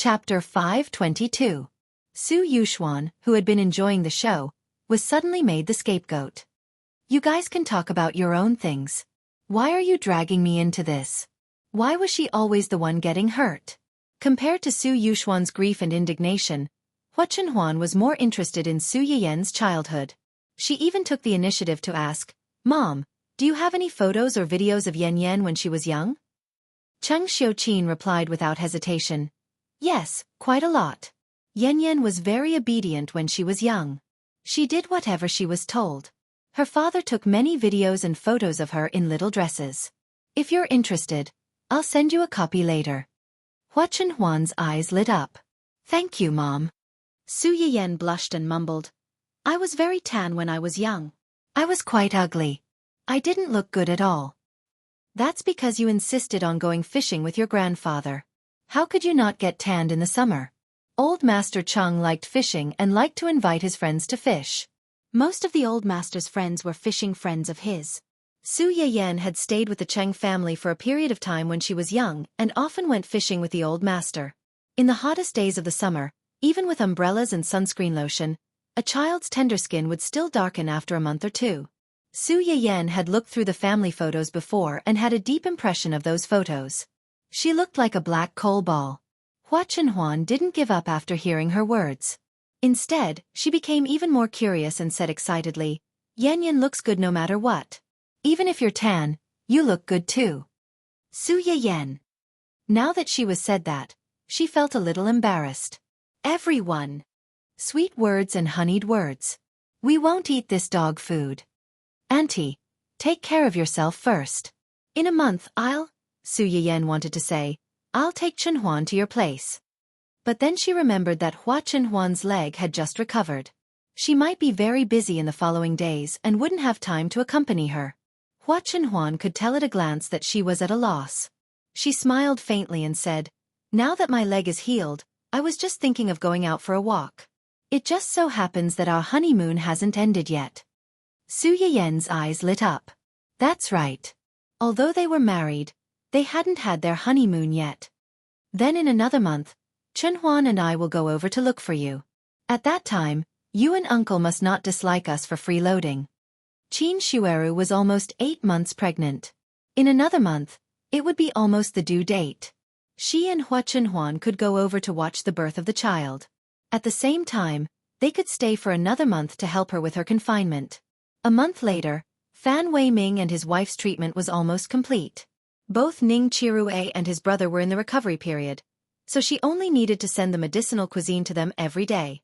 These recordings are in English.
Chapter 522. Su Yuxuan, who had been enjoying the show, was suddenly made the scapegoat. You guys can talk about your own things. Why are you dragging me into this? Why was she always the one getting hurt? Compared to Su Yuxuan's grief and indignation, Hua Chenhuan was more interested in Su Yiyan's childhood. She even took the initiative to ask, Mom, do you have any photos or videos of Yan Yan when she was young? Cheng Xiuqin replied without hesitation. Yes, quite a lot. Yan Yan was very obedient when she was young. She did whatever she was told. Her father took many videos and photos of her in little dresses. If you're interested, I'll send you a copy later. Hua Chenhuan's eyes lit up. Thank you, Mom. Su Yiyan blushed and mumbled. I was very tan when I was young. I was quite ugly. I didn't look good at all. That's because you insisted on going fishing with your grandfather. How could you not get tanned in the summer? Old Master Cheng liked fishing and liked to invite his friends to fish. Most of the old master's friends were fishing friends of his. Su Yiyan had stayed with the Cheng family for a period of time when she was young and often went fishing with the old master. In the hottest days of the summer, even with umbrellas and sunscreen lotion, a child's tender skin would still darken after a month or two. Su Yiyan had looked through the family photos before and had a deep impression of those photos. She looked like a black coal ball. Hua Chenhuan didn't give up after hearing her words. Instead, she became even more curious and said excitedly, Yan Yan looks good no matter what. Even if you're tan, you look good too. Su Yiyan. Now that she was said that, she felt a little embarrassed. Everyone. Sweet words and honeyed words. We won't eat this dog food. Auntie, take care of yourself first. In a month Su Yiyan wanted to say, I'll take Chenhuan to your place. But then she remembered that Hua Chenhuan's leg had just recovered. She might be very busy in the following days and wouldn't have time to accompany her. Hua Chenhuan could tell at a glance that she was at a loss. She smiled faintly and said, Now that my leg is healed, I was just thinking of going out for a walk. It just so happens that our honeymoon hasn't ended yet. Su Yiyan's eyes lit up. That's right. Although they were married, they hadn't had their honeymoon yet. Then in another month, Chenhuan and I will go over to look for you. At that time, you and Uncle must not dislike us for freeloading. Qin Shueru was almost 8 months pregnant. In another month, it would be almost the due date. She and Hua Chenhuan could go over to watch the birth of the child. At the same time, they could stay for another month to help her with her confinement. A month later, Fan Wei-ming and his wife's treatment was almost complete. Both Ning Chirue and his brother were in the recovery period, so she only needed to send the medicinal cuisine to them every day.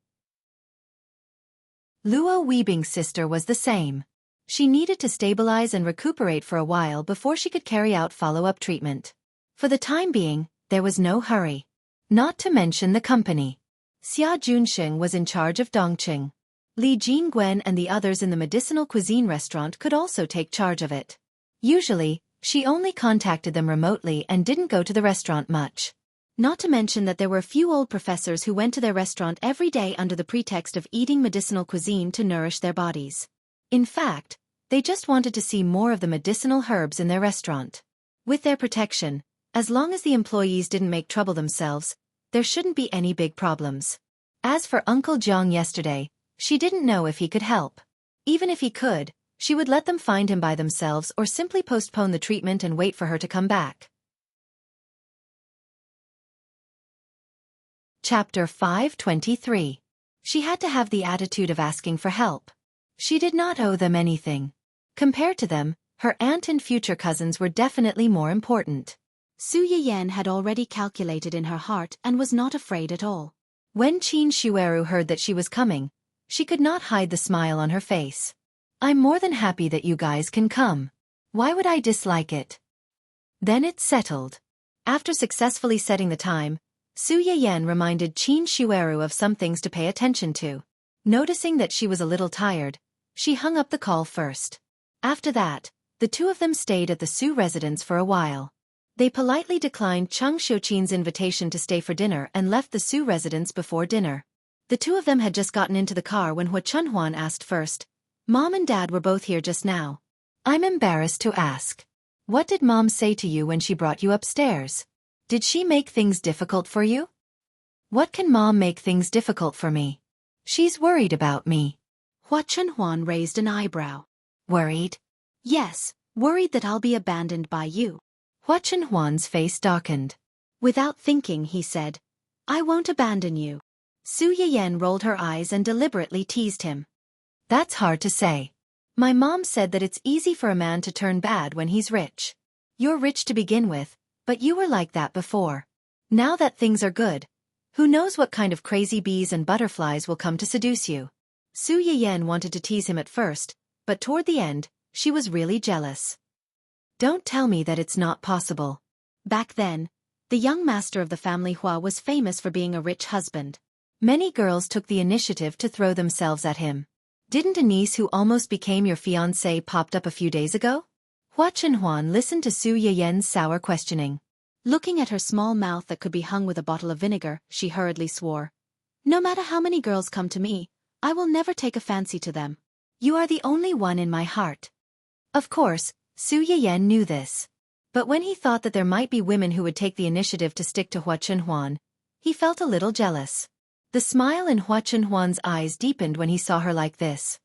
Luo Weibing's sister was the same. She needed to stabilize and recuperate for a while before she could carry out follow-up treatment. For the time being, there was no hurry. Not to mention the company. Xia Junxing was in charge of Dongqing. Li Jingwen and the others in the medicinal cuisine restaurant could also take charge of it. Usually, she only contacted them remotely and didn't go to the restaurant much. Not to mention that there were a few old professors who went to their restaurant every day under the pretext of eating medicinal cuisine to nourish their bodies. In fact, they just wanted to see more of the medicinal herbs in their restaurant. With their protection, as long as the employees didn't make trouble themselves, there shouldn't be any big problems. As for Uncle Jiang yesterday, she didn't know if he could help. Even if he could, she would let them find him by themselves or simply postpone the treatment and wait for her to come back. Chapter 523. She had to have the attitude of asking for help. She did not owe them anything. Compared to them, her aunt and future cousins were definitely more important. Su Yiyan had already calculated in her heart and was not afraid at all. When Qin Shueru heard that she was coming, she could not hide the smile on her face. I'm more than happy that you guys can come. Why would I dislike it? Then it's settled. After successfully setting the time, Su Yiyan reminded Qin Shueru of some things to pay attention to. Noticing that she was a little tired, she hung up the call first. After that, the two of them stayed at the Su residence for a while. They politely declined Cheng Xiuqin's invitation to stay for dinner and left the Su residence before dinner. The two of them had just gotten into the car when Hua Chenhuan asked first, Mom and Dad were both here just now. I'm embarrassed to ask. What did Mom say to you when she brought you upstairs? Did she make things difficult for you? What can Mom make things difficult for me? She's worried about me. Hua Chunhuan raised an eyebrow. Worried? Yes, worried that I'll be abandoned by you. Hua Chunhuan's face darkened. Without thinking, he said, I won't abandon you. Su Yiyan rolled her eyes and deliberately teased him. That's hard to say. My mom said that it's easy for a man to turn bad when he's rich. You're rich to begin with, but you were like that before. Now that things are good, who knows what kind of crazy bees and butterflies will come to seduce you. Su Yiyan wanted to tease him at first, but toward the end, she was really jealous. Don't tell me that it's not possible. Back then, the young master of the family Hua was famous for being a rich husband. Many girls took the initiative to throw themselves at him. Didn't a niece who almost became your fiancé popped up a few days ago? Hua Chunhuan listened to Su Yiyan's sour questioning. Looking at her small mouth that could be hung with a bottle of vinegar, she hurriedly swore. No matter how many girls come to me, I will never take a fancy to them. You are the only one in my heart. Of course, Su Yiyan knew this. But when he thought that there might be women who would take the initiative to stick to Hua Chunhuan, he felt a little jealous. The smile in Hua Chunhuan's eyes deepened when he saw her like this.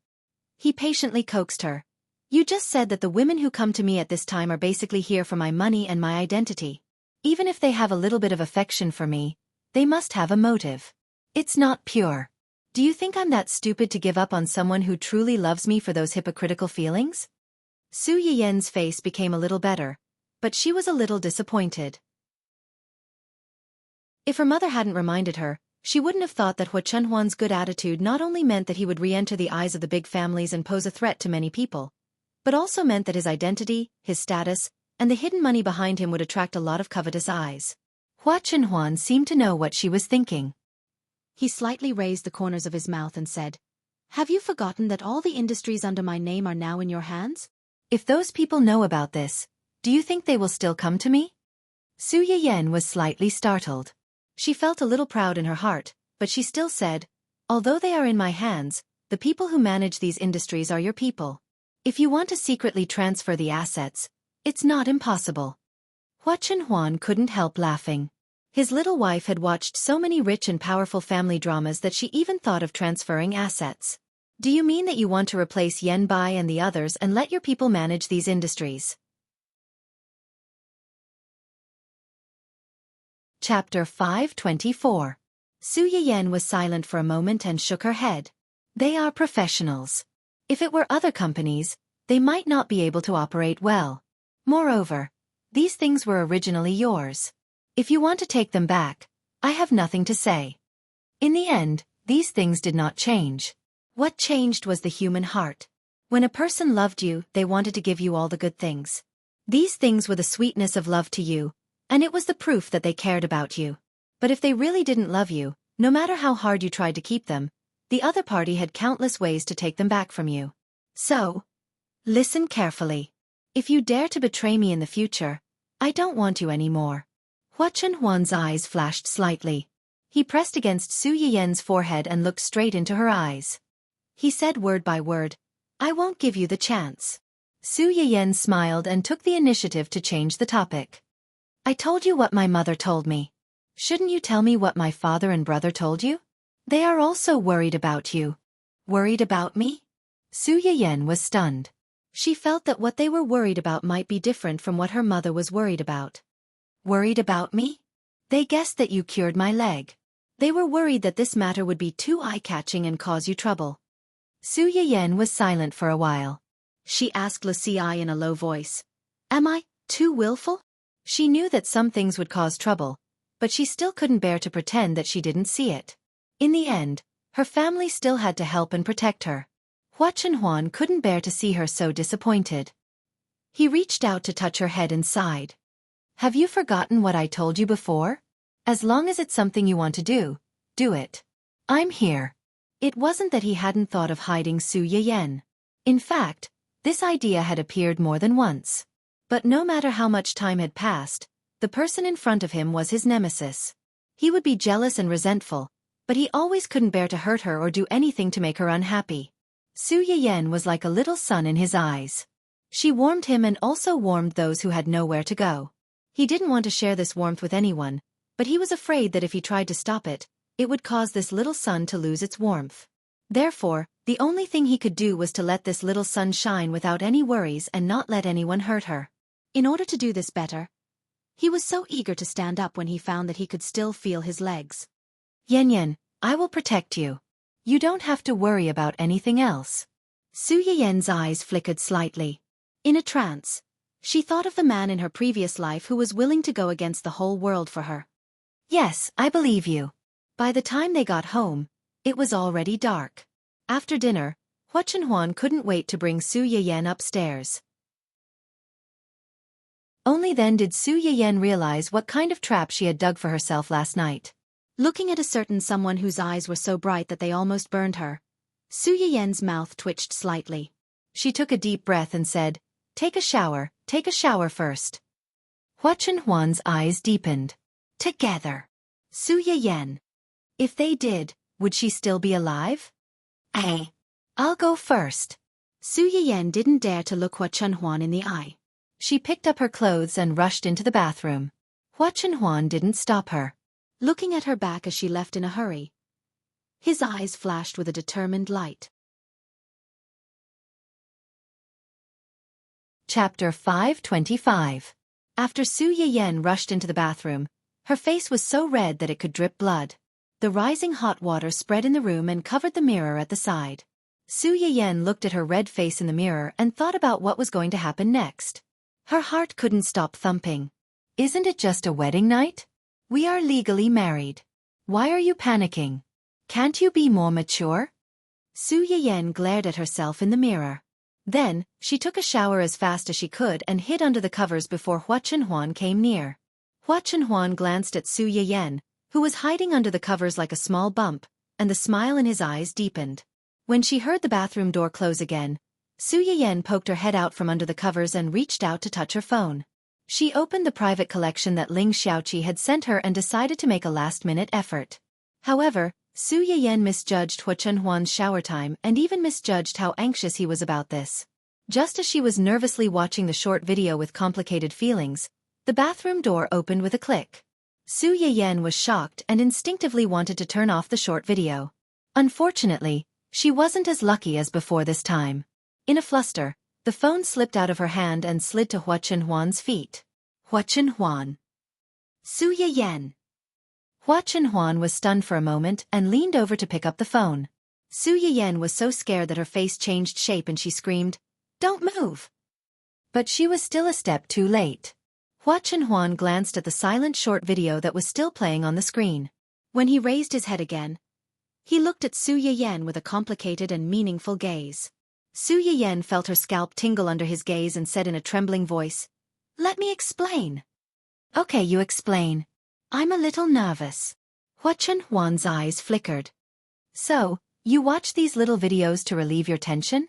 He patiently coaxed her. You just said that the women who come to me at this time are basically here for my money and my identity. Even if they have a little bit of affection for me, they must have a motive. It's not pure. Do you think I'm that stupid to give up on someone who truly loves me for those hypocritical feelings? Su Yiyan's face became a little better, but she was a little disappointed. If her mother hadn't reminded her, she wouldn't have thought that Hua Chunhuan's good attitude not only meant that he would re-enter the eyes of the big families and pose a threat to many people, but also meant that his identity, his status, and the hidden money behind him would attract a lot of covetous eyes. Hua Chunhuan seemed to know what she was thinking. He slightly raised the corners of his mouth and said, Have you forgotten that all the industries under my name are now in your hands? If those people know about this, do you think they will still come to me? Su Yiyan was slightly startled. She felt a little proud in her heart, but she still said, Although they are in my hands, the people who manage these industries are your people. If you want to secretly transfer the assets, it's not impossible. Hua Chunhuan couldn't help laughing. His little wife had watched so many rich and powerful family dramas that she even thought of transferring assets. Do you mean that you want to replace Yen Bai and the others and let your people manage these industries? Chapter 524. Su Yiyan was silent for a moment and shook her head. They are professionals. If it were other companies, they might not be able to operate well. Moreover, these things were originally yours. If you want to take them back, I have nothing to say. In the end, these things did not change. What changed was the human heart. When a person loved you, they wanted to give you all the good things. These things were the sweetness of love to you, and it was the proof that they cared about you. But if they really didn't love you, no matter how hard you tried to keep them, the other party had countless ways to take them back from you. So, listen carefully. If you dare to betray me in the future, I don't want you anymore. Hua Chunhuan's eyes flashed slightly. He pressed against Su Yiyan's forehead and looked straight into her eyes. He said word by word, I won't give you the chance. Su Yiyan smiled and took the initiative to change the topic. I told you what my mother told me. Shouldn't you tell me what my father and brother told you? They are also worried about you. Worried about me? Su Yiyan was stunned. She felt that what they were worried about might be different from what her mother was worried about. Worried about me? They guessed that you cured my leg. They were worried that this matter would be too eye-catching and cause you trouble. Su Yiyan was silent for a while. She asked Lu Ci in a low voice, Am I too willful? She knew that some things would cause trouble, but she still couldn't bear to pretend that she didn't see it. In the end, her family still had to help and protect her. Hua Chunhuan couldn't bear to see her so disappointed. He reached out to touch her head and sighed. Have you forgotten what I told you before? As long as it's something you want to do it. I'm here. It wasn't that he hadn't thought of hiding Su Yiyan. In fact, this idea had appeared more than once. But no matter how much time had passed, the person in front of him was his nemesis. He would be jealous and resentful, but he always couldn't bear to hurt her or do anything to make her unhappy. Su Yiyan was like a little sun in his eyes. She warmed him and also warmed those who had nowhere to go. He didn't want to share this warmth with anyone, but he was afraid that if he tried to stop it, it would cause this little sun to lose its warmth. Therefore, the only thing he could do was to let this little sun shine without any worries and not let anyone hurt her. In order to do this better, he was so eager to stand up when he found that he could still feel his legs. Yen Yen, I will protect you. You don't have to worry about anything else. Su Yen's eyes flickered slightly. In a trance, she thought of the man in her previous life who was willing to go against the whole world for her. Yes, I believe you. By the time they got home, it was already dark. After dinner, Hua Chenhuan couldn't wait to bring Su Yen upstairs. Only then did Su Yen realize what kind of trap she had dug for herself last night. Looking at a certain someone whose eyes were so bright that they almost burned her, Su Yen's mouth twitched slightly. She took a deep breath and said, take a shower first. Hua Chenhuan's eyes deepened. Together. Su Yen. If they did, would she still be alive? I'll go first. Su Yen didn't dare to look Hua Chenhuan in the eye. She picked up her clothes and rushed into the bathroom. Hua Chenhuan didn't stop her. Looking at her back as she left in a hurry, his eyes flashed with a determined light. Chapter 525. After Su Yen rushed into the bathroom, her face was so red that it could drip blood. The rising hot water spread in the room and covered the mirror at the side. Su Yen looked at her red face in the mirror and thought about what was going to happen next. Her heart couldn't stop thumping. Isn't it just a wedding night? We are legally married. Why are you panicking? Can't you be more mature? Su Yen glared at herself in the mirror. Then, she took a shower as fast as she could and hid under the covers before Hua Chenhuan came near. Hua Chenhuan glanced at Su Yen, who was hiding under the covers like a small bump, and the smile in his eyes deepened. When she heard the bathroom door close again, Su Yen poked her head out from under the covers and reached out to touch her phone. She opened the private collection that Ling Xiaoqi had sent her and decided to make a last-minute effort. However, Su Yen misjudged Hua Chenhuan's shower time and even misjudged how anxious he was about this. Just as she was nervously watching the short video with complicated feelings, the bathroom door opened with a click. Su Yen was shocked and instinctively wanted to turn off the short video. Unfortunately, she wasn't as lucky as before this time. In a fluster, the phone slipped out of her hand and slid to Hua Chenhuan's feet. Hua Chenhuan. Su Yen. Hua Chenhuan was stunned for a moment and leaned over to pick up the phone. Su Yen was so scared that her face changed shape and she screamed, "Don't move!" But she was still a step too late. Hua Chenhuan glanced at the silent short video that was still playing on the screen. When he raised his head again, he looked at Su Yen with a complicated and meaningful gaze. Su Yen felt her scalp tingle under his gaze and said in a trembling voice, "Let me explain." "Okay, you explain. I'm a little nervous." Hua Chenhuan's eyes flickered. "So, you watch these little videos to relieve your tension?"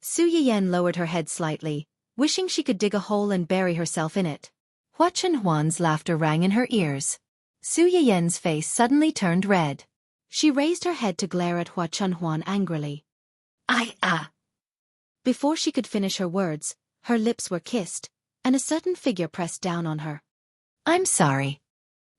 Su Yen lowered her head slightly, wishing she could dig a hole and bury herself in it. Hua Chenhuan's laughter rang in her ears. Su Yen's face suddenly turned red. She raised her head to glare at Hua Chenhuan angrily. Before she could finish her words, her lips were kissed, and a certain figure pressed down on her. "I'm sorry."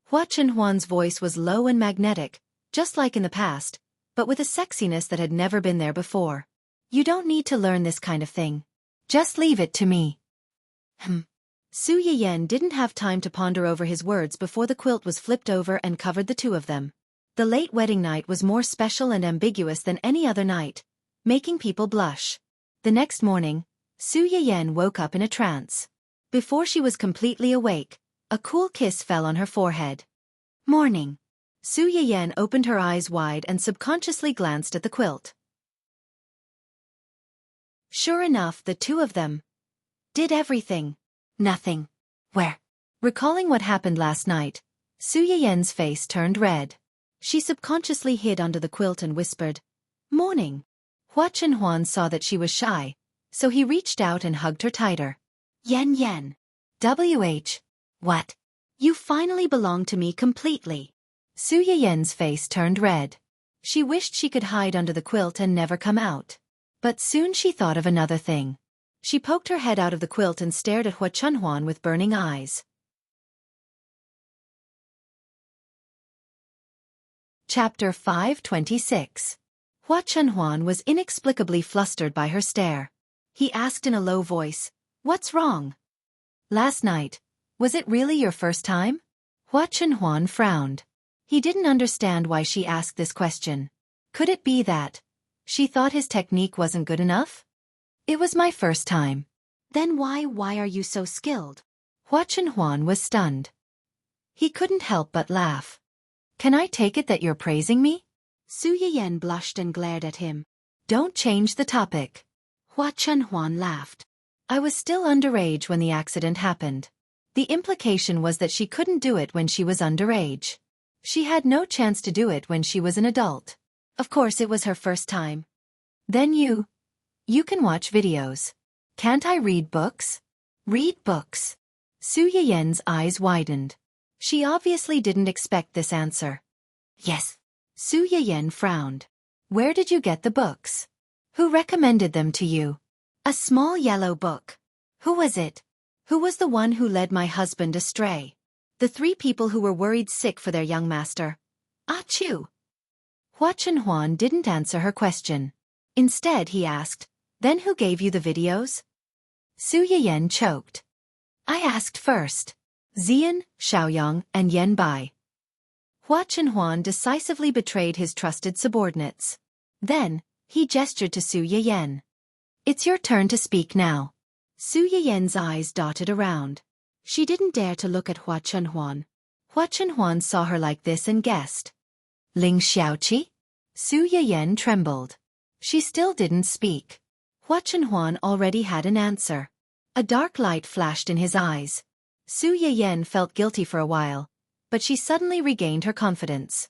Hua Chenhuan's voice was low and magnetic, just like in the past, but with a sexiness that had never been there before. "You don't need to learn this kind of thing. Just leave it to me." Su Yen didn't have time to ponder over his words before the quilt was flipped over and covered the two of them. The late wedding night was more special and ambiguous than any other night, making people blush. The next morning, Su Yen woke up in a trance. Before she was completely awake, a cool kiss fell on her forehead. "Morning." Su Yen opened her eyes wide and subconsciously glanced at the quilt. Sure enough, the two of them did everything. Nothing. Where? Recalling what happened last night, Su Yen's face turned red. She subconsciously hid under the quilt and whispered, "Morning." Hua Chenhuan saw that she was shy, so he reached out and hugged her tighter. Yen. WH. What? You finally belong to me completely." Su Yen's face turned red. She wished she could hide under the quilt and never come out. But soon she thought of another thing. She poked her head out of the quilt and stared at Hua Chenhuan with burning eyes. Chapter 526. Hua Chunhuan was inexplicably flustered by her stare. He asked in a low voice, "What's wrong?" "Last night. Was it really your first time?" Hua Chunhuan frowned. He didn't understand why she asked this question. Could it be that she thought his technique wasn't good enough? "It was my first time." Then why are you so skilled? Hua Chunhuan was stunned. He couldn't help but laugh. "Can I take it that you're praising me?" Su Yiyen blushed and glared at him. "Don't change the topic." Hua Chunhuan laughed. "I was still underage when the accident happened. The implication was that she couldn't do it when she was underage. She had no chance to do it when she was an adult. Of course it was her first time." "Then you can watch videos. Can't I read books?" "Read books?" Su Yiyen's eyes widened. She obviously didn't expect this answer. "Yes." Su Yiyen frowned. "Where did you get the books? Who recommended them to you?" "A small yellow book." "Who was it?" "Who was the one who led my husband astray?" "The 3 people who were worried sick for their young master." "Achoo!" Hua Chunhuan didn't answer her question. Instead he asked, "Then who gave you the videos?" Su Yiyen choked. "I asked first. Xian, Xiaoyang, and Yen Bai." Hua Chunhuan decisively betrayed his trusted subordinates. Then, he gestured to Su Yiyen. "It's your turn to speak now." Su Yiyen's eyes dotted around. She didn't dare to look at Hua Chunhuan. Hua Chunhuan saw her like this and guessed. "Ling Xiaoqi?" Su Yiyen trembled. She still didn't speak. Hua Chunhuan already had an answer. A dark light flashed in his eyes. Su Yiyen felt guilty for a while, but she suddenly regained her confidence.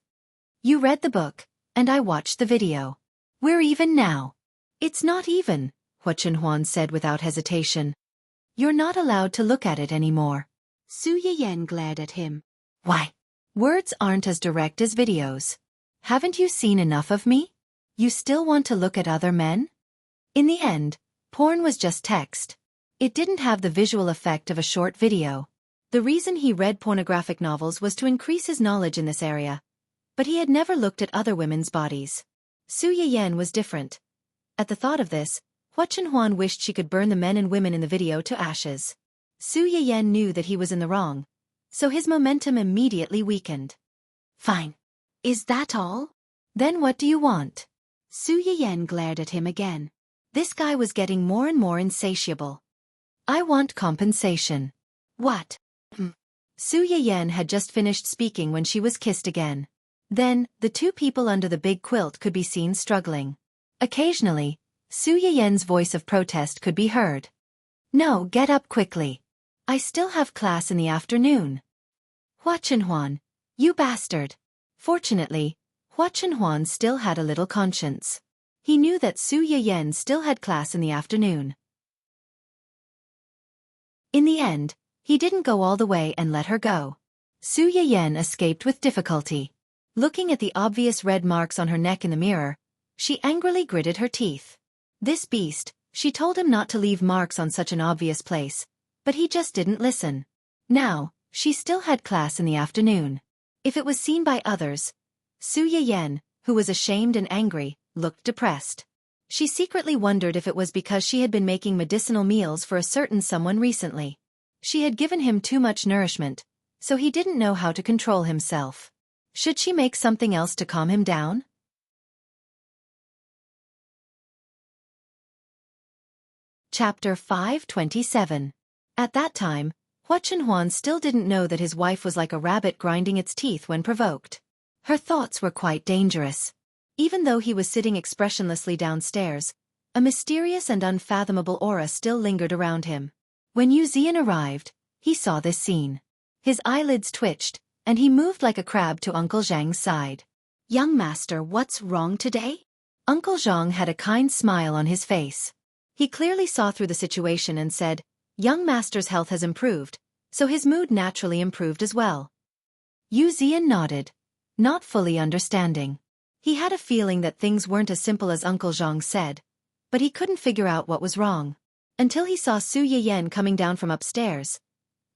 "You read the book, and I watched the video. We're even now." "It's not even," Hua Chunhuan said without hesitation. "You're not allowed to look at it anymore." Su Yiyen glared at him. "Why? Words aren't as direct as videos. Haven't you seen enough of me? You still want to look at other men?" In the end, porn was just text. It didn't have the visual effect of a short video. The reason he read pornographic novels was to increase his knowledge in this area. But he had never looked at other women's bodies. Su Yiyen was different. At the thought of this, Hua Chunhuan wished she could burn the men and women in the video to ashes. Su Yiyen knew that he was in the wrong, so his momentum immediately weakened. "Fine. Is that all?" "Then what do you want?" Su Yiyen glared at him again. This guy was getting more and more insatiable. "I want compensation." "What?" Su Yiyen had just finished speaking when she was kissed again. Then, the 2 people under the big quilt could be seen struggling. Occasionally, Su Yiyen's voice of protest could be heard. "No, get up quickly. I still have class in the afternoon." "Hua Chunhuan, you bastard." Fortunately, Hua Chunhuan still had a little conscience. He knew that Su Yiyen still had class in the afternoon. In the end, he didn't go all the way and let her go. Su Yiyen escaped with difficulty. Looking at the obvious red marks on her neck in the mirror, she angrily gritted her teeth. This beast, she told him not to leave marks on such an obvious place, but he just didn't listen. Now, she still had class in the afternoon. If it was seen by others, Su Yiyen, who was ashamed and angry, looked depressed. She secretly wondered if it was because she had been making medicinal meals for a certain someone recently. She had given him too much nourishment, so he didn't know how to control himself. Should she make something else to calm him down? Chapter 527. At that time, Hua Chunhuan still didn't know that his wife was like a rabbit grinding its teeth when provoked. Her thoughts were quite dangerous. Even though he was sitting expressionlessly downstairs, a mysterious and unfathomable aura still lingered around him. When Yu Zian arrived, he saw this scene. His eyelids twitched, and he moved like a crab to Uncle Zhang's side. "Young master, what's wrong today?" Uncle Zhang had a kind smile on his face. He clearly saw through the situation and said, "Young master's health has improved," so his mood naturally improved as well. Yu Zian nodded, not fully understanding. He had a feeling that things weren't as simple as Uncle Zhang said, but he couldn't figure out what was wrong. Until he saw Su Yiyen coming down from upstairs.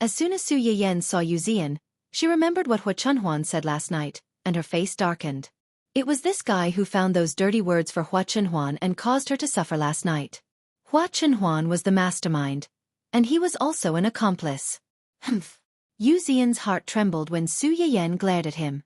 As soon as Su Yiyen saw Yu Zian, she remembered what Hua Chunhuan said last night, and her face darkened. It was this guy who found those dirty words for Hua Chenhuan and caused her to suffer last night. Hua Chenhuan was the mastermind, and he was also an accomplice. Humph. Yu Xian's heart trembled when Su Yiyan glared at him.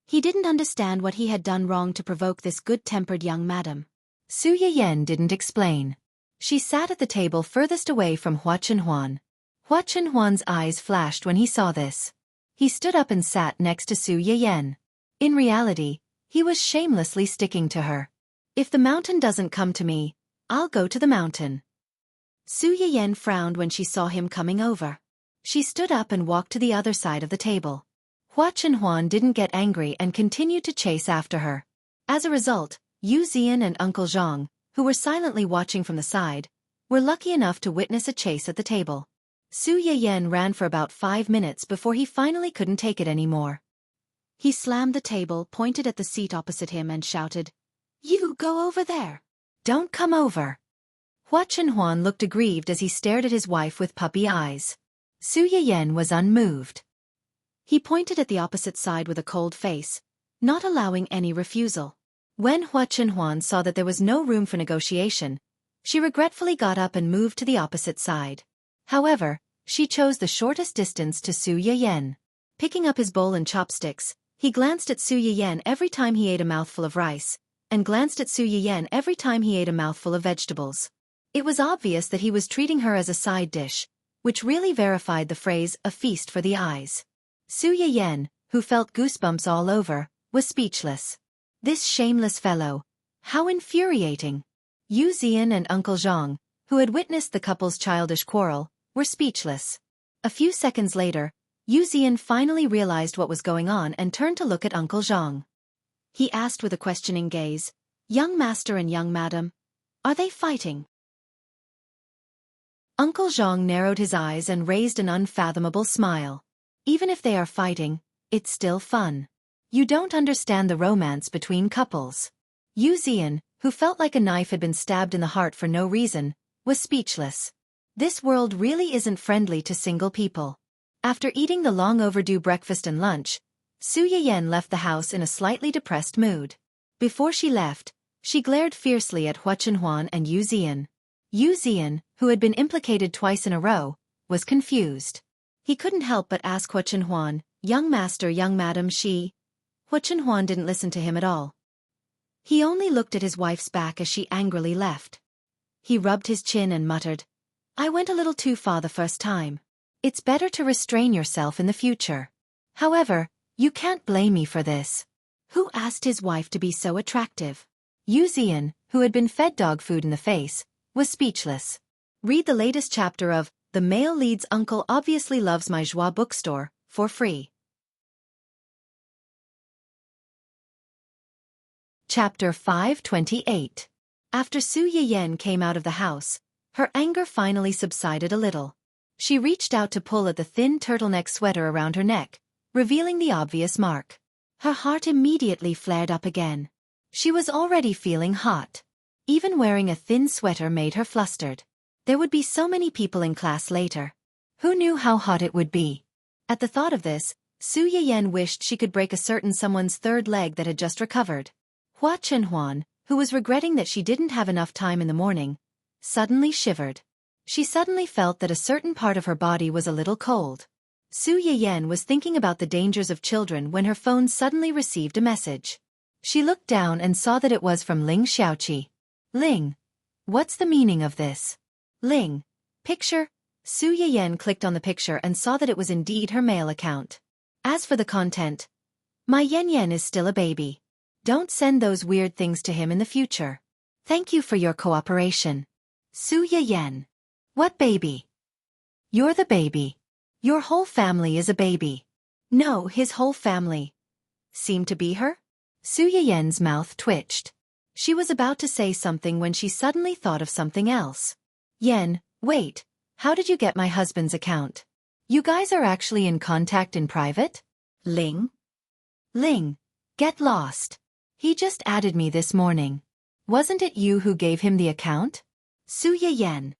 He didn't understand what he had done wrong to provoke this good-tempered young madam. Su Yiyan didn't explain. She sat at the table furthest away from Hua Chenhuan. Hua Chenhuan's eyes flashed when he saw this. He stood up and sat next to Su Yiyan. In reality, he was shamelessly sticking to her. If the mountain doesn't come to me, I'll go to the mountain. Su Yiyan frowned when she saw him coming over. She stood up and walked to the other side of the table. Hua Chenhuan didn't get angry and continued to chase after her. As a result, Yu Xian and Uncle Zhang, who were silently watching from the side, were lucky enough to witness a chase at the table. Su Yiyan ran for about 5 minutes before he finally couldn't take it anymore. He slammed the table, pointed at the seat opposite him and shouted, "You go over there. Don't come over." Hua Chenhuan looked aggrieved as he stared at his wife with puppy eyes. Su Yiyan was unmoved. He pointed at the opposite side with a cold face, not allowing any refusal. When Hua Chenhuan saw that there was no room for negotiation, she regretfully got up and moved to the opposite side. However, she chose the shortest distance to Su Yiyan. Picking up his bowl and chopsticks, he glanced at Su Yiyan every time he ate a mouthful of rice, and glanced at Su Yiyan every time he ate a mouthful of vegetables. It was obvious that he was treating her as a side dish, which really verified the phrase, "a feast for the eyes." Su Yiyan, who felt goosebumps all over, was speechless. This shameless fellow. How infuriating. Yu Xian and Uncle Zhang, who had witnessed the couple's childish quarrel, were speechless. A few seconds later, Yu Xian finally realized what was going on and turned to look at Uncle Zhang. He asked with a questioning gaze, "Young master and young madam, are they fighting?" Uncle Zhang narrowed his eyes and raised an unfathomable smile. "Even if they are fighting, it's still fun. You don't understand the romance between couples." Yu Xian, who felt like a knife had been stabbed in the heart for no reason, was speechless. This world really isn't friendly to single people. After eating the long-overdue breakfast and lunch, Su Yiyan left the house in a slightly depressed mood. Before she left, she glared fiercely at Hua Chenhuan and Yu Xian. Yu Xian, who had been implicated twice in a row, was confused. He couldn't help but ask Hua Chenhuan, "Young master, young madam, she..." Hua Chenhuan didn't listen to him at all. He only looked at his wife's back as she angrily left. He rubbed his chin and muttered, "I went a little too far the first time. It's better to restrain yourself in the future. However, you can't blame me for this." Who asked his wife to be so attractive? Yu Xian, who had been fed dog food in the face, was speechless. Read the latest chapter of The Male Lead's Uncle Obviously Loves My Joie bookstore, for free. Chapter 528. After Su Yiyan came out of the house, her anger finally subsided a little. She reached out to pull at the thin turtleneck sweater around her neck, revealing the obvious mark. Her heart immediately flared up again. She was already feeling hot. Even wearing a thin sweater made her flustered. There would be so many people in class later. Who knew how hot it would be? At the thought of this, Su Yiyan wished she could break a certain someone's third leg that had just recovered. Hua Chenhuan, who was regretting that she didn't have enough time in the morning, suddenly shivered. She suddenly felt that a certain part of her body was a little cold. Su Yiyan was thinking about the dangers of children when her phone suddenly received a message. She looked down and saw that it was from Ling Xiaoqi. "Ling, what's the meaning of this?" "Ling, picture." Su Yiyan clicked on the picture and saw that it was indeed her mail account. As for the content, "My Yan Yan is still a baby. Don't send those weird things to him in the future. Thank you for your cooperation. Su Yiyan." "What baby?" "You're the baby. Your whole family is a baby." "No, his whole family." "Seemed to be her?" Su Yiyan's mouth twitched. She was about to say something when she suddenly thought of something else. "Yen, wait, how did you get my husband's account? You guys are actually in contact in private?" "Ling? Ling, get lost. He just added me this morning. Wasn't it you who gave him the account?" "Su Yiyan."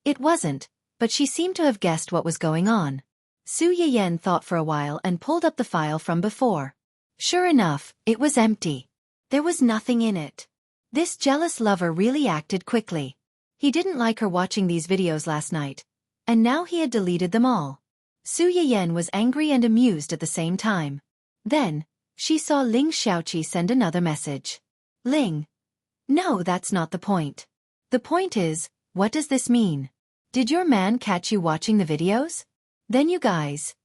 It wasn't, but she seemed to have guessed what was going on. Su Yiyan thought for a while and pulled up the file from before. Sure enough, it was empty. There was nothing in it. This jealous lover really acted quickly. He didn't like her watching these videos last night, and now he had deleted them all. Su Yiyen was angry and amused at the same time. Then, she saw Ling Xiaoqi send another message. Ling. No, that's not the point. The point is, what does this mean? Did your man catch you watching the videos? Then you guys.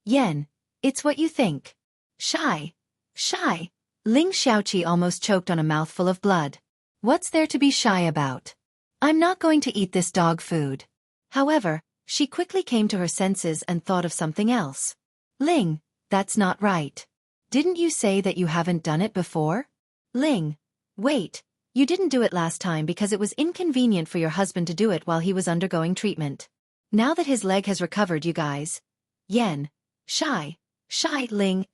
Yen, it's what you think. Shy. Shy. Ling Xiaoqi almost choked on a mouthful of blood. What's there to be shy about? I'm not going to eat this dog food. However, she quickly came to her senses and thought of something else. Ling, that's not right. Didn't you say that you haven't done it before? Ling, wait, you didn't do it last time because it was inconvenient for your husband to do it while he was undergoing treatment. Now that his leg has recovered, you guys. Yen. Shy. Shy, Ling,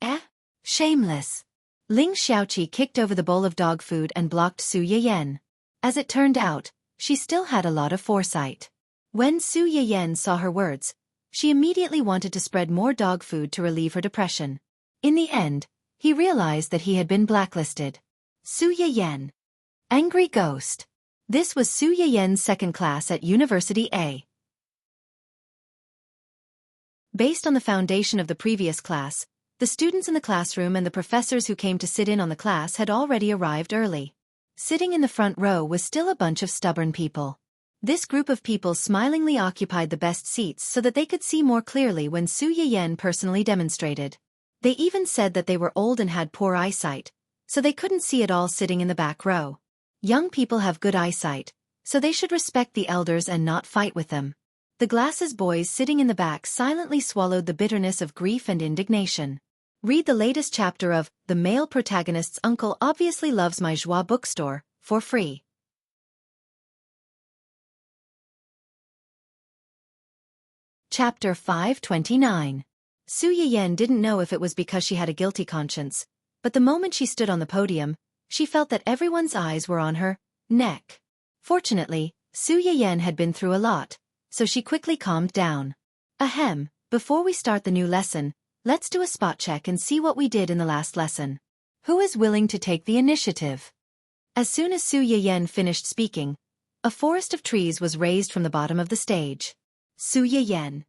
Shameless. Ling Xiaoqi kicked over the bowl of dog food and blocked Su Yiyen. As it turned out, she still had a lot of foresight. When Su Yiyen saw her words, she immediately wanted to spread more dog food to relieve her depression. In the end, he realized that he had been blacklisted. Su Yiyen. Angry Ghost. This was Su Yiyen's second class at University A. Based on the foundation of the previous class, the students in the classroom and the professors who came to sit in on the class had already arrived early. Sitting in the front row was still a bunch of stubborn people. This group of people smilingly occupied the best seats so that they could see more clearly when Su Yiyen personally demonstrated. They even said that they were old and had poor eyesight, so they couldn't see at all sitting in the back row. Young people have good eyesight, so they should respect the elders and not fight with them. The glasses boys sitting in the back silently swallowed the bitterness of grief and indignation. Read the latest chapter of The Male Protagonist's Uncle Obviously Loves My Joie bookstore, for free. Chapter 529. Su Yiyen didn't know if it was because she had a guilty conscience, but the moment she stood on the podium, she felt that everyone's eyes were on her neck. Fortunately, Su Yiyen had been through a lot, so she quickly calmed down. Ahem, before we start the new lesson, let's do a spot check and see what we did in the last lesson. Who is willing to take the initiative? As soon as Su Yiyen finished speaking, a forest of trees was raised from the bottom of the stage. Su Yiyen.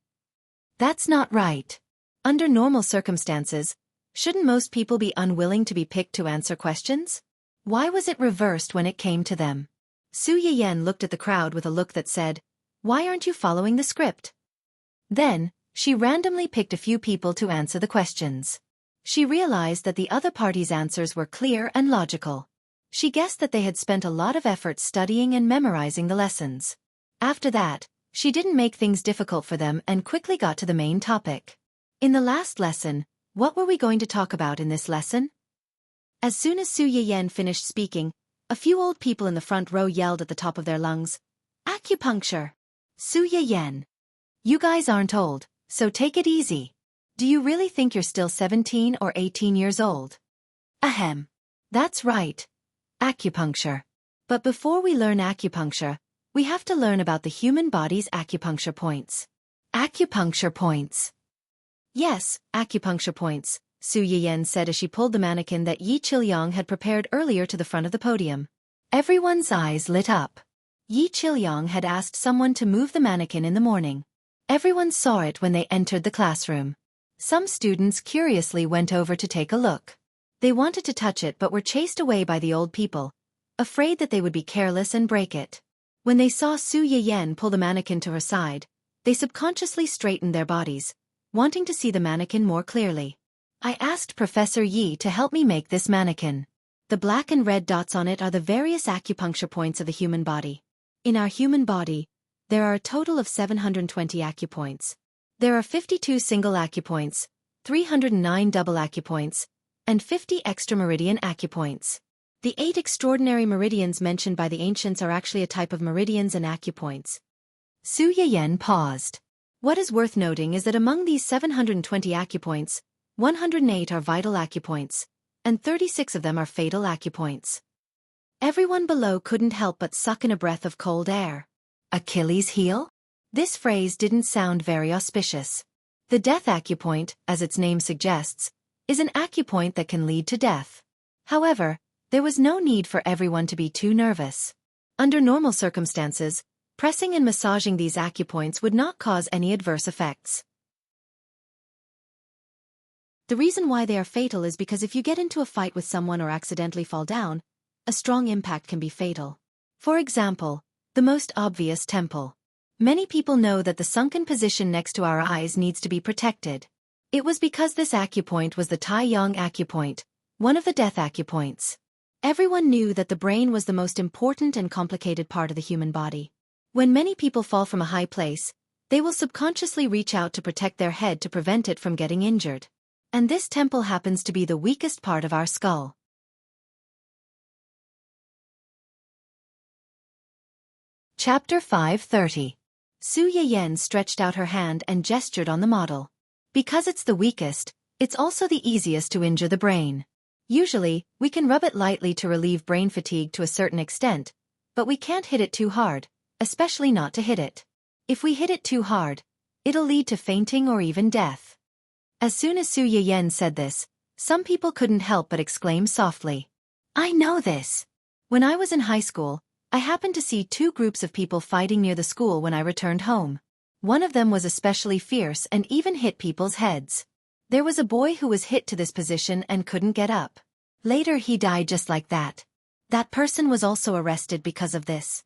That's not right. Under normal circumstances, shouldn't most people be unwilling to be picked to answer questions? Why was it reversed when it came to them? Su Yiyen looked at the crowd with a look that said, "Why aren't you following the script?" Then, she randomly picked a few people to answer the questions. She realized that the other party's answers were clear and logical. She guessed that they had spent a lot of effort studying and memorizing the lessons. After that, she didn't make things difficult for them and quickly got to the main topic. In the last lesson, what were we going to talk about in this lesson? As soon as Su Yiyen finished speaking, a few old people in the front row yelled at the top of their lungs, "Acupuncture!" Su Yiyen. You guys aren't old, so take it easy. Do you really think you're still 17 or 18 years old? Ahem. That's right. Acupuncture. But before we learn acupuncture, we have to learn about the human body's acupuncture points. Acupuncture points. Yes, acupuncture points, Su Yiyen said as she pulled the mannequin that Yi Chilyong had prepared earlier to the front of the podium. Everyone's eyes lit up. Yi Chilyong had asked someone to move the mannequin in the morning. Everyone saw it when they entered the classroom. Some students curiously went over to take a look. They wanted to touch it but were chased away by the old people, afraid that they would be careless and break it. When they saw Su Yiyen pull the mannequin to her side, they subconsciously straightened their bodies, wanting to see the mannequin more clearly. I asked Professor Yi to help me make this mannequin. The black and red dots on it are the various acupuncture points of the human body. In our human body, there are a total of 720 acupoints. There are 52 single acupoints, 309 double acupoints, and 50 extra meridian acupoints. The 8 extraordinary meridians mentioned by the ancients are actually a type of meridians and acupoints. Su Yiyen paused. What is worth noting is that among these 720 acupoints, 108 are vital acupoints, and 36 of them are fatal acupoints. Everyone below couldn't help but suck in a breath of cold air. Achilles' heel? This phrase didn't sound very auspicious. The death acupoint, as its name suggests, is an acupoint that can lead to death. However, there was no need for everyone to be too nervous. Under normal circumstances, pressing and massaging these acupoints would not cause any adverse effects. The reason why they are fatal is because if you get into a fight with someone or accidentally fall down, a strong impact can be fatal. For example, the most obvious temple. Many people know that the sunken position next to our eyes needs to be protected. It was because this acupoint was the Tai Yang acupoint, one of the death acupoints. Everyone knew that the brain was the most important and complicated part of the human body. When many people fall from a high place, they will subconsciously reach out to protect their head to prevent it from getting injured. And this temple happens to be the weakest part of our skull. Chapter 5:30. Su Yiyen stretched out her hand and gestured on the model. Because it's the weakest, it's also the easiest to injure the brain. Usually, we can rub it lightly to relieve brain fatigue to a certain extent, but we can't hit it too hard, especially not to hit it. If we hit it too hard, it'll lead to fainting or even death. As soon as Su Yiyen said this, some people couldn't help but exclaim softly, "I know this!" When I was in high school, I happened to see two groups of people fighting near the school when I returned home. One of them was especially fierce and even hit people's heads. There was a boy who was hit to this position and couldn't get up. Later he died just like that. That person was also arrested because of this.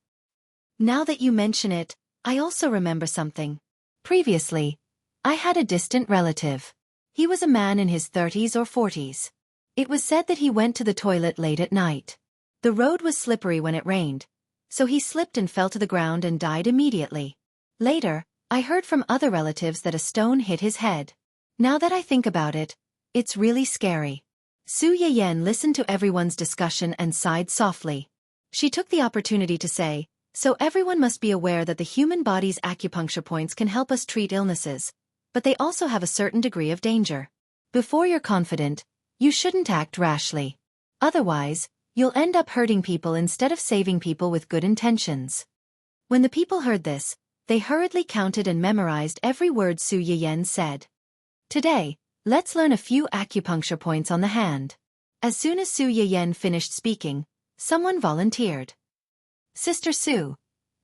Now that you mention it, I also remember something. Previously, I had a distant relative. He was a man in his 30s or 40s. It was said that he went to the toilet late at night. The road was slippery when it rained, so he slipped and fell to the ground and died immediately. Later, I heard from other relatives that a stone hit his head. Now that I think about it, it's really scary. Su Yiyen listened to everyone's discussion and sighed softly. She took the opportunity to say, "So everyone must be aware that the human body's acupuncture points can help us treat illnesses, but they also have a certain degree of danger. Before you're confident, you shouldn't act rashly. Otherwise, you'll end up hurting people instead of saving people with good intentions." When the people heard this, they hurriedly counted and memorized every word Su Yiyen said. Today, let's learn a few acupuncture points on the hand. As soon as Su Yiyen finished speaking, someone volunteered. "Sister Su,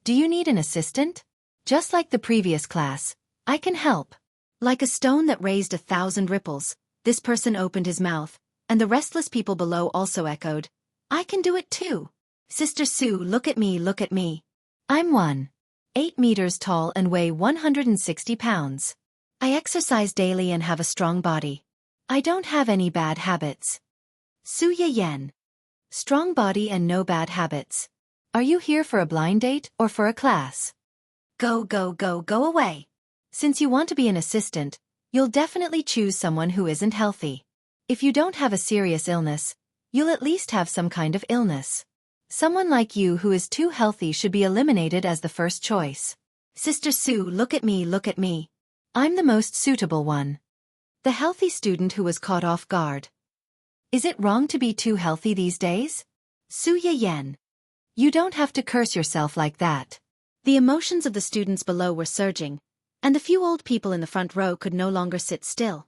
do you need an assistant? Just like the previous class, I can help." Like a stone that raised 1,000 ripples, this person opened his mouth, and the restless people below also echoed, "I can do it too. Sister Su, look at me, look at me. I'm 1.8 meters tall and weigh 160 pounds. I exercise daily and have a strong body. I don't have any bad habits." Su Yiyen. Strong body and no bad habits. Are you here for a blind date or for a class? Go, go, go, go away. Since you want to be an assistant, you'll definitely choose someone who isn't healthy. If you don't have a serious illness, you'll at least have some kind of illness. Someone like you who is too healthy should be eliminated as the first choice. Sister Su, look at me, look at me. I'm the most suitable one. The healthy student who was caught off guard. Is it wrong to be too healthy these days? Su Yiyen. You don't have to curse yourself like that. The emotions of the students below were surging, and the few old people in the front row could no longer sit still.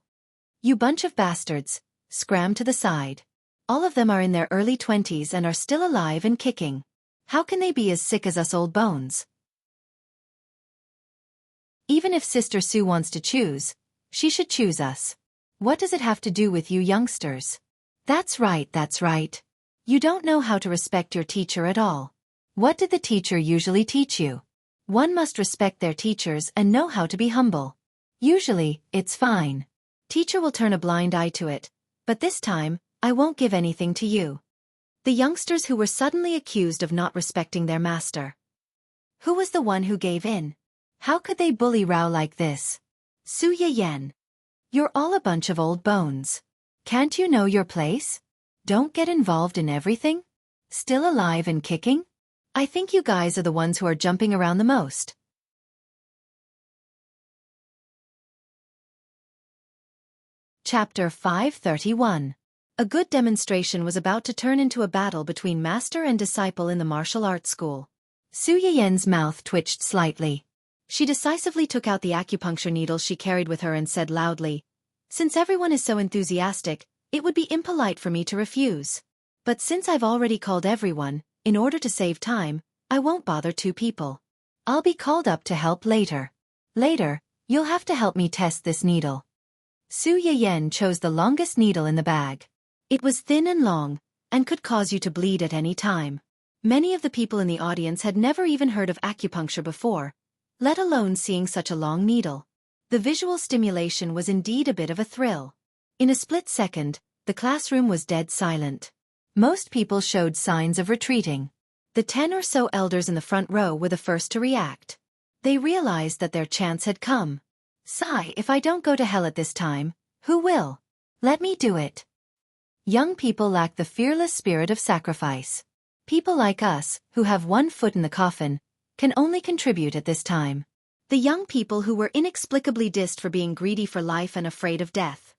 You bunch of bastards, scram to the side. All of them are in their early 20s and are still alive and kicking. How can they be as sick as us old bones? Even if Sister Su wants to choose, she should choose us. What does it have to do with you youngsters? That's right, that's right. You don't know how to respect your teacher at all. What did the teacher usually teach you? One must respect their teachers and know how to be humble. Usually, it's fine. Teacher will turn a blind eye to it, but this time, I won't give anything to you. The youngsters who were suddenly accused of not respecting their master. Who was the one who gave in? How could they bully Rao like this? Su Yiyen. You're all a bunch of old bones. Can't you know your place? Don't get involved in everything? Still alive and kicking? I think you guys are the ones who are jumping around the most. Chapter 5:31. A good demonstration was about to turn into a battle between master and disciple in the martial arts school. Su Yiyen's mouth twitched slightly. She decisively took out the acupuncture needle she carried with her and said loudly, Since everyone is so enthusiastic, it would be impolite for me to refuse. But since I've already called everyone, in order to save time, I won't bother 2 people. I'll be called up to help later. Later, you'll have to help me test this needle. Su Yiyen chose the longest needle in the bag. It was thin and long, and could cause you to bleed at any time. Many of the people in the audience had never even heard of acupuncture before, let alone seeing such a long needle. The visual stimulation was indeed a bit of a thrill. In a split second, the classroom was dead silent. Most people showed signs of retreating. The 10 or so elders in the front row were the first to react. They realized that their chance had come. Sigh, if I don't go to hell at this time, who will? Let me do it. Young people lack the fearless spirit of sacrifice. People like us, who have 1 foot in the coffin, can only contribute at this time. The young people who were inexplicably dissed for being greedy for life and afraid of death.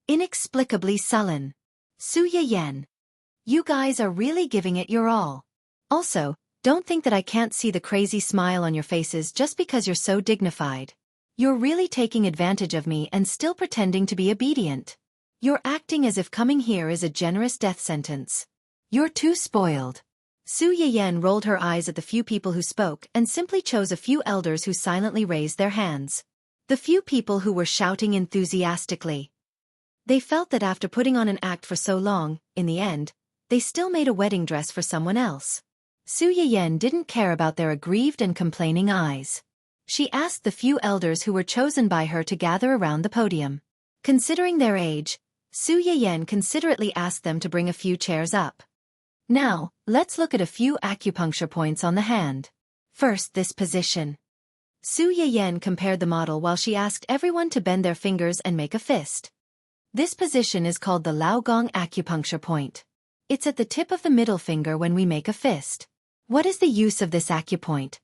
Inexplicably sullen. Su Yiyen. You guys are really giving it your all. Also, don't think that I can't see the crazy smile on your faces just because you're so dignified. You're really taking advantage of me and still pretending to be obedient. You're acting as if coming here is a generous death sentence. You're too spoiled. Su Yiyen rolled her eyes at the few people who spoke and simply chose a few elders who silently raised their hands. The few people who were shouting enthusiastically. They felt that after putting on an act for so long, in the end, they still made a wedding dress for someone else. Su Yiyen didn't care about their aggrieved and complaining eyes. She asked the few elders who were chosen by her to gather around the podium. Considering their age, Su Yiyen considerately asked them to bring a few chairs up. Now, let's look at a few acupuncture points on the hand. First, this position. Su Yiyen compared the model while she asked everyone to bend their fingers and make a fist. This position is called the Laogong acupuncture point. It's at the tip of the middle finger when we make a fist. What is the use of this acupoint?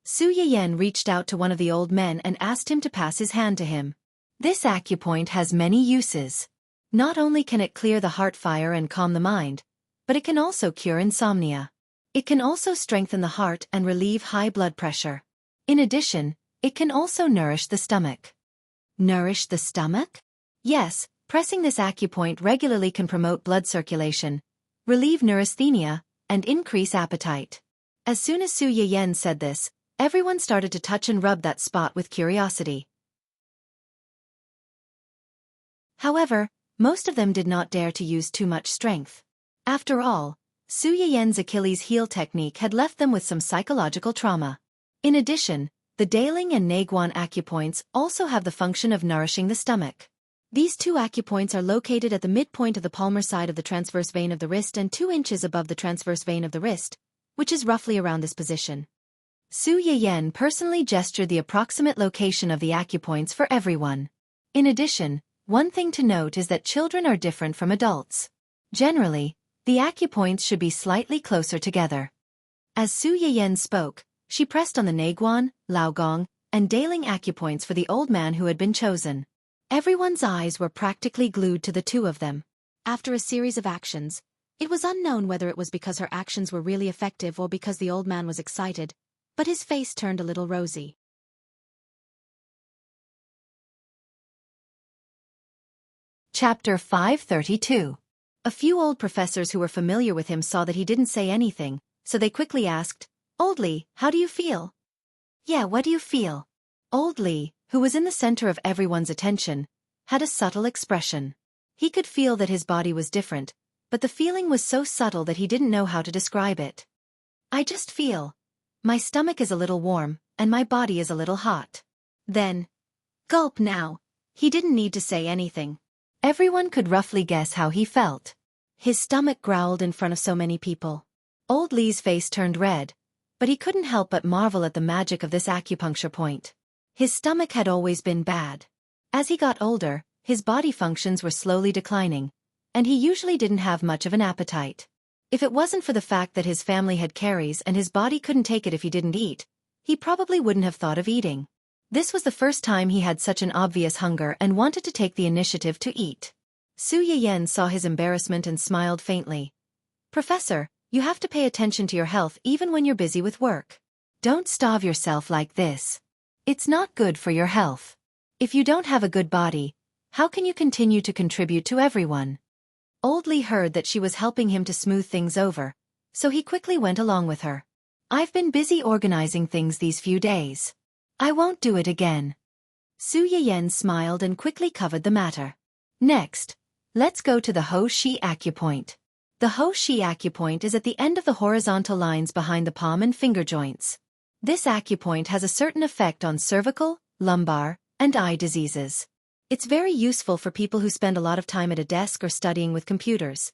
Su Yiyen reached out to one of the old men and asked him to pass his hand to him. This acupoint has many uses. Not only can it clear the heart fire and calm the mind, but it can also cure insomnia. It can also strengthen the heart and relieve high blood pressure. In addition, it can also nourish the stomach. Nourish the stomach? Yes, pressing this acupoint regularly can promote blood circulation, relieve neurasthenia, and increase appetite. As soon as Su Yiyen said this, everyone started to touch and rub that spot with curiosity. However, most of them did not dare to use too much strength. After all, Su Yiyen's Achilles heel technique had left them with some psychological trauma. In addition, the Daling and Naguan acupoints also have the function of nourishing the stomach. These 2 acupoints are located at the midpoint of the palmar side of the transverse vein of the wrist and 2 inches above the transverse vein of the wrist, which is roughly around this position. Su Yiyen personally gestured the approximate location of the acupoints for everyone. In addition, one thing to note is that children are different from adults. Generally, the acupoints should be slightly closer together. As Su Yiyen spoke, she pressed on the Naguan, Laogong, and Daling acupoints for the old man who had been chosen. Everyone's eyes were practically glued to the 2 of them. After a series of actions, it was unknown whether it was because her actions were really effective or because the old man was excited, but his face turned a little rosy. Chapter 532. A few old professors who were familiar with him saw that he didn't say anything, so they quickly asked, "Old Li, how do you feel?" "Yeah, what do you feel?" Old Li, who was in the center of everyone's attention, had a subtle expression. He could feel that his body was different, but the feeling was so subtle that he didn't know how to describe it. "I just feel. My stomach is a little warm, and my body is a little hot." Then, gulp now. He didn't need to say anything. Everyone could roughly guess how he felt. His stomach growled in front of so many people. Old Li's face turned red, but he couldn't help but marvel at the magic of this acupuncture point. His stomach had always been bad. As he got older, his body functions were slowly declining, and he usually didn't have much of an appetite. If it wasn't for the fact that his family had caries and his body couldn't take it if he didn't eat, he probably wouldn't have thought of eating. This was the first time he had such an obvious hunger and wanted to take the initiative to eat. Su Yiyen saw his embarrassment and smiled faintly. "Professor, you have to pay attention to your health even when you're busy with work. Don't starve yourself like this. It's not good for your health. If you don't have a good body, How can you continue to contribute to everyone? Old Lee heard that she was helping him to smooth things over, so he quickly went along with her. I've been busy organizing things these few days. I won't do it again. Su Yiyen smiled and quickly covered the matter. Next, let's go to the Ho Shi acupoint. The Ho Shi acupoint is at the end of the horizontal lines behind the palm and finger joints. This acupoint has a certain effect on cervical, lumbar, and eye diseases. It's very useful for people who spend a lot of time at a desk or studying with computers.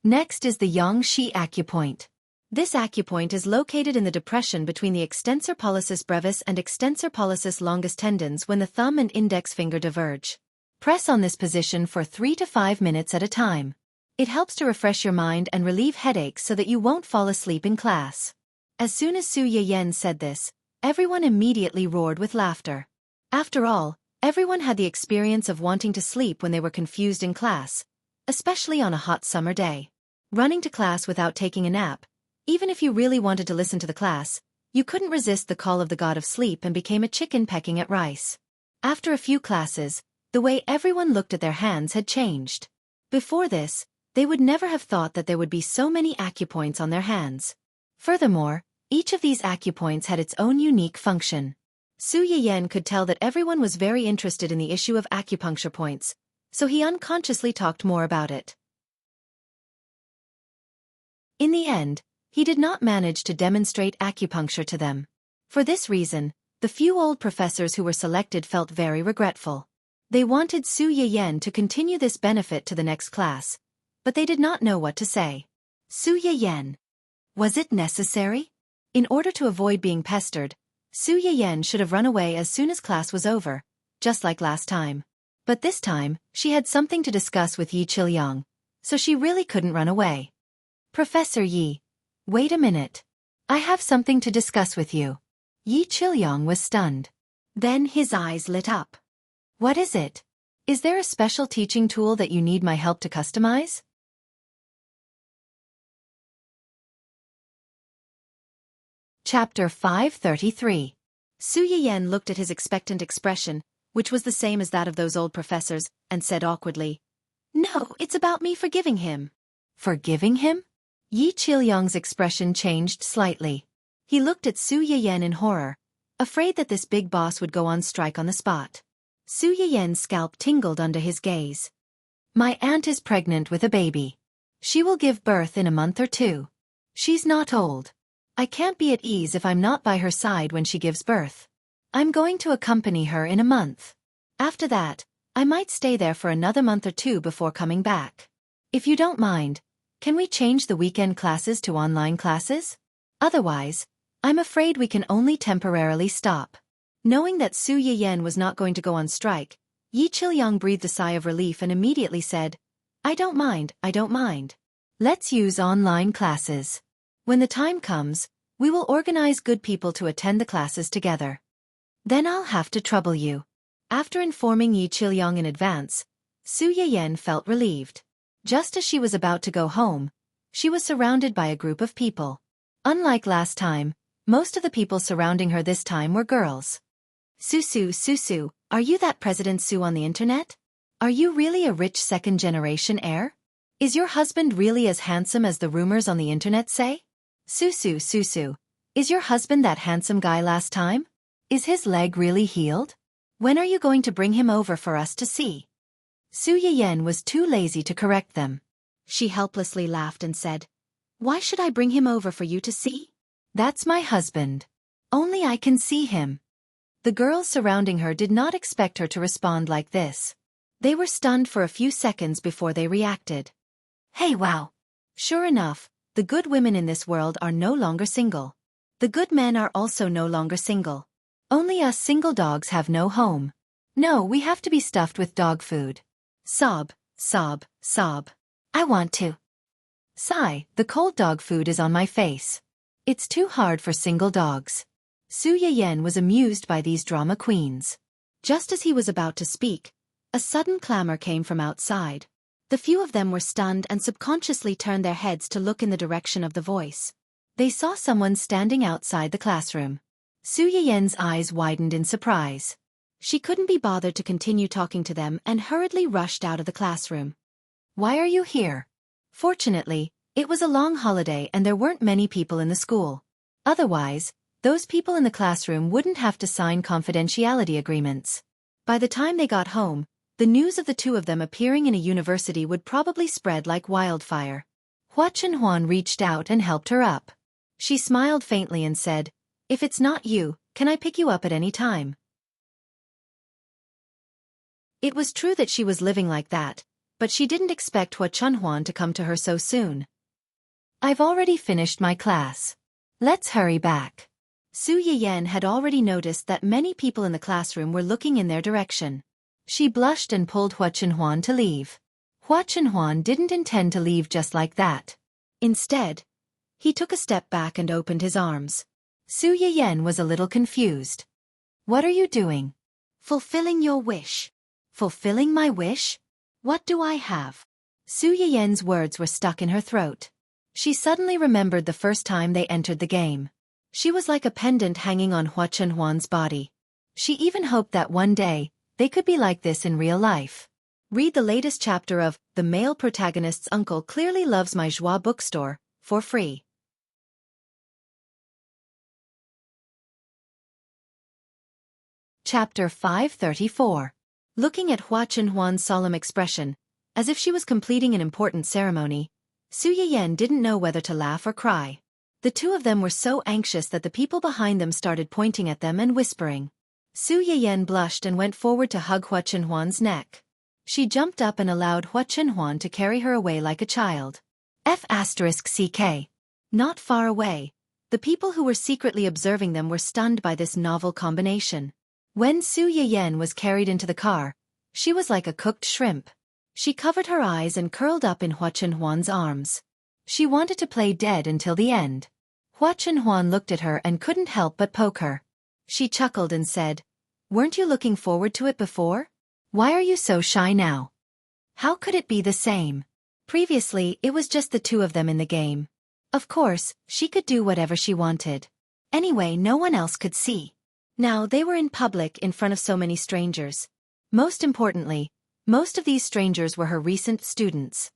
Next is the Yang Shi acupoint. This acupoint is located in the depression between the extensor pollicis brevis and extensor pollicis longus tendons when the thumb and index finger diverge. Press on this position for 3 to 5 minutes at a time. It helps to refresh your mind and relieve headaches so that you won't fall asleep in class. As soon as Su Yiyen said this, everyone immediately roared with laughter. After all, everyone had the experience of wanting to sleep when they were confused in class, especially on a hot summer day. Running to class without taking a nap, even if you really wanted to listen to the class, you couldn't resist the call of the god of sleep and became a chicken pecking at rice. After a few classes, the way everyone looked at their hands had changed. Before this, they would never have thought that there would be so many acupoints on their hands. Furthermore, each of these acupoints had its own unique function. Su Yiyen could tell that everyone was very interested in the issue of acupuncture points, so he unconsciously talked more about it. In the end, he did not manage to demonstrate acupuncture to them. For this reason, the few old professors who were selected felt very regretful. They wanted Su Yiyen to continue this benefit to the next class, but they did not know what to say. Su Yiyen. Was it necessary? In order to avoid being pestered, Su Yiyen should have run away as soon as class was over, just like last time. But this time, she had something to discuss with Yi Chilyang, so she really couldn't run away. Professor Yi. Wait a minute. I have something to discuss with you. Yi Chilyang was stunned. Then his eyes lit up. What is it? Is there a special teaching tool that you need my help to customize? Chapter 533. Su Yiyen looked at his expectant expression, which was the same as that of those old professors, and said awkwardly, No, it's about me forgiving him. Forgiving him? Yi Chilyang's expression changed slightly. He looked at Su Yiyen in horror, afraid that this big boss would go on strike on the spot. Su Yiyen's scalp tingled under his gaze. My aunt is pregnant with a baby. She will give birth in a month or 2. She's not old. I can't be at ease if I'm not by her side when she gives birth. I'm going to accompany her in a month. After that, I might stay there for another month or 2 before coming back. If you don't mind, can we change the weekend classes to online classes? Otherwise, I'm afraid we can only temporarily stop. Knowing that Su Yiyen was not going to go on strike, Yi Chilyang breathed a sigh of relief and immediately said, I don't mind. Let's use online classes. When the time comes, we will organize good people to attend the classes together. Then I'll have to trouble you. After informing Yi Chilyang in advance, Su Yiyen felt relieved. Just as she was about to go home, she was surrounded by a group of people. Unlike last time, most of the people surrounding her this time were girls. Su, are you that President Su on the internet? Are you really a rich second-generation heir? Is your husband really as handsome as the rumors on the internet say? Su, is your husband that handsome guy last time? Is his leg really healed? When are you going to bring him over for us to see? Su Yiyen was too lazy to correct them. She helplessly laughed and said, Why should I bring him over for you to see? That's my husband. Only I can see him. The girls surrounding her did not expect her to respond like this. They were stunned for a few seconds before they reacted. Hey wow! Sure enough, the good women in this world are no longer single. The good men are also no longer single. Only us single dogs have no home. No, we have to be stuffed with dog food. Sob. I want to. Sigh, the cold dog food is on my face. It's too hard for single dogs. Su Yiyen was amused by these drama queens. Just as he was about to speak, a sudden clamor came from outside. The few of them were stunned and subconsciously turned their heads to look in the direction of the voice. They saw someone standing outside the classroom. Su Yiyen's eyes widened in surprise. She couldn't be bothered to continue talking to them and hurriedly rushed out of the classroom. Why are you here? Fortunately, it was a long holiday and there weren't many people in the school. Otherwise, those people in the classroom wouldn't have to sign confidentiality agreements. By the time they got home, the news of the two of them appearing in a university would probably spread like wildfire. Hua Chenhuan reached out and helped her up. She smiled faintly and said, "If it's not you, can I pick you up at any time?" It was true that she was living like that, but she didn't expect Hua Chenhuan to come to her so soon. I've already finished my class. Let's hurry back. Su Yiyan had already noticed that many people in the classroom were looking in their direction. She blushed and pulled Hua Chenhuan to leave. Hua Chenhuan didn't intend to leave just like that. Instead, he took a step back and opened his arms. Su Yiyan was a little confused. What are you doing? Fulfilling your wish. Fulfilling my wish? What do I have? Su Yiyan's words were stuck in her throat. She suddenly remembered the first time they entered the game. She was like a pendant hanging on Hua Chenhuan's body. She even hoped that one day, they could be like this in real life. Read the latest chapter of The Male Protagonist's Uncle Clearly Loves My Joie bookstore, for free. Chapter 534. Looking at Hua Chenhuan's solemn expression, as if she was completing an important ceremony, Su Yiyan didn't know whether to laugh or cry. The two of them were so anxious that the people behind them started pointing at them and whispering. Su Yiyan blushed and went forward to hug Hua Chenhuan's neck. She jumped up and allowed Hua Chenhuan to carry her away like a child. F***ck. Not far away, the people who were secretly observing them were stunned by this novel combination. When Su Yiyan was carried into the car, she was like a cooked shrimp. She covered her eyes and curled up in Hua Chenhuan's arms. She wanted to play dead until the end. Hua Chenhuan looked at her and couldn't help but poke her. She chuckled and said, "Weren't you looking forward to it before? Why are you so shy now? How could it be the same? Previously, it was just the two of them in the game. Of course, she could do whatever she wanted. Anyway, no one else could see. Now they were in public in front of so many strangers. Most importantly, most of these strangers were her recent students.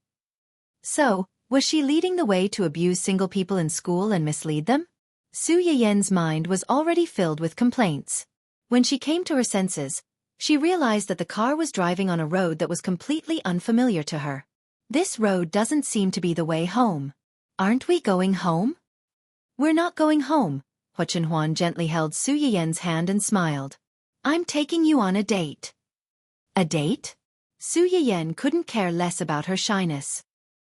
So, was she leading the way to abuse single people in school and mislead them? Su Yiyan's mind was already filled with complaints. When she came to her senses, she realized that the car was driving on a road that was completely unfamiliar to her. This road doesn't seem to be the way home. Aren't we going home? We're not going home. Hua Chenhuan gently held Su Yiyan's hand and smiled. I'm taking you on a date. A date? Su Yiyan couldn't care less about her shyness.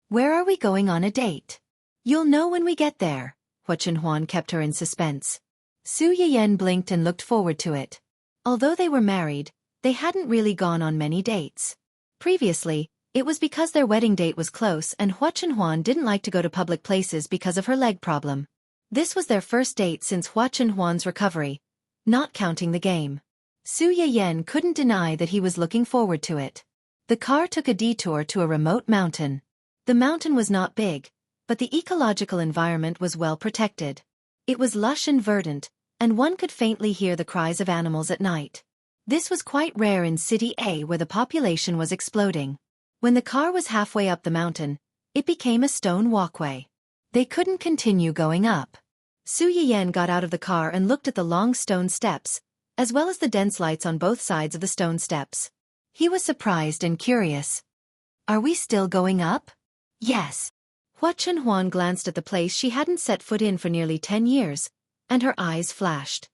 Where are we going on a date? You'll know when we get there. Hua Chenhuan kept her in suspense. Su Yiyan blinked and looked forward to it. Although they were married, they hadn't really gone on many dates. Previously, it was because their wedding date was close and Hua Chenhuan didn't like to go to public places because of her leg problem. This was their first date since Hua Chenhuan's recovery, not counting the game. Su Yiyan couldn't deny that he was looking forward to it. The car took a detour to a remote mountain. The mountain was not big, but the ecological environment was well protected. It was lush and verdant, and one could faintly hear the cries of animals at night. This was quite rare in City A where the population was exploding. When the car was halfway up the mountain, it became a stone walkway. They couldn't continue going up. Su Yiyan got out of the car and looked at the long stone steps, as well as the dense lights on both sides of the stone steps. He was surprised and curious. Are we still going up? Yes. Hua Chenhuan glanced at the place she hadn't set foot in for nearly 10 years, and her eyes flashed.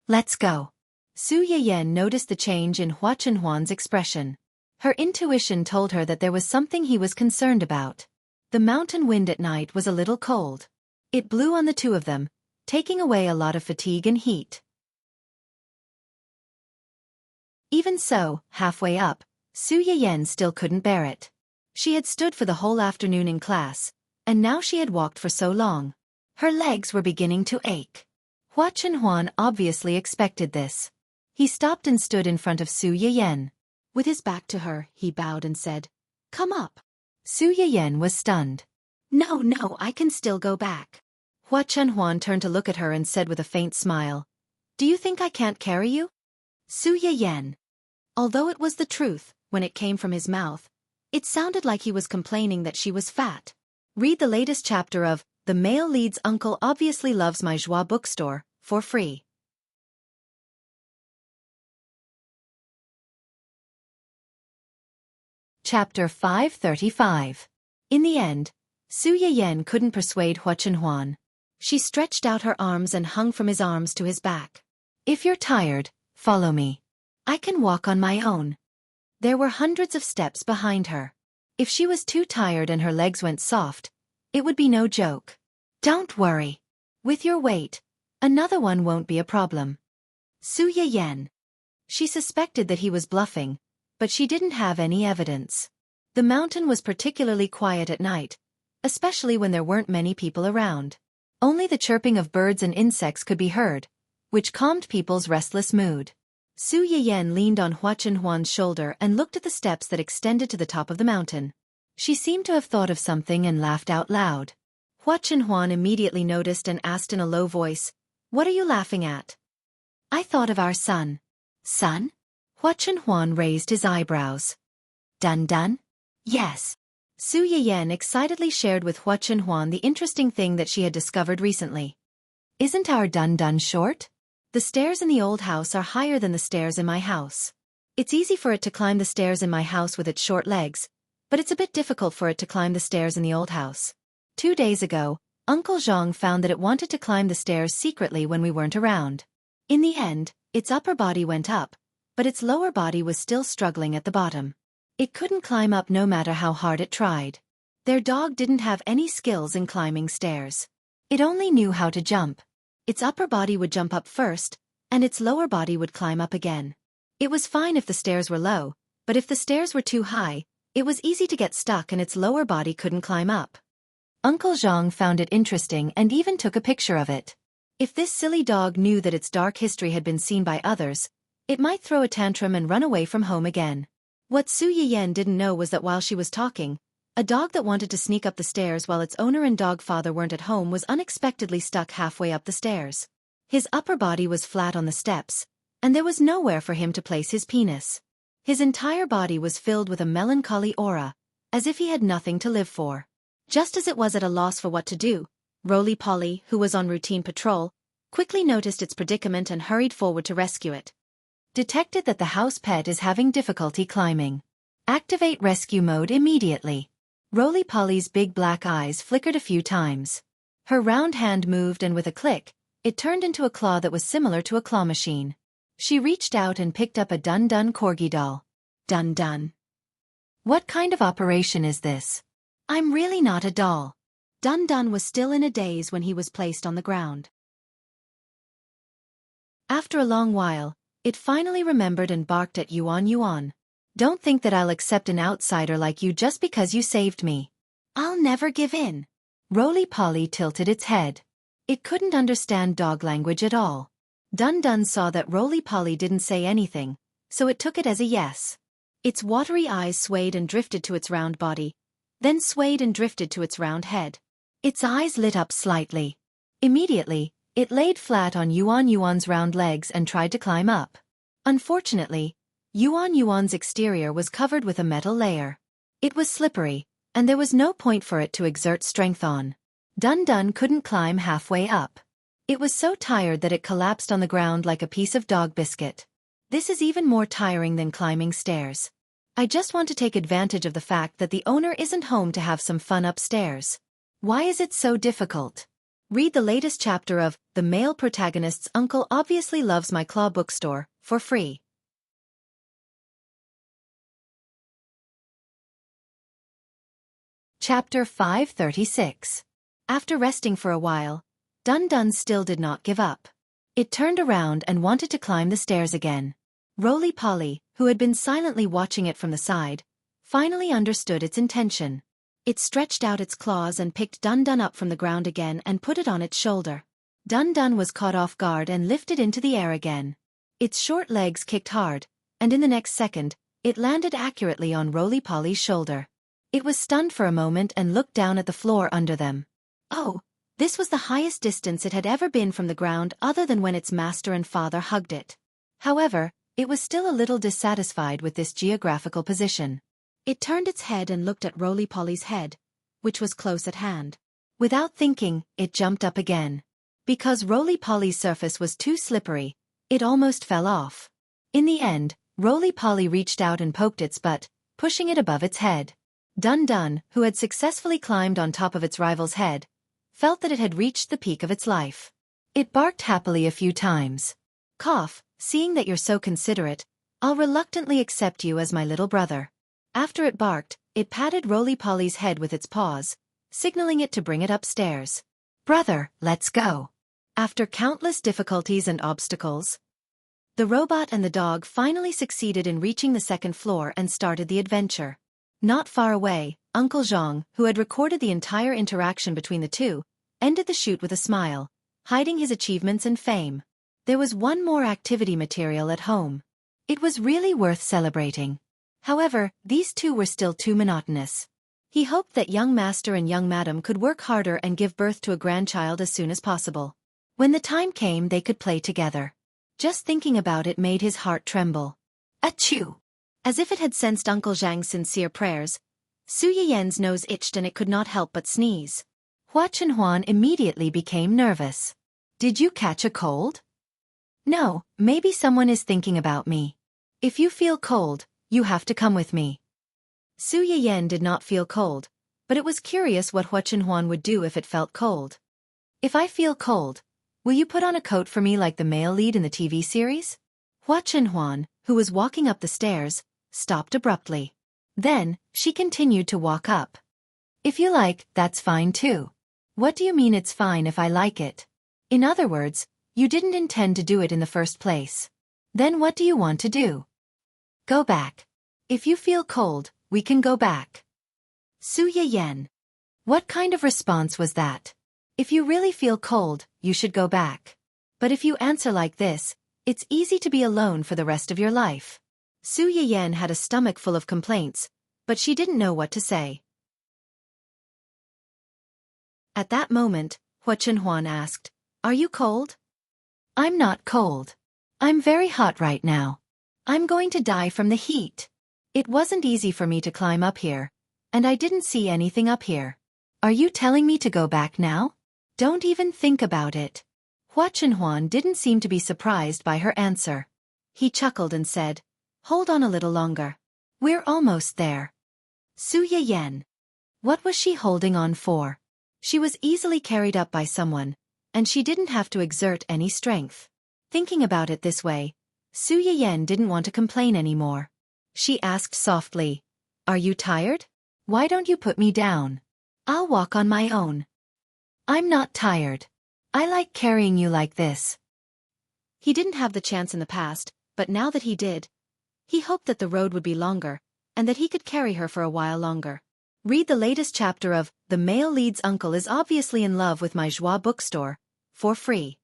Let's go. Su Yiyan noticed the change in Hua Chenhuan's expression. Her intuition told her that there was something he was concerned about. The mountain wind at night was a little cold. It blew on the two of them, taking away a lot of fatigue and heat. Even so, halfway up, Su Yiyan still couldn't bear it. She had stood for the whole afternoon in class, and now she had walked for so long. Her legs were beginning to ache. Hua Chenhuan obviously expected this. He stopped and stood in front of Su Yiyan. With his back to her, he bowed and said, "Come up." Su Yiyan was stunned. No, I can still go back." Hua Chenhuan turned to look at her and said with a faint smile, "Do you think I can't carry you?" Su Yen. Although it was the truth, when it came from his mouth, it sounded like he was complaining that she was fat. Read the latest chapter of The Male Lead's Uncle Obviously Loves My Joie bookstore, for free. Chapter 535. In the end, Su Yen couldn't persuade Hua Chenhuan. She stretched out her arms and hung from his arms to his back. If you're tired, follow me. I can walk on my own. There were hundreds of steps behind her. If she was too tired and her legs went soft, it would be no joke. Don't worry. With your weight, another one won't be a problem. Su Yen. She suspected that he was bluffing, but she didn't have any evidence. The mountain was particularly quiet at night, especially when there weren't many people around. Only the chirping of birds and insects could be heard, which calmed people's restless mood. Su Yen leaned on Hua Chenhuan's shoulder and looked at the steps that extended to the top of the mountain. She seemed to have thought of something and laughed out loud. Hua Chenhuan immediately noticed and asked in a low voice, "What are you laughing at?" "I thought of our son." "Son?" Hua Chenhuan raised his eyebrows. "Dun Dun?" "Yes." Su Yen excitedly shared with Hua Chenhuan the interesting thing that she had discovered recently. "Isn't our Dun Dun short? The stairs in the old house are higher than the stairs in my house. It's easy for it to climb the stairs in my house with its short legs, but it's a bit difficult for it to climb the stairs in the old house. 2 days ago, Uncle Zhang found that it wanted to climb the stairs secretly when we weren't around. In the end, its upper body went up, but its lower body was still struggling at the bottom. It couldn't climb up no matter how hard it tried. Their dog didn't have any skills in climbing stairs. It only knew how to jump. Its upper body would jump up first, and its lower body would climb up again. It was fine if the stairs were low, but if the stairs were too high, it was easy to get stuck and its lower body couldn't climb up. Uncle Zhang found it interesting and even took a picture of it. If this silly dog knew that its dark history had been seen by others, it might throw a tantrum and run away from home again. What Su Yen didn't know was that while she was talking, a dog that wanted to sneak up the stairs while its owner and dog father weren't at home was unexpectedly stuck halfway up the stairs. His upper body was flat on the steps, and there was nowhere for him to place his penis. His entire body was filled with a melancholy aura, as if he had nothing to live for. Just as it was at a loss for what to do, Roly-Poly, who was on routine patrol, quickly noticed its predicament and hurried forward to rescue it. Detected that the house pet is having difficulty climbing. Activate rescue mode immediately. Roly-Poly's big black eyes flickered a few times. Her round hand moved and with a click, it turned into a claw that was similar to a claw machine. She reached out and picked up a Dun Dun corgi doll. Dun Dun. What kind of operation is this? I'm really not a doll. Dun Dun was still in a daze when he was placed on the ground. After a long while, it finally remembered and barked at Yuan Yuan. Don't think that I'll accept an outsider like you just because you saved me. I'll never give in. Roly-Poly tilted its head. It couldn't understand dog language at all. Dun Dun saw that Roly-Poly didn't say anything, so it took it as a yes. Its watery eyes swayed and drifted to its round body, then swayed and drifted to its round head. Its eyes lit up slightly. Immediately, it laid flat on Yuan Yuan's round legs and tried to climb up. Unfortunately, Yuan Yuan's exterior was covered with a metal layer. It was slippery, and there was no point for it to exert strength on. Dun Dun couldn't climb halfway up. It was so tired that it collapsed on the ground like a piece of dog biscuit. This is even more tiring than climbing stairs. I just want to take advantage of the fact that the owner isn't home to have some fun upstairs. Why is it so difficult? Read the latest chapter of The Male Protagonist's Uncle Obviously Loves My Claw bookstore, for free. Chapter 536. After resting for a while, Dun Dun still did not give up. It turned around and wanted to climb the stairs again. Roly-Poly, who had been silently watching it from the side, finally understood its intention. It stretched out its claws and picked Dun Dun up from the ground again and put it on its shoulder. Dun Dun was caught off guard and lifted into the air again. Its short legs kicked hard, and in the next second, it landed accurately on Roly-Poly's shoulder. It was stunned for a moment and looked down at the floor under them. Oh, this was the highest distance it had ever been from the ground other than when its master and father hugged it. However, It was still a little dissatisfied with this geographical position. It turned its head and looked at Roly-Poly's head, which was close at hand. Without thinking, it jumped up again. Because Roly-Poly's surface was too slippery, it almost fell off. In the end, Roly-Poly reached out and poked its butt, pushing it above its head. Dun-Dun, who had successfully climbed on top of its rival's head, felt that it had reached the peak of its life. It barked happily a few times. Cough, seeing that you're so considerate, I'll reluctantly accept you as my little brother. After it barked, it patted Roly-Poly's head with its paws, signaling it to bring it upstairs. Brother, let's go. After countless difficulties and obstacles, the robot and the dog finally succeeded in reaching the second floor and started the adventure. Not far away, Uncle Zhang, who had recorded the entire interaction between the two, ended the shoot with a smile, hiding his achievements and fame. There was one more activity material at home. It was really worth celebrating. However, these two were still too monotonous. He hoped that young master and young madam could work harder and give birth to a grandchild as soon as possible. When the time came, they could play together. Just thinking about it made his heart tremble. Achoo! As if it had sensed Uncle Zhang's sincere prayers, Su Yiyan's nose itched and it could not help but sneeze. Hua Chenhuan immediately became nervous. Did you catch a cold? No, maybe someone is thinking about me. If you feel cold, you have to come with me. Su Yiyan did not feel cold, but it was curious what Hua Chenhuan would do if it felt cold. If I feel cold, will you put on a coat for me like the male lead in the TV series? Hua Chenhuan, who was walking up the stairs, stopped abruptly. Then, she continued to walk up. If you like, that's fine too. What do you mean it's fine if I like it? In other words, you didn't intend to do it in the first place. Then what do you want to do? Go back. If you feel cold, we can go back. Su Yiyan. What kind of response was that? If you really feel cold, you should go back. But if you answer like this, it's easy to be alone for the rest of your life. Su Yiyan had a stomach full of complaints, but she didn't know what to say. At that moment, Hua Chenhuan asked, Are you cold? I'm not cold. I'm very hot right now. I'm going to die from the heat. It wasn't easy for me to climb up here, and I didn't see anything up here. Are you telling me to go back now? Don't even think about it. Hua Chenhuan didn't seem to be surprised by her answer. He chuckled and said, Hold on a little longer. We're almost there. Su Yiyan. What was she holding on for? She was easily carried up by someone, and she didn't have to exert any strength. Thinking about it this way, Su Yiyan didn't want to complain anymore. She asked softly, Are you tired? Why don't you put me down? I'll walk on my own. I'm not tired. I like carrying you like this. He didn't have the chance in the past, but now that he did, he hoped that the road would be longer, and that he could carry her for a while longer. Read the latest chapter of The Male Lead's Uncle is Obviously in Love with My Joie bookstore, for free.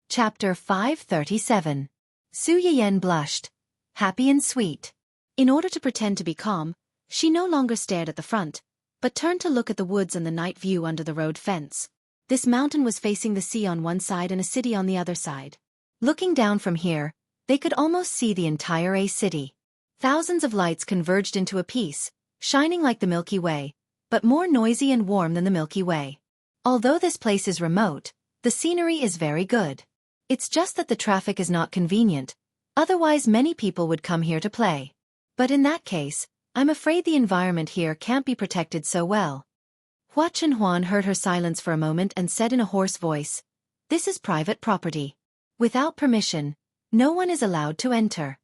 Chapter 537. Su Yiyan blushed, happy and sweet. In order to pretend to be calm, she no longer stared at the front, but turned to look at the woods and the night view under the road fence. This mountain was facing the sea on one side and a city on the other side. Looking down from here, they could almost see the entire A city. Thousands of lights converged into a piece, shining like the Milky Way, but more noisy and warm than the Milky Way. Although this place is remote, the scenery is very good. It's just that the traffic is not convenient, otherwise many people would come here to play. But in that case, I'm afraid the environment here can't be protected so well. Hua Chenhuan heard her silence for a moment and said in a hoarse voice, This is private property. Without permission, no one is allowed to enter.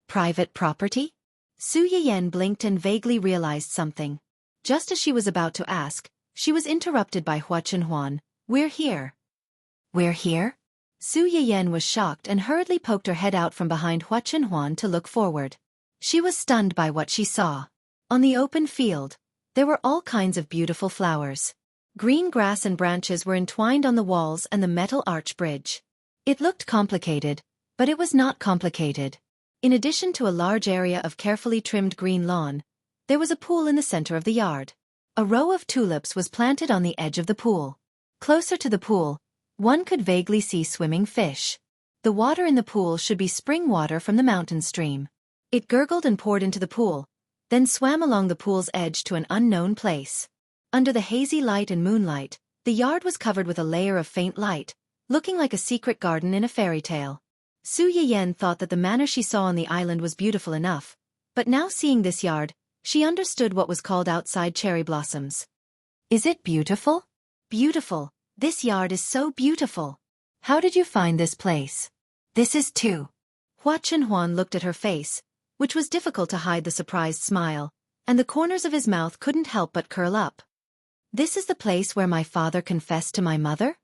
Private property? Su Yiyan blinked and vaguely realized something. Just as she was about to ask, she was interrupted by Hua Chenhuan, We're here. We're here? Su Yiyan was shocked and hurriedly poked her head out from behind Hua Chenhuan to look forward. She was stunned by what she saw. On the open field, there were all kinds of beautiful flowers. Green grass and branches were entwined on the walls and the metal arch bridge. It looked complicated, but it was not complicated. In addition to a large area of carefully trimmed green lawn, there was a pool in the center of the yard. A row of tulips was planted on the edge of the pool. Closer to the pool, one could vaguely see swimming fish. The water in the pool should be spring water from the mountain stream. It gurgled and poured into the pool, then swam along the pool's edge to an unknown place. Under the hazy light and moonlight, the yard was covered with a layer of faint light, looking like a secret garden in a fairy tale. Su Yiyen thought that the manor she saw on the island was beautiful enough, but now seeing this yard, she understood what was called outside cherry blossoms. Is it beautiful? Beautiful. This yard is so beautiful. How did you find this place? This is too. Hua Chenhuan looked at her face, which was difficult to hide the surprised smile, and the corners of his mouth couldn't help but curl up. This is the place where my father confessed to my mother?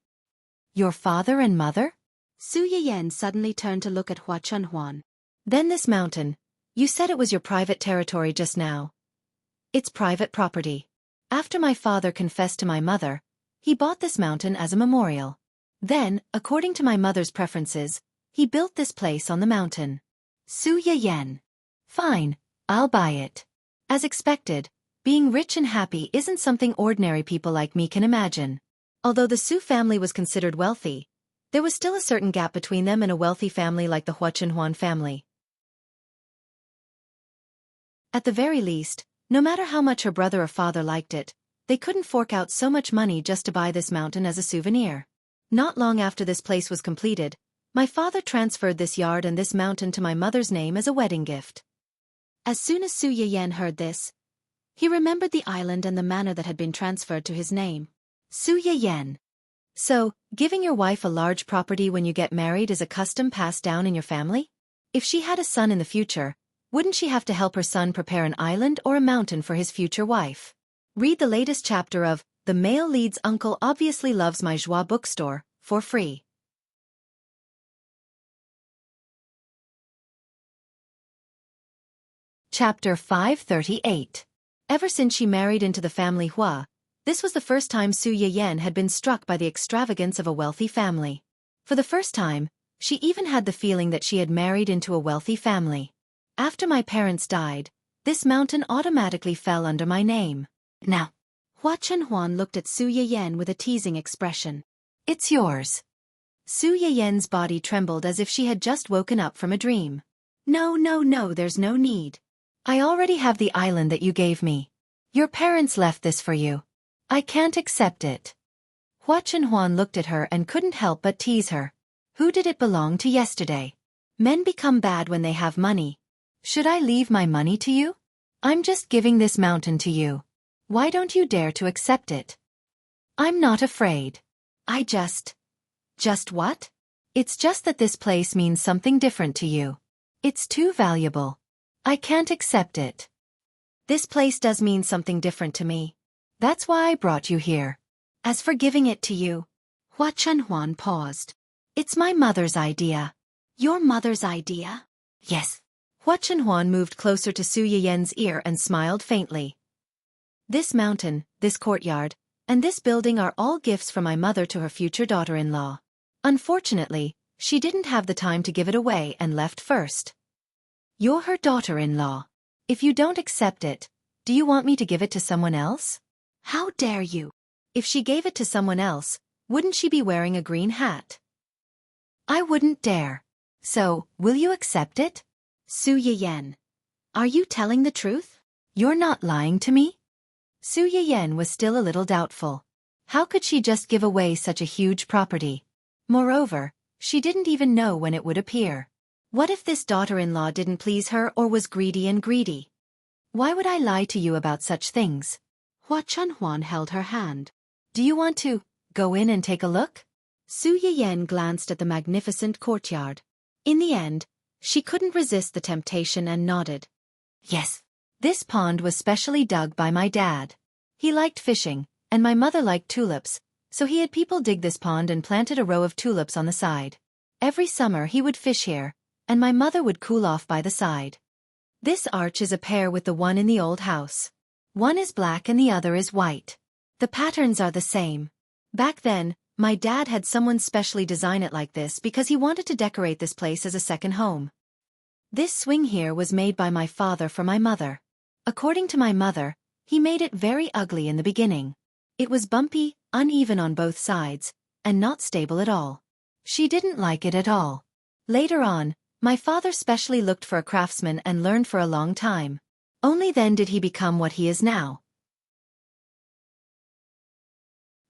Your father and mother? Su Yiyen suddenly turned to look at Hua Chenhuan. Then this mountain. You said it was your private territory just now. It's private property. After my father confessed to my mother, he bought this mountain as a memorial. Then, according to my mother's preferences, he built this place on the mountain. Su Yiyen. Fine, I'll buy it. As expected, being rich and happy isn't something ordinary people like me can imagine. Although the Su family was considered wealthy, there was still a certain gap between them and a wealthy family like the Hua Chenhuan family. At the very least, no matter how much her brother or father liked it, they couldn't fork out so much money just to buy this mountain as a souvenir. Not long after this place was completed, my father transferred this yard and this mountain to my mother's name as a wedding gift. As soon as Su Yiyen heard this, he remembered the island and the manor that had been transferred to his name. Su Yiyen. So, giving your wife a large property when you get married is a custom passed down in your family? If she had a son in the future, wouldn't she have to help her son prepare an island or a mountain for his future wife? Read the latest chapter of The Male Lead's Uncle Obviously Loves My Joie bookstore, for free. Chapter 538. Ever since she married into the family Hua, this was the first time Su Yiyen had been struck by the extravagance of a wealthy family. For the first time, she even had the feeling that she had married into a wealthy family. After my parents died, this mountain automatically fell under my name. Now, Hua Chenhuan looked at Su Yiyen with a teasing expression. It's yours. Su Yiyen's body trembled as if she had just woken up from a dream. No, there's no need. I already have the island that you gave me. Your parents left this for you. I can't accept it. Hua Chenhuan looked at her and couldn't help but tease her. Who did it belong to yesterday? Men become bad when they have money. Should I leave my money to you? I'm just giving this mountain to you. Why don't you dare to accept it? I'm not afraid. Just what? It's just that this place means something different to you. It's too valuable. I can't accept it. This place does mean something different to me. That's why I brought you here. As for giving it to you, Hua Chenhuan paused. It's my mother's idea. Your mother's idea? Yes. Hua Chenhuan moved closer to Su Yiyen's ear and smiled faintly. This mountain, this courtyard, and this building are all gifts from my mother to her future daughter-in-law. Unfortunately, she didn't have the time to give it away and left first. You're her daughter-in-law. If you don't accept it, do you want me to give it to someone else? How dare you? If she gave it to someone else, wouldn't she be wearing a green hat? I wouldn't dare. So, will you accept it? Su Yiyen. Are you telling the truth? You're not lying to me? Su Yiyen was still a little doubtful. How could she just give away such a huge property? Moreover, she didn't even know when it would appear. What if this daughter-in-law didn't please her or was greedy? Why would I lie to you about such things? Hua Chenhuan held her hand. Do you want to go in and take a look? Su Yiyen glanced at the magnificent courtyard. In the end, she couldn't resist the temptation and nodded. Yes. This pond was specially dug by my dad. He liked fishing, and my mother liked tulips, so he had people dig this pond and planted a row of tulips on the side. Every summer he would fish here, and my mother would cool off by the side. This arch is a pair with the one in the old house. One is black and the other is white. The patterns are the same. Back then, my dad had someone specially design it like this because he wanted to decorate this place as a second home. This swing here was made by my father for my mother. According to my mother, he made it very ugly in the beginning. It was bumpy, uneven on both sides, and not stable at all. She didn't like it at all. Later on, my father specially looked for a craftsman and learned for a long time. Only then did he become what he is now.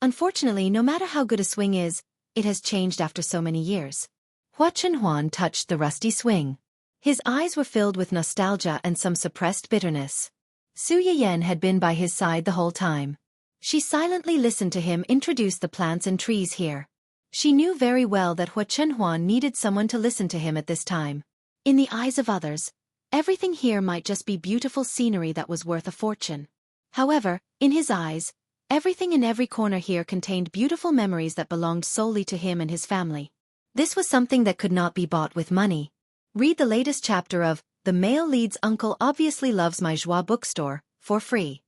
Unfortunately, no matter how good a swing is, it has changed after so many years. Hua Chenhuan touched the rusty swing. His eyes were filled with nostalgia and some suppressed bitterness. Su Yiyen had been by his side the whole time. She silently listened to him introduce the plants and trees here. She knew very well that Hua Chenhuan needed someone to listen to him at this time. In the eyes of others, everything here might just be beautiful scenery that was worth a fortune. However, in his eyes, everything in every corner here contained beautiful memories that belonged solely to him and his family. This was something that could not be bought with money. Read the latest chapter of The Male Lead's Uncle Obviously Loves My Joie bookstore for free.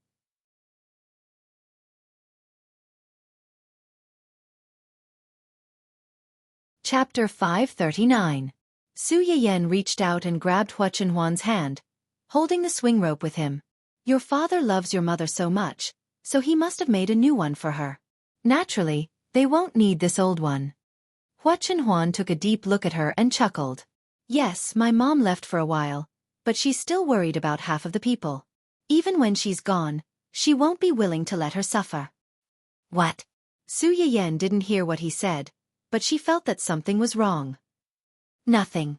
Chapter 539. Su Yiyen reached out and grabbed Hua Chenhuan's hand, holding the swing rope with him. Your father loves your mother so much, so he must have made a new one for her. Naturally, they won't need this old one. Hua Chenhuan took a deep look at her and chuckled. Yes, my mom left for a while, but she's still worried about half of the people. Even when she's gone, she won't be willing to let her suffer. What? Su Yiyen didn't hear what he said, but she felt that something was wrong. Nothing.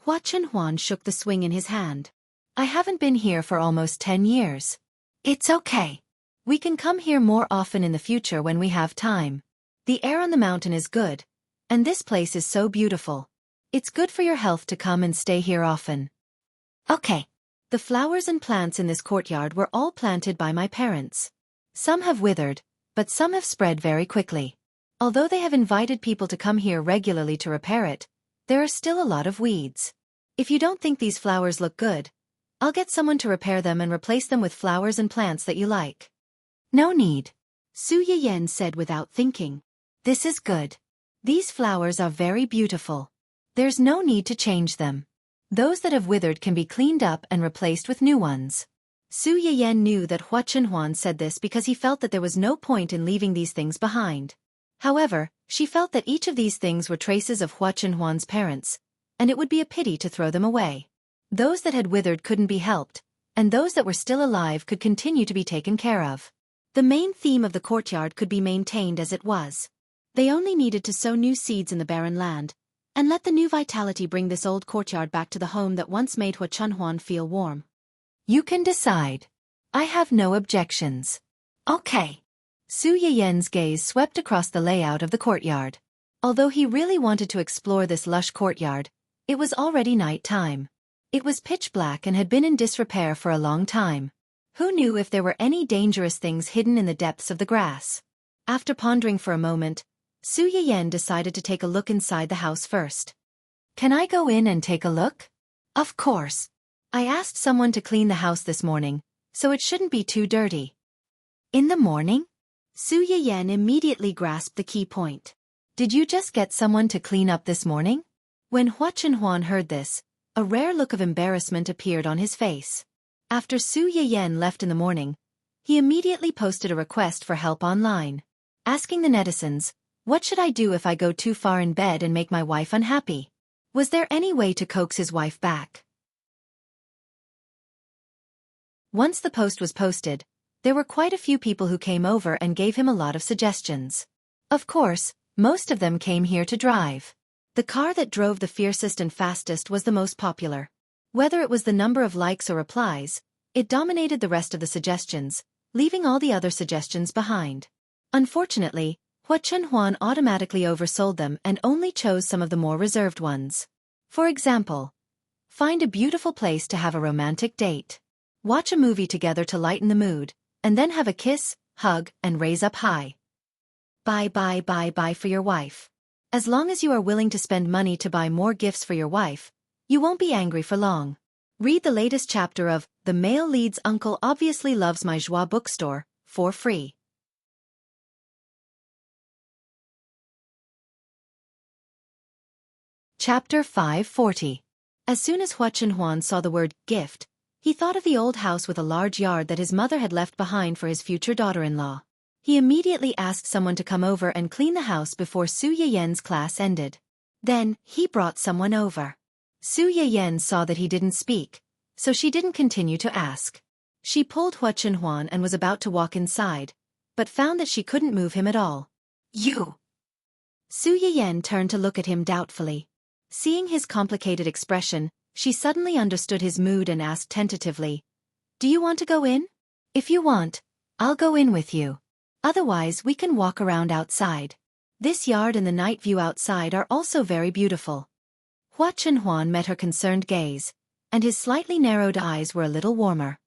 Hua Chenhuan shook the swing in his hand. I haven't been here for almost 10 years. It's okay. We can come here more often in the future when we have time. The air on the mountain is good, and this place is so beautiful. It's good for your health to come and stay here often. Okay. The flowers and plants in this courtyard were all planted by my parents. Some have withered, but some have spread very quickly. Although they have invited people to come here regularly to repair it, there are still a lot of weeds. If you don't think these flowers look good, I'll get someone to repair them and replace them with flowers and plants that you like. No need. Su Yiyen said without thinking. This is good. These flowers are very beautiful. There's no need to change them. Those that have withered can be cleaned up and replaced with new ones. Su Yiyen knew that Hua Chenhuan said this because he felt that there was no point in leaving these things behind. However, she felt that each of these things were traces of Hua Chenhuan's parents, and it would be a pity to throw them away. Those that had withered couldn't be helped, and those that were still alive could continue to be taken care of. The main theme of the courtyard could be maintained as it was. They only needed to sow new seeds in the barren land, and let the new vitality bring this old courtyard back to the home that once made Hua Chenhuan feel warm. You can decide. I have no objections. Okay. Su Yiyen's gaze swept across the layout of the courtyard. Although he really wanted to explore this lush courtyard, it was already night time. It was pitch black and had been in disrepair for a long time. Who knew if there were any dangerous things hidden in the depths of the grass? After pondering for a moment, Su Yiyen decided to take a look inside the house first. Can I go in and take a look? Of course. I asked someone to clean the house this morning, so it shouldn't be too dirty. In the morning? Su Yiyen immediately grasped the key point. Did you just get someone to clean up this morning? When Hua Chenhuan heard this, a rare look of embarrassment appeared on his face. After Su Yiyen left in the morning, he immediately posted a request for help online, asking the netizens, "What should I do if I go too far in bed and make my wife unhappy? Was there any way to coax his wife back?" Once the post was posted, there were quite a few people who came over and gave him a lot of suggestions. Of course, most of them came here to drive. The car that drove the fiercest and fastest was the most popular. Whether it was the number of likes or replies, it dominated the rest of the suggestions, leaving all the other suggestions behind. Unfortunately, Hua Chenhuan automatically oversold them and only chose some of the more reserved ones. For example, find a beautiful place to have a romantic date. Watch a movie together to lighten the mood, and then have a kiss, hug, and raise up high. Buy for your wife. As long as you are willing to spend money to buy more gifts for your wife, you won't be angry for long. Read the latest chapter of The Male Lead's Uncle Obviously Loves My Joie bookstore for free. Chapter 540. As soon as Hua Chenhuan saw the word gift, he thought of the old house with a large yard that his mother had left behind for his future daughter-in-law. He immediately asked someone to come over and clean the house before Su Yiyen's class ended. Then, he brought someone over. Su Yiyen saw that he didn't speak, so she didn't continue to ask. She pulled Hua Chenhuan and was about to walk inside, but found that she couldn't move him at all. You! Su Yiyen turned to look at him doubtfully. Seeing his complicated expression, she suddenly understood his mood and asked tentatively, "Do you want to go in? If you want, I'll go in with you. Otherwise we can walk around outside. This yard and the night view outside are also very beautiful." Hua Chenhuan met her concerned gaze, and his slightly narrowed eyes were a little warmer.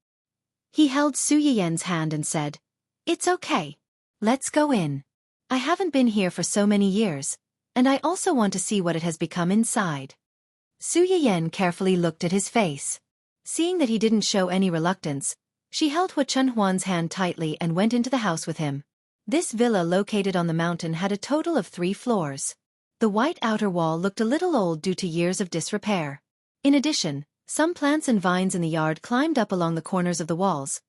He held Su Yiyen's hand and said, "It's okay. Let's go in. I haven't been here for so many years, and I also want to see what it has become inside." Su Yiyen carefully looked at his face. Seeing that he didn't show any reluctance, she held Hua Chenhuan's hand tightly and went into the house with him. This villa located on the mountain had a total of 3 floors. The white outer wall looked a little old due to years of disrepair. In addition, some plants and vines in the yard climbed up along the corners of the walls,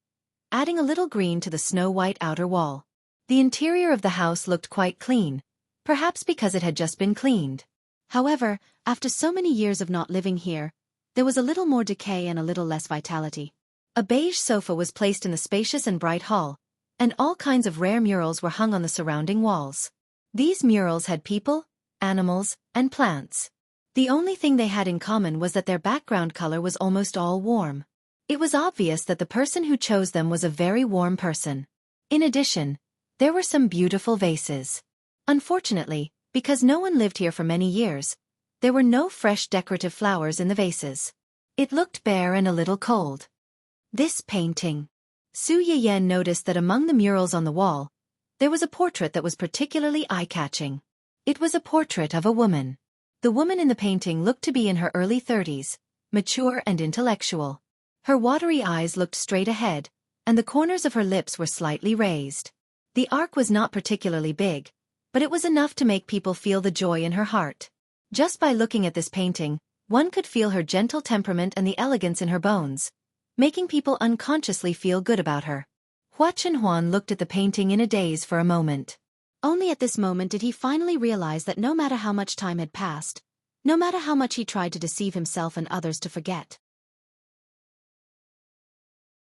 adding a little green to the snow-white outer wall. The interior of the house looked quite clean, perhaps because it had just been cleaned. However, after so many years of not living here, there was a little more decay and a little less vitality. A beige sofa was placed in the spacious and bright hall, and all kinds of rare murals were hung on the surrounding walls. These murals had people, animals, and plants. The only thing they had in common was that their background color was almost all warm. It was obvious that the person who chose them was a very warm person. In addition, there were some beautiful vases. Unfortunately, because no one lived here for many years, there were no fresh decorative flowers in the vases. It looked bare and a little cold. This painting. Su Yiyen noticed that among the murals on the wall, there was a portrait that was particularly eye-catching. It was a portrait of a woman. The woman in the painting looked to be in her early 30s, mature and intellectual. Her watery eyes looked straight ahead, and the corners of her lips were slightly raised. The arc was not particularly big, but it was enough to make people feel the joy in her heart. Just by looking at this painting, one could feel her gentle temperament and the elegance in her bones, making people unconsciously feel good about her. Hua Chenhuan looked at the painting in a daze for a moment. Only at this moment did he finally realize that no matter how much time had passed, no matter how much he tried to deceive himself and others to forget.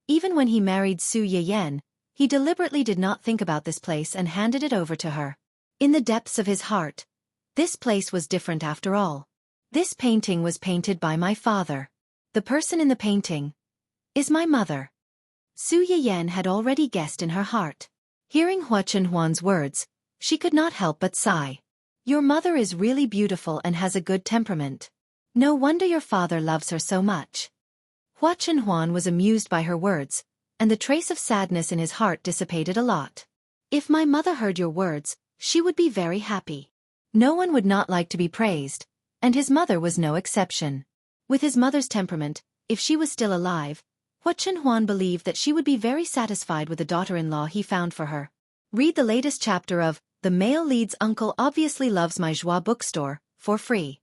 Even when he married Su Yiyen, he deliberately did not think about this place and handed it over to her. In the depths of his heart, this place was different after all. This painting was painted by my father. The person in the painting is my mother. Su Yiyen had already guessed in her heart. Hearing Hua Chenhuan's words, she could not help but sigh. Your mother is really beautiful and has a good temperament. No wonder your father loves her so much. Hua Chenhuan was amused by her words, and the trace of sadness in his heart dissipated a lot. If my mother heard your words, she would be very happy. No one would not like to be praised, and his mother was no exception. With his mother's temperament, if she was still alive, Hua Chenhuan believed that she would be very satisfied with the daughter-in-law he found for her. Read the latest chapter of The Male Lead's Uncle Obviously Loves My Joie bookstore, for free.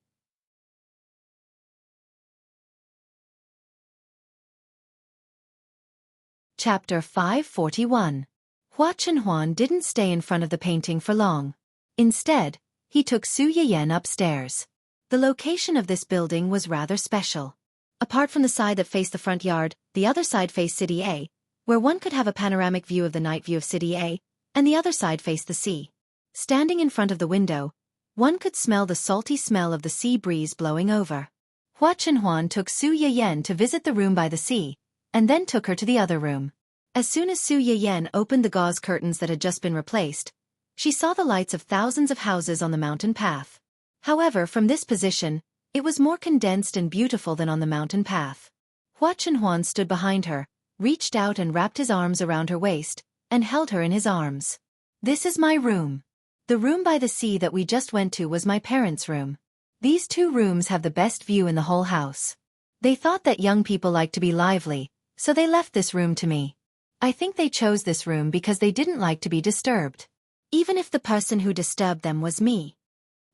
Chapter 541. Hua Chenhuan didn't stay in front of the painting for long. Instead, he took Su Yiyen upstairs. The location of this building was rather special. Apart from the side that faced the front yard, the other side faced City A, where one could have a panoramic view of the night view of City A, and the other side faced the sea. Standing in front of the window, one could smell the salty smell of the sea breeze blowing over. Hua Chenhuan took Su Yiyen to visit the room by the sea, and then took her to the other room. As soon as Su Yiyen opened the gauze curtains that had just been replaced, she saw the lights of thousands of houses on the mountain path. However, from this position, it was more condensed and beautiful than on the mountain path. Hua Chenhuan stood behind her, reached out and wrapped his arms around her waist, and held her in his arms. This is my room. The room by the sea that we just went to was my parents' room. These 2 rooms have the best view in the whole house. They thought that young people like to be lively, so they left this room to me. I think they chose this room because they didn't like to be disturbed. Even if the person who disturbed them was me.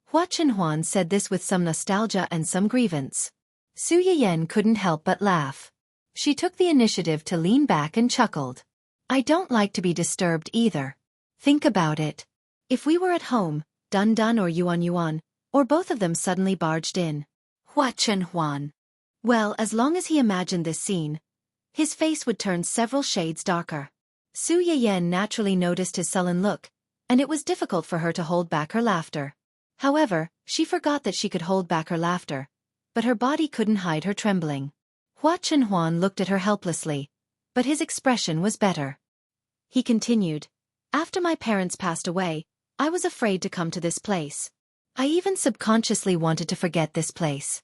Hua Chenhuan said this with some nostalgia and some grievance. Su Yiyen couldn't help but laugh. She took the initiative to lean back and chuckled. I don't like to be disturbed either. Think about it. If we were at home, Dun Dun or Yuan Yuan, or both of them suddenly barged in. Hua Chen Huan. Well, as long as he imagined this scene, his face would turn several shades darker. Su Yiyan naturally noticed his sullen look, and it was difficult for her to hold back her laughter. However, she forgot that she could hold back her laughter, but her body couldn't hide her trembling. Hua Chen Huan looked at her helplessly, but his expression was better. He continued, "After my parents passed away, I was afraid to come to this place. I even subconsciously wanted to forget this place.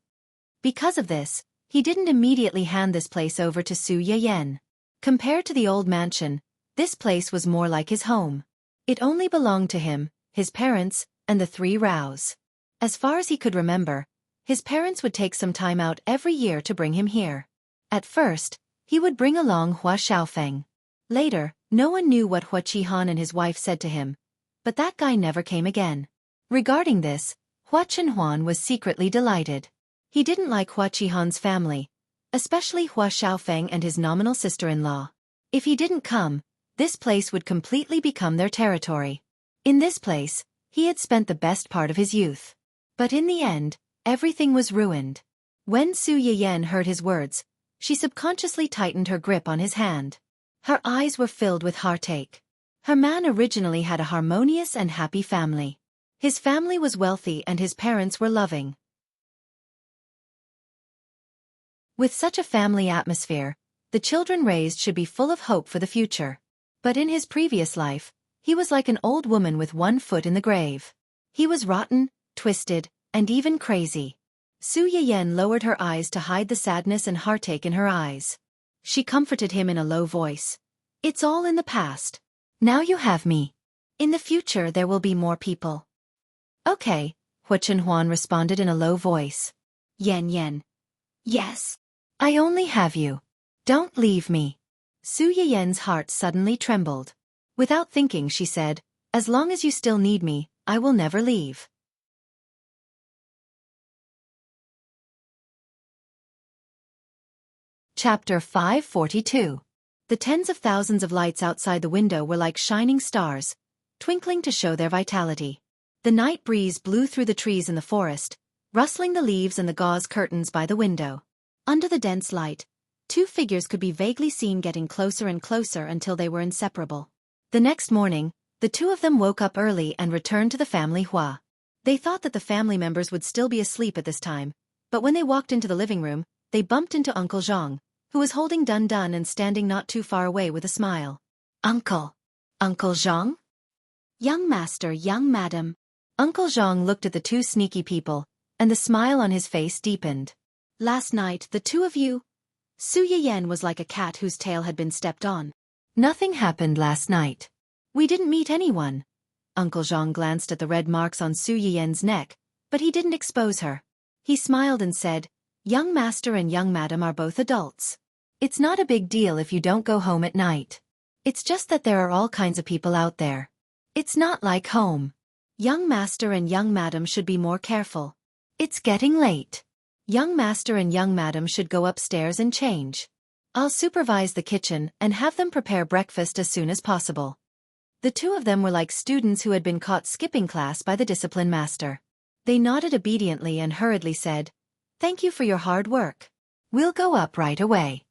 Because of this, he didn't immediately hand this place over to Su Yiyan. Compared to the old mansion, this place was more like his home. It only belonged to him, his parents, and the 3 Raos. As far as he could remember, his parents would take some time out every year to bring him here. At first, he would bring along Hua Xiaofeng. Later, no one knew what Hua Qihan and his wife said to him, but that guy never came again." Regarding this, Hua Chenhuan was secretly delighted. He didn't like Hua Qihan's family, especially Hua Xiaofeng and his nominal sister-in-law. If he didn't come, this place would completely become their territory. In this place, he had spent the best part of his youth. But in the end, everything was ruined. When Su Yiyan heard his words, she subconsciously tightened her grip on his hand. Her eyes were filled with heartache. Her man originally had a harmonious and happy family. His family was wealthy and his parents were loving. With such a family atmosphere, the children raised should be full of hope for the future. But in his previous life, he was like an old woman with one foot in the grave. He was rotten, twisted, and even crazy. Su Yiyan lowered her eyes to hide the sadness and heartache in her eyes. She comforted him in a low voice. "It's all in the past. Now you have me. In the future there will be more people." "Okay," Hua Chenhuan responded in a low voice. "Yan. Yes. I only have you. Don't leave me." Su Yiyan's heart suddenly trembled. Without thinking she said, "As long as you still need me, I will never leave." Chapter 542. The tens of thousands of lights outside the window were like shining stars, twinkling to show their vitality. The night breeze blew through the trees in the forest, rustling the leaves and the gauze curtains by the window. Under the dense light, 2 figures could be vaguely seen getting closer and closer until they were inseparable. The next morning, the 2 of them woke up early and returned to the family Hua. They thought that the family members would still be asleep at this time, but when they walked into the living room, they bumped into Uncle Zhang, who was holding Dun Dun and standing not too far away with a smile. "Uncle. Uncle Zhang?" "Young master, young madam." Uncle Zhang looked at the 2 sneaky people, and the smile on his face deepened. "Last night, the 2 of you..." Su Yiyan was like a cat whose tail had been stepped on. "Nothing happened last night. We didn't meet anyone." Uncle Zhang glanced at the red marks on Su Yiyan's neck, but he didn't expose her. He smiled and said, "Young master and young madam are both adults. It's not a big deal if you don't go home at night. It's just that there are all kinds of people out there. It's not like home. Young master and young madam should be more careful. It's getting late. Young master and young madam should go upstairs and change. I'll supervise the kitchen and have them prepare breakfast as soon as possible." The 2 of them were like students who had been caught skipping class by the discipline master. They nodded obediently and hurriedly said, "Thank you for your hard work. We'll go up right away."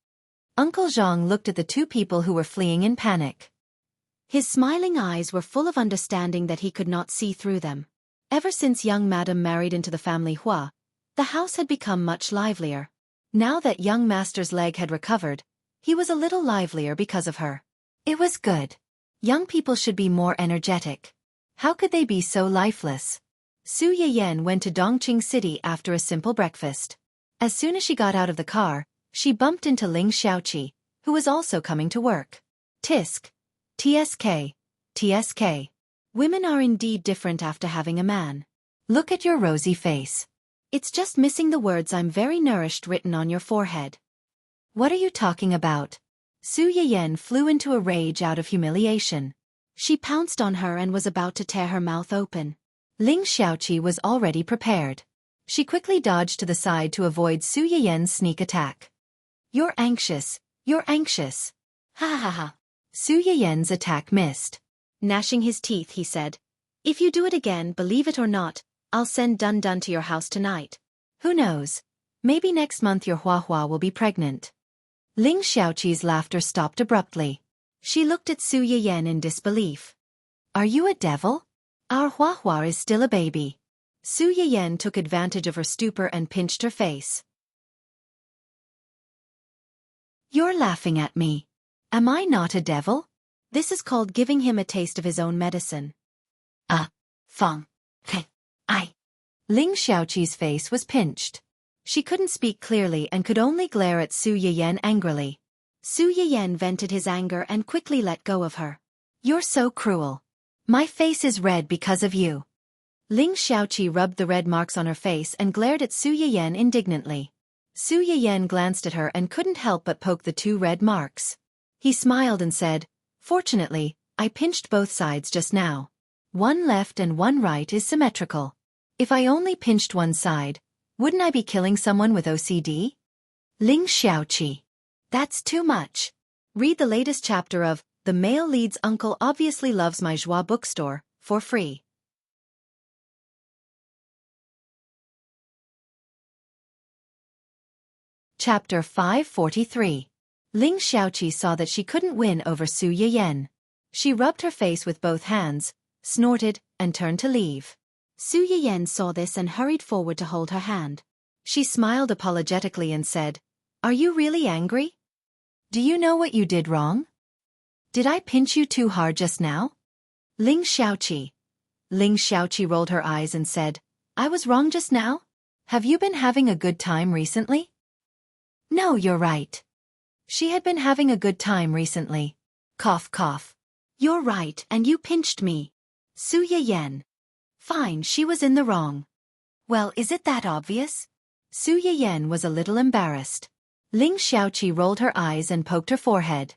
Uncle Zhang looked at the 2 people who were fleeing in panic. His smiling eyes were full of understanding that he could not see through them. Ever since young madam married into the family Hua, the house had become much livelier. Now that young master's leg had recovered, he was a little livelier because of her. It was good. Young people should be more energetic. How could they be so lifeless? Su Yiyan went to Dongqing City after a simple breakfast. As soon as she got out of the car, she bumped into Ling Xiaoqi, who was also coming to work. "Tisk. TSK. Women are indeed different after having a man. Look at your rosy face. It's just missing the words 'I'm very nourished' written on your forehead." "What are you talking about?" Su Yiyan flew into a rage out of humiliation. She pounced on her and was about to tear her mouth open. Ling Xiaoqi was already prepared. She quickly dodged to the side to avoid Su Yiyan's sneak attack. You're anxious. Ha ha ha." Su Yiyan's attack missed. Gnashing his teeth, he said, "If you do it again, believe it or not, I'll send Dun Dun to your house tonight." Who knows? Maybe next month your Hua Hua will be pregnant. Ling Xiaoqi's laughter stopped abruptly. She looked at Su Yiyan in disbelief. Are you a devil? Our Hua Hua is still a baby. Su Yiyan took advantage of her stupor and pinched her face. You're laughing at me. Am I not a devil? This is called giving him a taste of his own medicine. Feng. I. Ling Xiaoqi's face was pinched. She couldn't speak clearly and could only glare at Su Yiyan angrily. Su Yiyan vented his anger and quickly let go of her. You're so cruel. My face is red because of you. Ling Xiaoqi rubbed the red marks on her face and glared at Su Yiyan indignantly. Su Yiyan glanced at her and couldn't help but poke the 2 red marks. He smiled and said, "Fortunately, I pinched both sides just now. One left and one right is symmetrical. If I only pinched one side, wouldn't I be killing someone with OCD?" Ling Xiaoqi. That's too much. Read the latest chapter of The Male Lead's Uncle Obviously Loves My Joie bookstore, for free. Chapter 543. Ling Xiaoqi saw that she couldn't win over Su Yiyan. She rubbed her face with both hands, snorted, and turned to leave. Su Yiyan saw this and hurried forward to hold her hand. She smiled apologetically and said, "Are you really angry? Do you know what you did wrong? Did I pinch you too hard just now?" Ling Xiaoqi. Ling Xiaoqi rolled her eyes and said, "I was wrong just now? Have you been having a good time recently?" No, you're right. She had been having a good time recently. Cough, cough. You're right, and you pinched me. Su Yiyan. Fine, she was in the wrong. Well, is it that obvious? Su Yiyan was a little embarrassed. Ling Xiaoqi rolled her eyes and poked her forehead.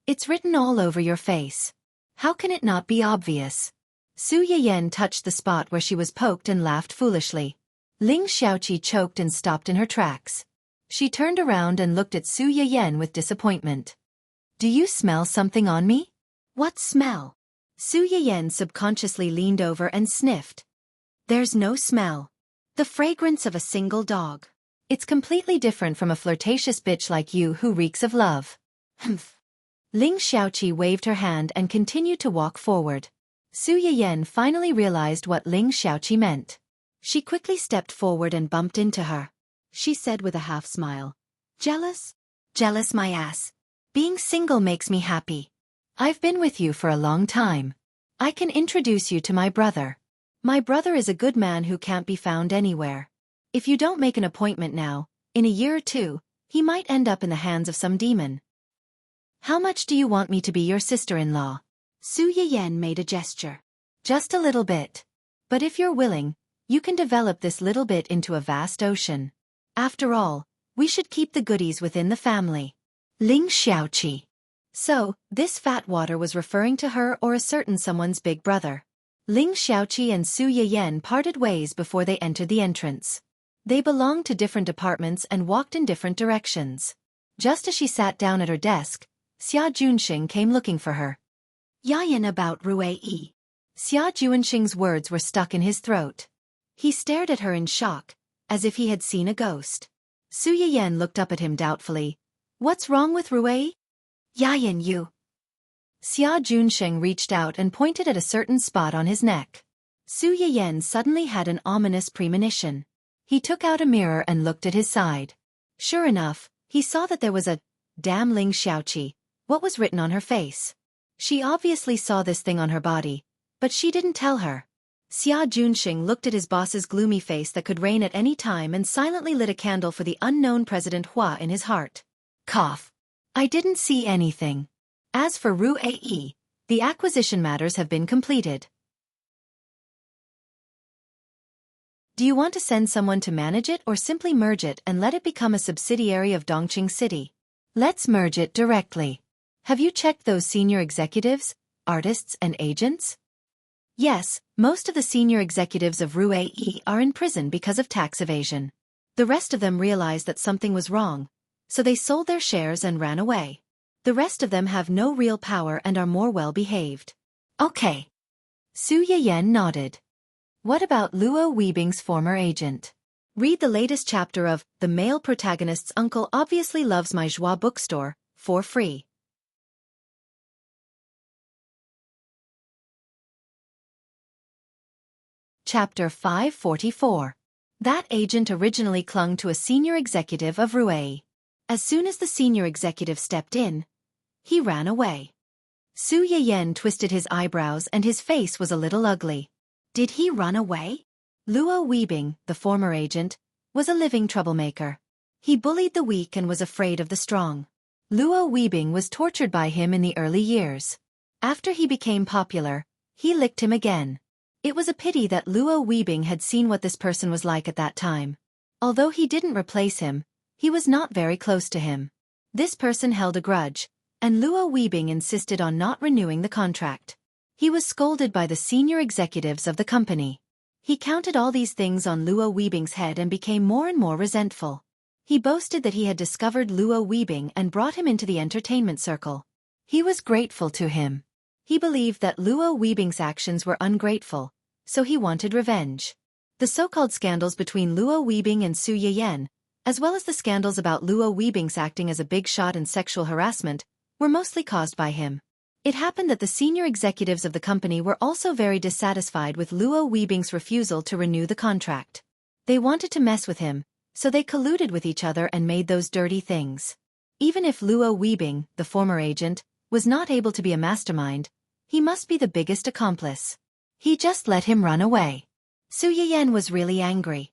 It's written all over your face. How can it not be obvious? Su Yiyan touched the spot where she was poked and laughed foolishly. Ling Xiaoqi choked and stopped in her tracks. She turned around and looked at Su Yiyan with disappointment. Do you smell something on me? What smell? Su Yiyan subconsciously leaned over and sniffed. There's no smell. The fragrance of a single dog. It's completely different from a flirtatious bitch like you who reeks of love. Humph. Ling Xiaoqi waved her hand and continued to walk forward. Su Yiyan finally realized what Ling Xiaoqi meant. She quickly stepped forward and bumped into her. She said with a half smile, "Jealous? Jealous my ass. Being single makes me happy. I've been with you for a long time. I can introduce you to my brother. My brother is a good man who can't be found anywhere. If you don't make an appointment now, in a year or 2, he might end up in the hands of some demon." How much do you want me to be your sister-in-law? Su Yiyan made a gesture. Just a little bit. But if you're willing, you can develop this little bit into a vast ocean. After all, we should keep the goodies within the family. Ling Xiaoqi. So, this fat water was referring to her or a certain someone's big brother. Ling Xiaoqi and Su Yiyan parted ways before they entered the entrance. They belonged to different departments and walked in different directions. Just as she sat down at her desk, Xia Junxing came looking for her. Yayan about Rui. Xia Junxing's words were stuck in his throat. He stared at her in shock, as if he had seen a ghost. Su Yiyan looked up at him doubtfully. What's wrong with Rui? Yayan you. Xia Junxing reached out and pointed at a certain spot on his neck. Su Yiyan suddenly had an ominous premonition. He took out a mirror and looked at his side. Sure enough, he saw that there was a "Damn Ling Xiaoqi." What was written on her face? She obviously saw this thing on her body, but she didn't tell her. Xia Junxing looked at his boss's gloomy face that could rain at any time and silently lit a candle for the unknown President Hua in his heart. Cough. I didn't see anything. As for Rui, the acquisition matters have been completed. Do you want to send someone to manage it or simply merge it and let it become a subsidiary of Dongqing City? Let's merge it directly. Have you checked those senior executives, artists and agents? Yes, most of the senior executives of Rui are in prison because of tax evasion. The rest of them realized that something was wrong, so they sold their shares and ran away. The rest of them have no real power and are more well-behaved. Okay. Su Yiyen nodded. What about Luo Weibing's former agent? Read the latest chapter of The Male Protagonist's Uncle Obviously Loves My Joie bookstore for free. Chapter 544. That agent originally clung to a senior executive of Rue. As soon as the senior executive stepped in, he ran away. Su Yiyen twisted his eyebrows and his face was a little ugly. Did he run away? Luo Weibing, the former agent, was a living troublemaker. He bullied the weak and was afraid of the strong. Luo Weibing was tortured by him in the early years. After he became popular, he licked him again. It was a pity that Luo Weibing had seen what this person was like at that time. Although he didn't replace him, he was not very close to him. This person held a grudge, and Luo Weibing insisted on not renewing the contract. He was scolded by the senior executives of the company. He counted all these things on Luo Weibing's head and became more and more resentful. He boasted that he had discovered Luo Weibing and brought him into the entertainment circle. He was grateful to him. He believed that Luo Weibing's actions were ungrateful, so he wanted revenge. The so-called scandals between Luo Weibing and Su Yiyen, as well as the scandals about Luo Weibing's acting as a big shot and sexual harassment, were mostly caused by him. It happened that the senior executives of the company were also very dissatisfied with Luo Weibing's refusal to renew the contract. They wanted to mess with him, so they colluded with each other and made those dirty things. Even if Luo Weibing, the former agent, was not able to be a mastermind, he must be the biggest accomplice. He just let him run away. Su Yiyen was really angry.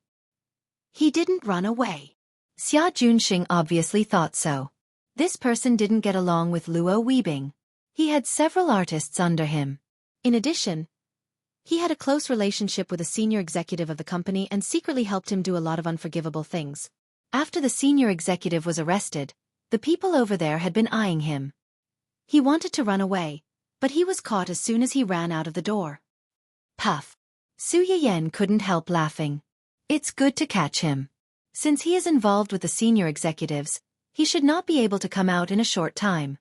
He didn't run away. Xia Junxing obviously thought so. This person didn't get along with Luo Weibing. He had several artists under him. In addition, he had a close relationship with a senior executive of the company and secretly helped him do a lot of unforgivable things. After the senior executive was arrested, the people over there had been eyeing him. He wanted to run away, but he was caught as soon as he ran out of the door. Puff. Su Yiyen couldn't help laughing. It's good to catch him. Since he is involved with the senior executives, he should not be able to come out in a short time.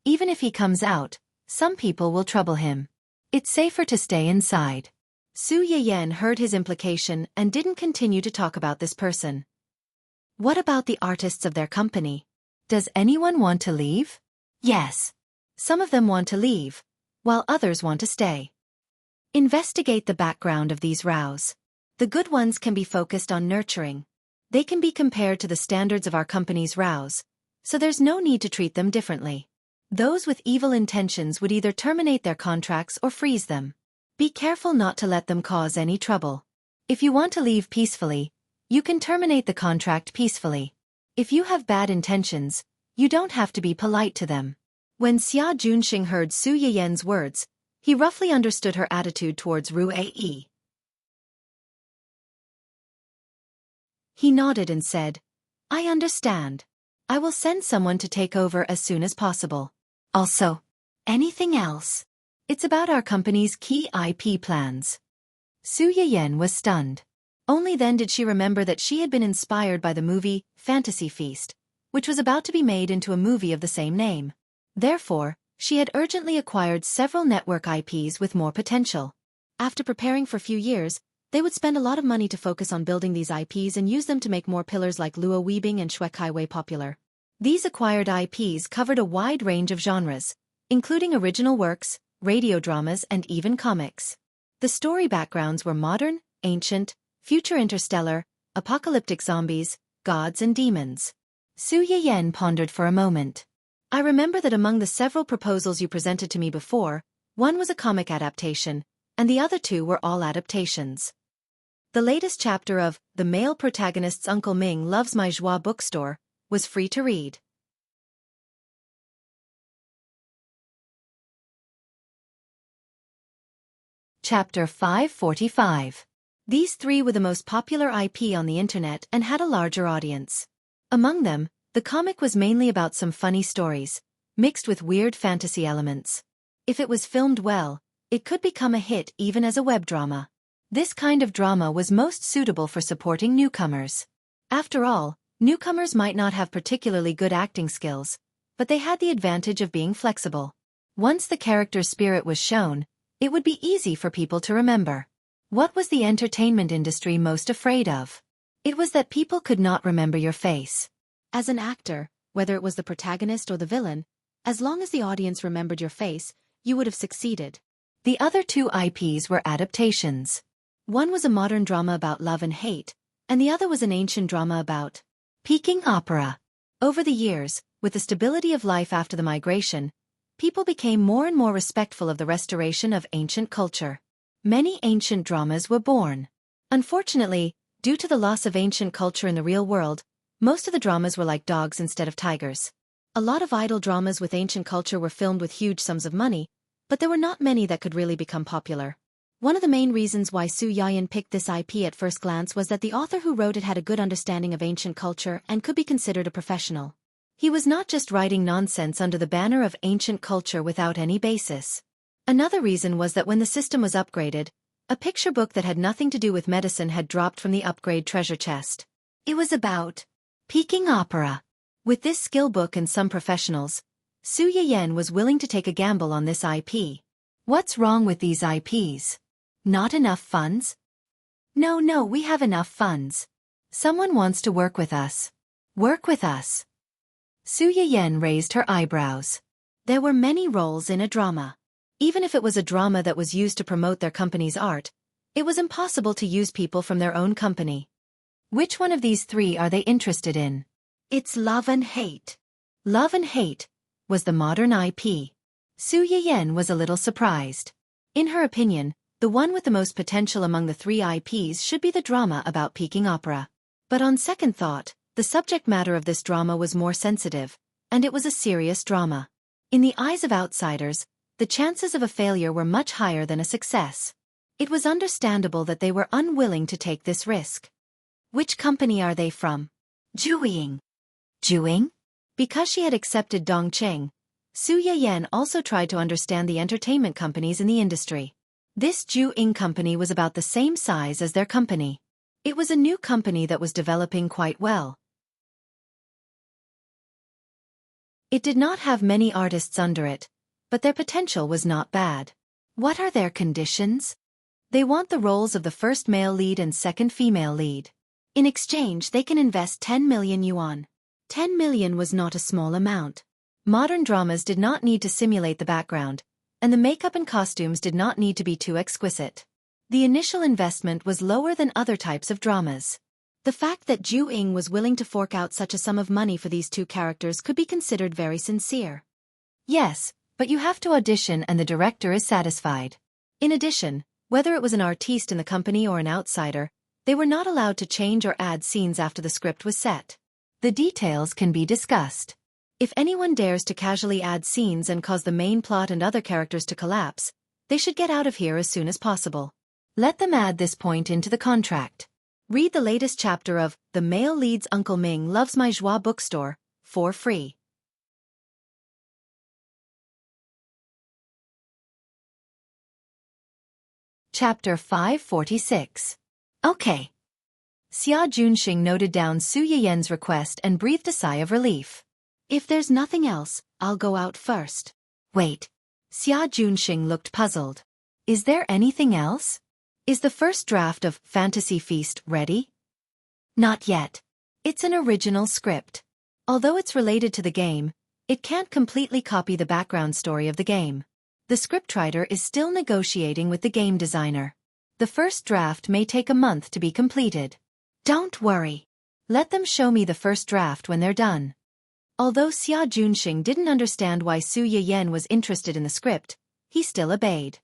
Even if he comes out, some people will trouble him. It's safer to stay inside. Su Yiyen heard his implication and didn't continue to talk about this person. What about the artists of their company? Does anyone want to leave? Yes. Some of them want to leave, while others want to stay. Investigate the background of these rows. The good ones can be focused on nurturing. They can be compared to the standards of our company's rows, so there's no need to treat them differently. Those with evil intentions would either terminate their contracts or freeze them. Be careful not to let them cause any trouble. If you want to leave peacefully, you can terminate the contract peacefully. If you have bad intentions, you don't have to be polite to them. When Xia Junxing heard Su Yiyen's words, he roughly understood her attitude towards Rue. He nodded and said, I understand. I will send someone to take over as soon as possible. Also, anything else? It's about our company's key IP plans. Su Yiyen was stunned. Only then did she remember that she had been inspired by the movie Fantasy Feast, which was about to be made into a movie of the same name. Therefore, she had urgently acquired several network IPs with more potential. After preparing for a few years, they would spend a lot of money to focus on building these IPs and use them to make more pillars like Luo Weibing and Shui Kaiwei popular. These acquired IPs covered a wide range of genres, including original works, radio dramas and even comics. The story backgrounds were modern, ancient, future interstellar, apocalyptic zombies, gods and demons. Su Yiyen pondered for a moment. I remember that among the several proposals you presented to me before, one was a comic adaptation, and the other two were all adaptations. The latest chapter of The Male Protagonist's Uncle Ming Loves My Joie bookstore was free to read. Chapter 545. These three were the most popular IP on the internet and had a larger audience. Among them, the comic was mainly about some funny stories, mixed with weird fantasy elements. If it was filmed well, it could become a hit even as a web drama. This kind of drama was most suitable for supporting newcomers. After all, newcomers might not have particularly good acting skills, but they had the advantage of being flexible. Once the character's spirit was shown, it would be easy for people to remember. What was the entertainment industry most afraid of? It was that people could not remember your face. As an actor, whether it was the protagonist or the villain, as long as the audience remembered your face, you would have succeeded. The other two IPs were adaptations. One was a modern drama about love and hate, and the other was an ancient drama about peaking opera. Over the years, with the stability of life after the migration, people became more and more respectful of the restoration of ancient culture. Many ancient dramas were born. Unfortunately, due to the loss of ancient culture in the real world, most of the dramas were like dogs instead of tigers. A lot of idle dramas with ancient culture were filmed with huge sums of money, but there were not many that could really become popular. One of the main reasons why Su Yayan picked this IP at first glance was that the author who wrote it had a good understanding of ancient culture and could be considered a professional. He was not just writing nonsense under the banner of ancient culture without any basis. Another reason was that when the system was upgraded, a picture book that had nothing to do with medicine had dropped from the upgrade treasure chest. It was about peaking opera. With this skill book and some professionals, Su Yayan was willing to take a gamble on this IP. What's wrong with these IPs? Not enough funds? No, we have enough funds. Someone wants to work with us. Work with us. Su Yayan raised her eyebrows. There were many roles in a drama. Even if it was a drama that was used to promote their company's art, it was impossible to use people from their own company. Which one of these three are they interested in? It's love and hate. Love and hate was the modern IP. Su Yayan was a little surprised. In her opinion, the one with the most potential among the three IPs should be the drama about peaking opera. But on second thought, the subject matter of this drama was more sensitive, and it was a serious drama. In the eyes of outsiders, the chances of a failure were much higher than a success. It was understandable that they were unwilling to take this risk. Which company are they from? Juing. Juing? Because she had accepted Dongcheng, Su Yayan also tried to understand the entertainment companies in the industry. This Juing company was about the same size as their company. It was a new company that was developing quite well. It did not have many artists under it, but their potential was not bad. What are their conditions? They want the roles of the first male lead and second female lead. In exchange, they can invest 10 million yuan. 10 million was not a small amount. Modern dramas did not need to simulate the background, and the makeup and costumes did not need to be too exquisite. The initial investment was lower than other types of dramas. The fact that Ju Ying was willing to fork out such a sum of money for these two characters could be considered very sincere. Yes, but you have to audition and the director is satisfied. In addition, whether it was an artiste in the company or an outsider, they were not allowed to change or add scenes after the script was set. The details can be discussed. If anyone dares to casually add scenes and cause the main plot and other characters to collapse, they should get out of here as soon as possible. Let them add this point into the contract. Read the latest chapter of The Male Lead's Uncle Ming Loves My Joie bookstore, for free. Chapter 546. Okay. Xia Junxing noted down Su Yayan's request and breathed a sigh of relief. If there's nothing else, I'll go out first. Wait. Xia Junxing looked puzzled. Is there anything else? Is the first draft of Fantasy Feast ready? Not yet. It's an original script. Although it's related to the game, it can't completely copy the background story of the game. The scriptwriter is still negotiating with the game designer. The first draft may take a month to be completed. Don't worry. Let them show me the first draft when they're done. Although Xia Junxing didn't understand why Su Yayan was interested in the script, he still obeyed.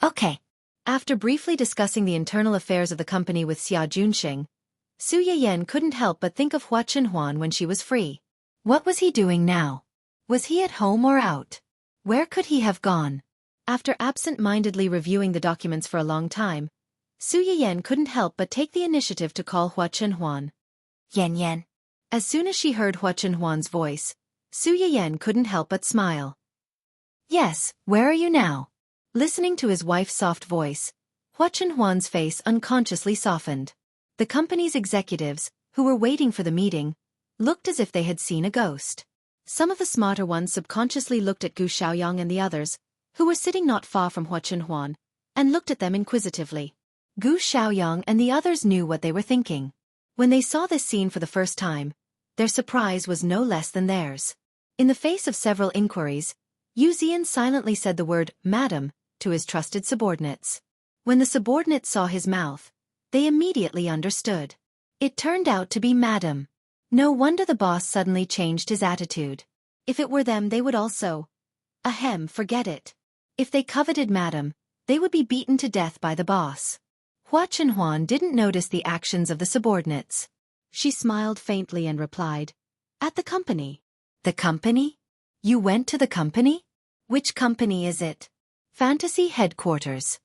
Okay. After briefly discussing the internal affairs of the company with Xia Junxing, Su Yayan couldn't help but think of Hua Chenhuan when she was free. What was he doing now? Was he at home or out? Where could he have gone? After absent-mindedly reviewing the documents for a long time, Su Yayan couldn't help but take the initiative to call Hua Chenhuan. Yan Yan. As soon as she heard Hua Chenhuan's voice, Su Yayan couldn't help but smile. Yes, where are you now? Listening to his wife's soft voice, Hua Chenhuan's face unconsciously softened. The company's executives, who were waiting for the meeting, looked as if they had seen a ghost. Some of the smarter ones subconsciously looked at Gu Xiaoyang and the others, who were sitting not far from Hua Chunhuan, and looked at them inquisitively. Gu Xiaoyang and the others knew what they were thinking. When they saw this scene for the first time, their surprise was no less than theirs. In the face of several inquiries, Yu Zian silently said the word, "Madam," to his trusted subordinates. When the subordinates saw his mouth, they immediately understood. It turned out to be "Madam." No wonder the boss suddenly changed his attitude. If it were them, they would also, forget it. If they coveted "Madam," they would be beaten to death by the boss. Hua Chunhuan didn't notice the actions of the subordinates. She smiled faintly and replied, "At the company." "The company? You went to the company? "Which company is it?" "Fantasy Headquarters."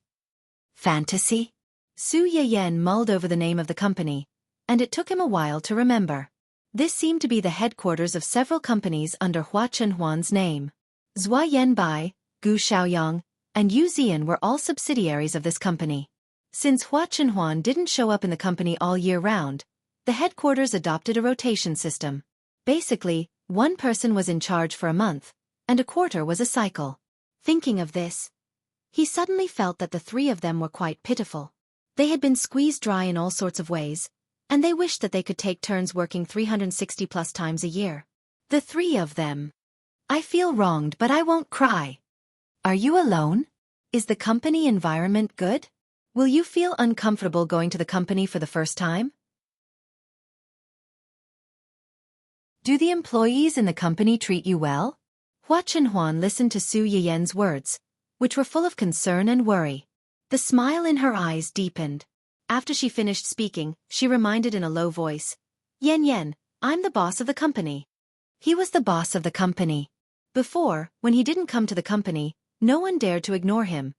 "Fantasy?" Su Yiyan mulled over the name of the company, and it took him a while to remember. This seemed to be the headquarters of several companies under Hua Chunhuan's name. Zhua Yanbai, Gu Xiaoyang, and Yu Zian were all subsidiaries of this company. Since Hua Chunhuan didn't show up in the company all year round, the headquarters adopted a rotation system. Basically, one person was in charge for a month, and a quarter was a cycle. Thinking of this, he suddenly felt that the three of them were quite pitiful. They had been squeezed dry in all sorts of ways, and they wished that they could take turns working 360 plus times a year. The three of them. "I feel wronged, but I won't cry." "Are you alone? Is the company environment good? Will you feel uncomfortable going to the company for the first time? Do the employees in the company treat you well?" Hua Chunhuan listened to Su Yiyan's words, which were full of concern and worry. The smile in her eyes deepened. After she finished speaking, she reminded in a low voice, "Yan, I'm the boss of the company." He was the boss of the company. Before, when he didn't come to the company, no one dared to ignore him,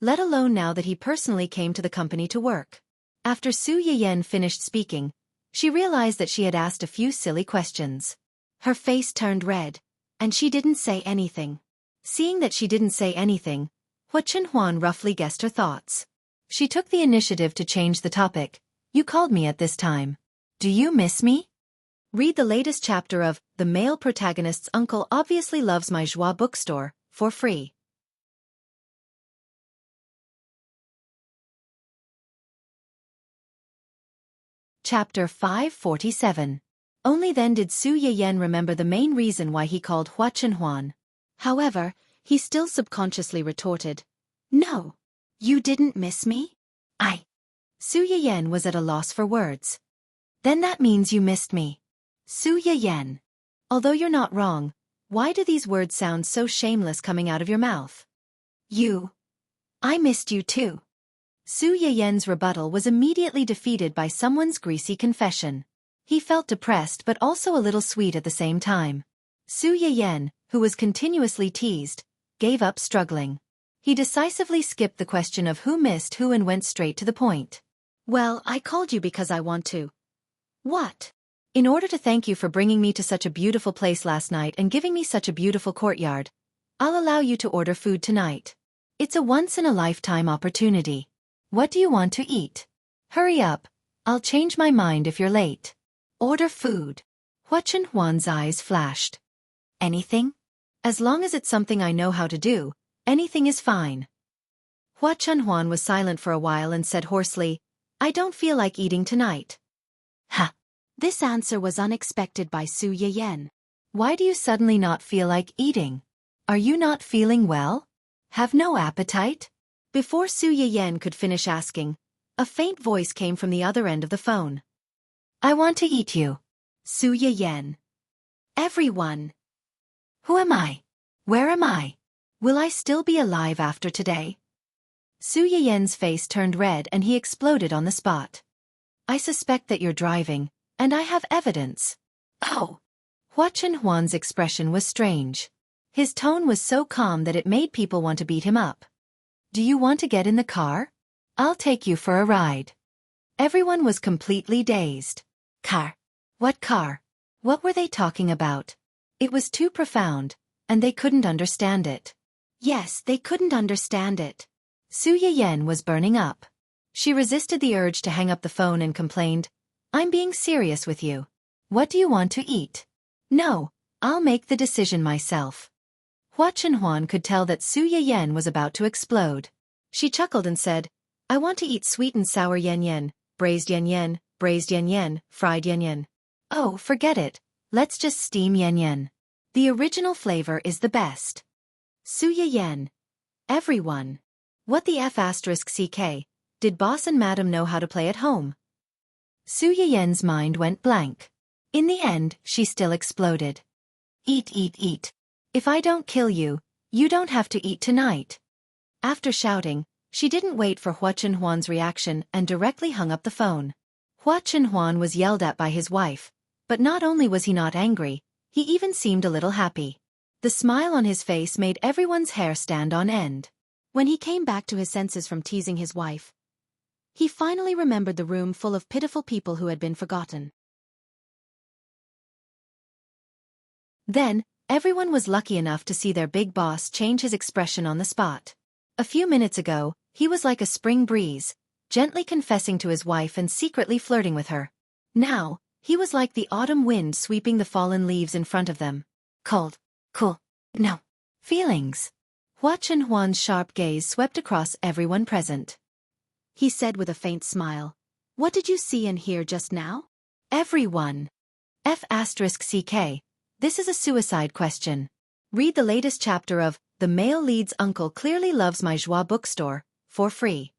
let alone now that he personally came to the company to work. After Su Yiyan finished speaking, she realized that she had asked a few silly questions. Her face turned red, and she didn't say anything. Seeing that she didn't say anything, Hua Chunhuan roughly guessed her thoughts. She took the initiative to change the topic. "You called me at this time. Do you miss me?" Read the latest chapter of The Male Protagonist's Uncle Obviously Loves My Joie bookstore for free. Chapter 547. Only then did Su Yiyan remember the main reason why he called Hua Chunhuan. However, he still subconsciously retorted, "No. You didn't miss me?" Su Yiyan was at a loss for words. "Then that means you missed me." Su Yiyan. Although you're not wrong, why do these words sound so shameless coming out of your mouth? I missed you too." Su Yiyan's rebuttal was immediately defeated by someone's greasy confession. He felt depressed but also a little sweet at the same time. Su Yiyan, who was continuously teased, gave up struggling. He decisively skipped the question of who missed who and went straight to the point. "Well, I called you because I want to." "What?" "In order to thank you for bringing me to such a beautiful place last night and giving me such a beautiful courtyard. I'll allow you to order food tonight. It's a once-in-a-lifetime opportunity. What do you want to eat? Hurry up, I'll change my mind if you're late." "Order food." Hua Chunhuan's eyes flashed. "Anything? As long as it's something I know how to do, anything is fine." Hua Chunhuan was silent for a while and said hoarsely, "I don't feel like eating tonight." "Ha!" This answer was unexpected by Su Yiyan. "Why do you suddenly not feel like eating? Are you not feeling well? Have no appetite?" Before Su Yiyan could finish asking, a faint voice came from the other end of the phone. "I want to eat you." Su Yiyan. "Everyone." "Who am I? Where am I? Will I still be alive after today?" Su Yiyan's face turned red and he exploded on the spot. "I suspect that you're driving, and I have evidence." "Oh." Hua Chunhuan's expression was strange. His tone was so calm that it made people want to beat him up. "Do you want to get in the car? I'll take you for a ride." Everyone was completely dazed. "Car? What car? What were they talking about?" It was too profound, and they couldn't understand it. Yes, they couldn't understand it. Su Yiyan was burning up. She resisted the urge to hang up the phone and complained, "I'm being serious with you. What do you want to eat?" "No, I'll make the decision myself. Hua Chenhuan could tell that Su Yan was about to explode. She chuckled and said, I want to eat sweet and sour yen, braised yen, fried yen. Oh, forget it. Let's just steam yen. The original flavor is the best. Su Yan. Everyone. What the F***ck? Did boss and madam know how to play at home? Su Yan's mind went blank. In the end, she still exploded. Eat. If I don't kill you, you don't have to eat tonight. After shouting, she didn't wait for Hua Chenhuan's reaction and directly hung up the phone. Hua Chenhuan was yelled at by his wife, but not only was he not angry, he even seemed a little happy. The smile on his face made everyone's hair stand on end. When he came back to his senses from teasing his wife, he finally remembered the room full of pitiful people who had been forgotten. Then, everyone was lucky enough to see their big boss change his expression on the spot. A few minutes ago, he was like a spring breeze, gently confessing to his wife and secretly flirting with her. Now, he was like the autumn wind sweeping the fallen leaves in front of them. Cold, cool, no feelings. Hua Chenhuan's sharp gaze swept across everyone present. He said with a faint smile, What did you see and hear just now? Everyone. F***ck. This is a suicide question. Read the latest chapter of The Male Lead's Uncle Clearly Loves My Joie bookstore, for free.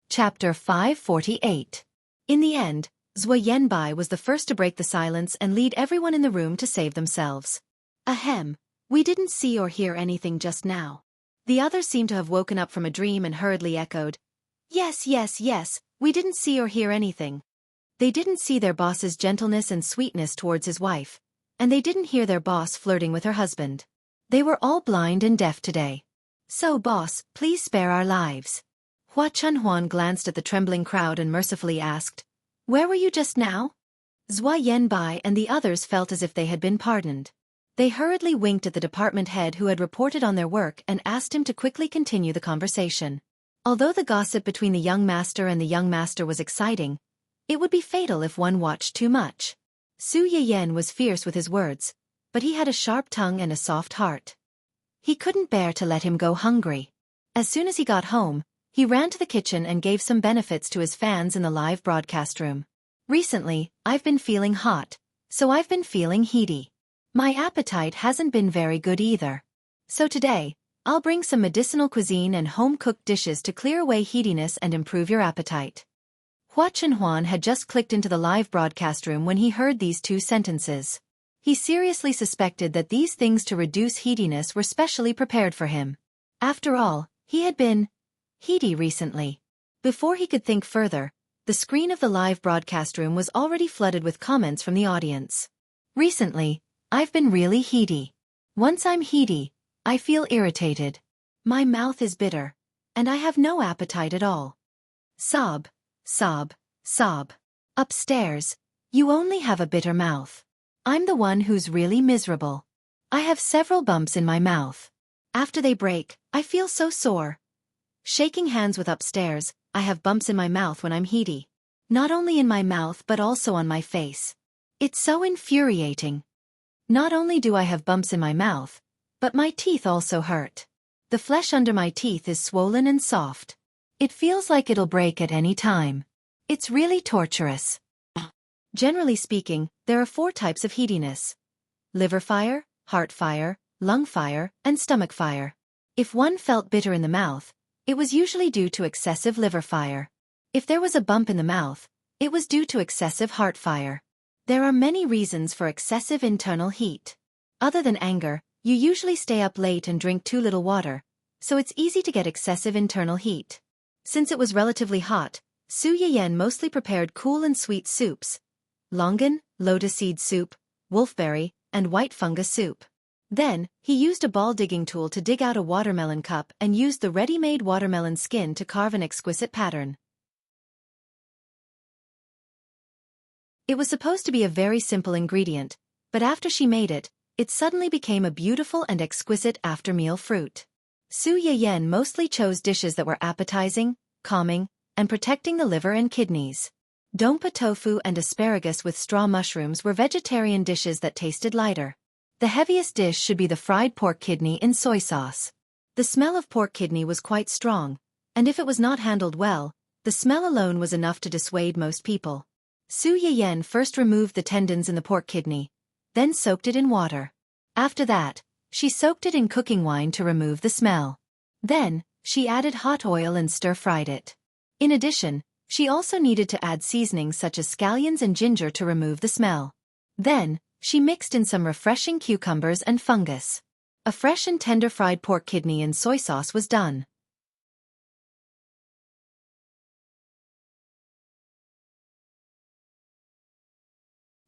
Chapter 548. In the end, Zhuo Yanbai was the first to break the silence and lead everyone in the room to save themselves. Ahem, we didn't see or hear anything just now. The others seemed to have woken up from a dream and hurriedly echoed, Yes, we didn't see or hear anything. They didn't see their boss's gentleness and sweetness towards his wife, and they didn't hear their boss flirting with her husband. They were all blind and deaf today. So boss, please spare our lives. Hua Chenhuan glanced at the trembling crowd and mercifully asked, Where were you just now? Zhuo Yanbai and the others felt as if they had been pardoned. They hurriedly winked at the department head who had reported on their work and asked him to quickly continue the conversation. Although the gossip between the young master and the young master was exciting, it would be fatal if one watched too much. Su Yan was fierce with his words, but he had a sharp tongue and a soft heart. He couldn't bear to let him go hungry. As soon as he got home, he ran to the kitchen and gave some benefits to his fans in the live broadcast room. Recently, I've been feeling hot, so I've been feeling heaty. My appetite hasn't been very good either. So today, I'll bring some medicinal cuisine and home-cooked dishes to clear away heatiness and improve your appetite. Hua Chenhuan had just clicked into the live broadcast room when he heard these two sentences. He seriously suspected that these things to reduce heatiness were specially prepared for him. After all, he had been heaty recently. Before he could think further, the screen of the live broadcast room was already flooded with comments from the audience. Recently, I've been really heaty. Once I'm heaty, I feel irritated. My mouth is bitter, and I have no appetite at all. Sob. Upstairs, you only have a bitter mouth. I'm the one who's really miserable. I have several bumps in my mouth. After they break, I feel so sore. Shaking hands with upstairs, I have bumps in my mouth when I'm heaty. Not only in my mouth but also on my face. It's so infuriating. Not only do I have bumps in my mouth, but my teeth also hurt. The flesh under my teeth is swollen and soft. It feels like it'll break at any time. It's really torturous. Generally speaking, there are 4 types of heatiness: liver fire, heart fire, lung fire, and stomach fire. If one felt bitter in the mouth, it was usually due to excessive liver fire. If there was a bump in the mouth, it was due to excessive heart fire. There are many reasons for excessive internal heat. Other than anger, you usually stay up late and drink too little water, so it's easy to get excessive internal heat. Since it was relatively hot, Su Yan mostly prepared cool and sweet soups: longan, lotus seed soup, wolfberry, and white fungus soup. Then, he used a ball digging tool to dig out a watermelon cup and used the ready-made watermelon skin to carve an exquisite pattern. It was supposed to be a very simple ingredient, but after she made it, it suddenly became a beautiful and exquisite after-meal fruit. Su Yan mostly chose dishes that were appetizing, calming, and protecting the liver and kidneys. Dompa tofu and asparagus with straw mushrooms were vegetarian dishes that tasted lighter. The heaviest dish should be the fried pork kidney in soy sauce. The smell of pork kidney was quite strong, and if it was not handled well, the smell alone was enough to dissuade most people. Su Yiyen first removed the tendons in the pork kidney, then soaked it in water. After that, she soaked it in cooking wine to remove the smell. Then, she added hot oil and stir-fried it. In addition, she also needed to add seasonings such as scallions and ginger to remove the smell. Then, she mixed in some refreshing cucumbers and fungus. A fresh and tender fried pork kidney in soy sauce was done.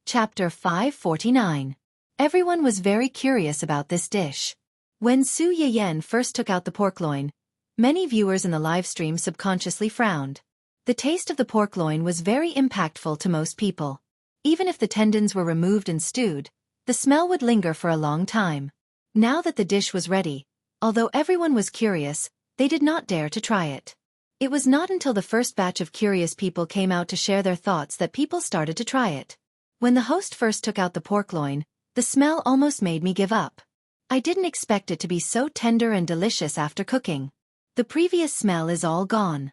Chapter 549. Everyone was very curious about this dish. When Su Yiyen first took out the pork loin, many viewers in the live stream subconsciously frowned. The taste of the pork loin was very impactful to most people. Even if the tendons were removed and stewed, the smell would linger for a long time. Now that the dish was ready, although everyone was curious, they did not dare to try it. It was not until the first batch of curious people came out to share their thoughts that people started to try it. When the host first took out the pork loin, the smell almost made me give up. I didn't expect it to be so tender and delicious after cooking. The previous smell is all gone.